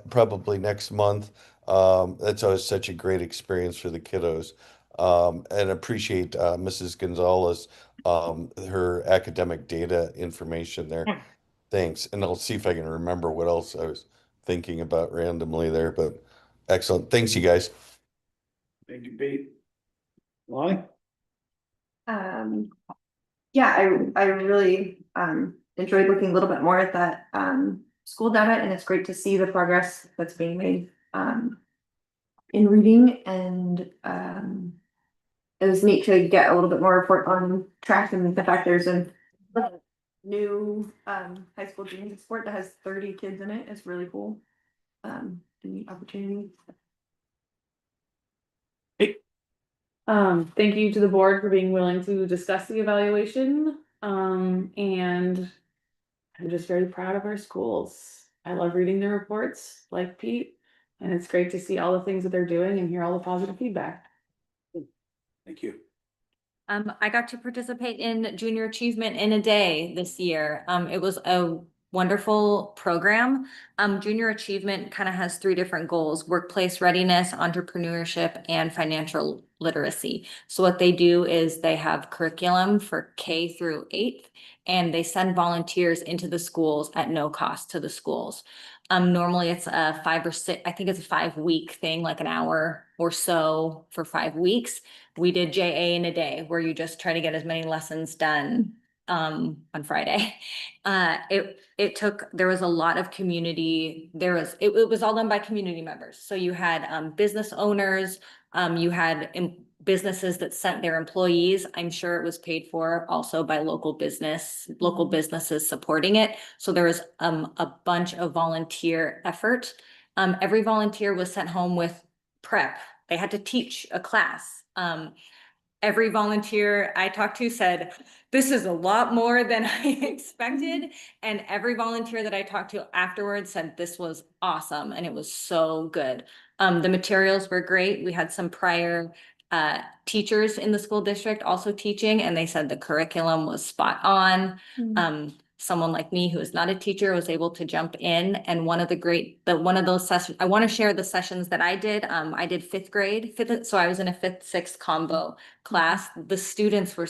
Speaker 6: probably next month. That's always such a great experience for the kiddos. And appreciate Mrs. Gonzalez, her academic data information there. Thanks. And I'll see if I can remember what else I was thinking about randomly there, but excellent. Thanks, you guys.
Speaker 4: Thank you, Pete. Why?
Speaker 11: Yeah, I really enjoyed looking a little bit more at that school data, and it's great to see the progress that's being made in reading, and it was neat to get a little bit more report on track and the fact there's a new high school junior sport that has 30 kids in it. It's really cool. The opportunity.
Speaker 1: Thank you to the board for being willing to discuss the evaluation. And I'm just very proud of our schools. I love reading the reports like Pete, and it's great to see all the things that they're doing and hear all the positive feedback.
Speaker 4: Thank you.
Speaker 2: I got to participate in Junior Achievement in a Day this year. It was a wonderful program. Junior Achievement kind of has three different goals: workplace readiness, entrepreneurship, and financial literacy. So what they do is they have curriculum for K through 8th, and they send volunteers into the schools at no cost to the schools. Normally it's a 5 or 6, I think it's a 5-week thing, like an hour or so for 5 weeks. We did JA in a day where you just try to get as many lessons done on Friday. There was a lot of community, it was all done by community members. So you had business owners, you had businesses that sent their employees. I'm sure it was paid for also by local businesses supporting it. So there was a bunch of volunteer effort. Every volunteer was sent home with prep. They had to teach a class. every volunteer I talked to said, this is a lot more than I expected. And every volunteer that I talked to afterwards said this was awesome and it was so good. The materials were great. We had some prior teachers in the school district also teaching, and they said the curriculum was spot on. Someone like me who is not a teacher was able to jump in, and one of those sessions, I want to share the sessions that I did. I did fifth grade, so I was in a fifth, sixth combo class. The students were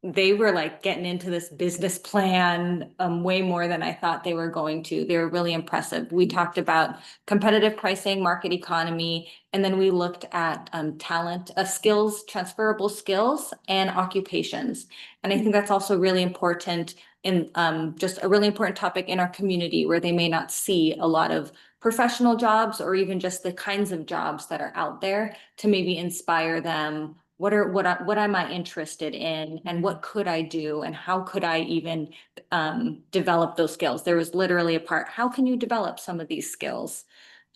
Speaker 2: they were like getting into this business plan way more than I thought they were going to. They were really impressive. We talked about competitive pricing, market economy, and then we looked at talent, skills, transferable skills, and occupations. And I think that's also really important in just a really important topic in our community where they may not see a lot of professional jobs or even just the kinds of jobs that are out there to maybe inspire them. What am I interested in, and what could I do, and how could I even develop those skills? There was literally a part, how can you develop some of these skills?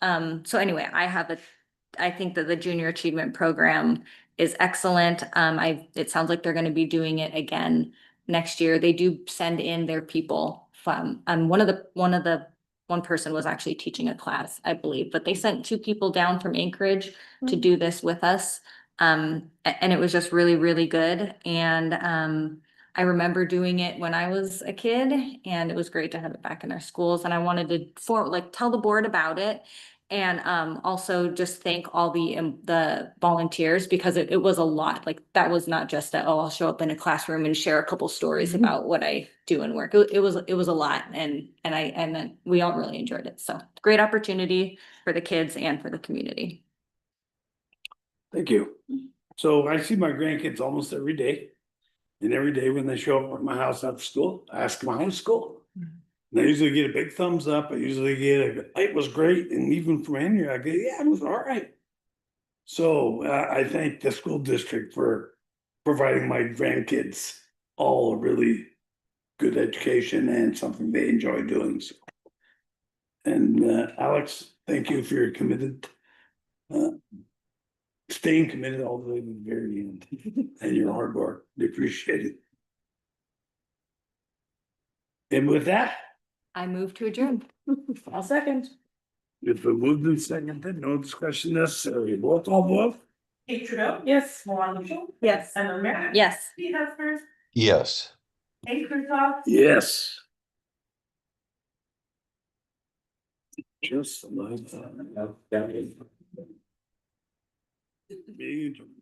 Speaker 2: So anyway, I think that the Junior Achievement Program is excellent. It sounds like they're going to be doing it again next year. They do send in their people from, one person was actually teaching a class, I believe, but they sent 2 people down from Anchorage to do this with us. And it was just really, really good. And I remember doing it when I was a kid, and it was great to have it back in our schools. And I wanted to tell the board about it. And also just thank all the volunteers, because it was a lot. Like, that was not just I'll show up in a classroom and share a couple stories about what I do in work. It was a lot, and then we all really enjoyed it. So great opportunity for the kids and for the community.
Speaker 4: Thank you. So I see my grandkids almost every day. And every day when they show up at my house after school, I ask them how was school. And I usually get a big thumbs up. I usually get it was great. And even from Henry, I go, yeah, it was all right. So I thank the school district for providing my grandkids all a really good education and something they enjoy doing. So. And Alex, thank you for your committed staying committed all the way to the very end and your hard work. We appreciate it. And with that,
Speaker 2: I move to adjourn.
Speaker 1: I'll second.
Speaker 4: if we moved and seconded, no discussion necessary. Roll call vote.
Speaker 15: Kate Trudeau.
Speaker 1: Yes.
Speaker 15: Luana Mitchell.
Speaker 2: Yes.
Speaker 15: Emma Merritt.
Speaker 2: Yes.
Speaker 15: Pete Hefner.
Speaker 6: Yes.
Speaker 15: Kate Kurtzoff.
Speaker 4: Yes. Just like that. Meeting adjourned.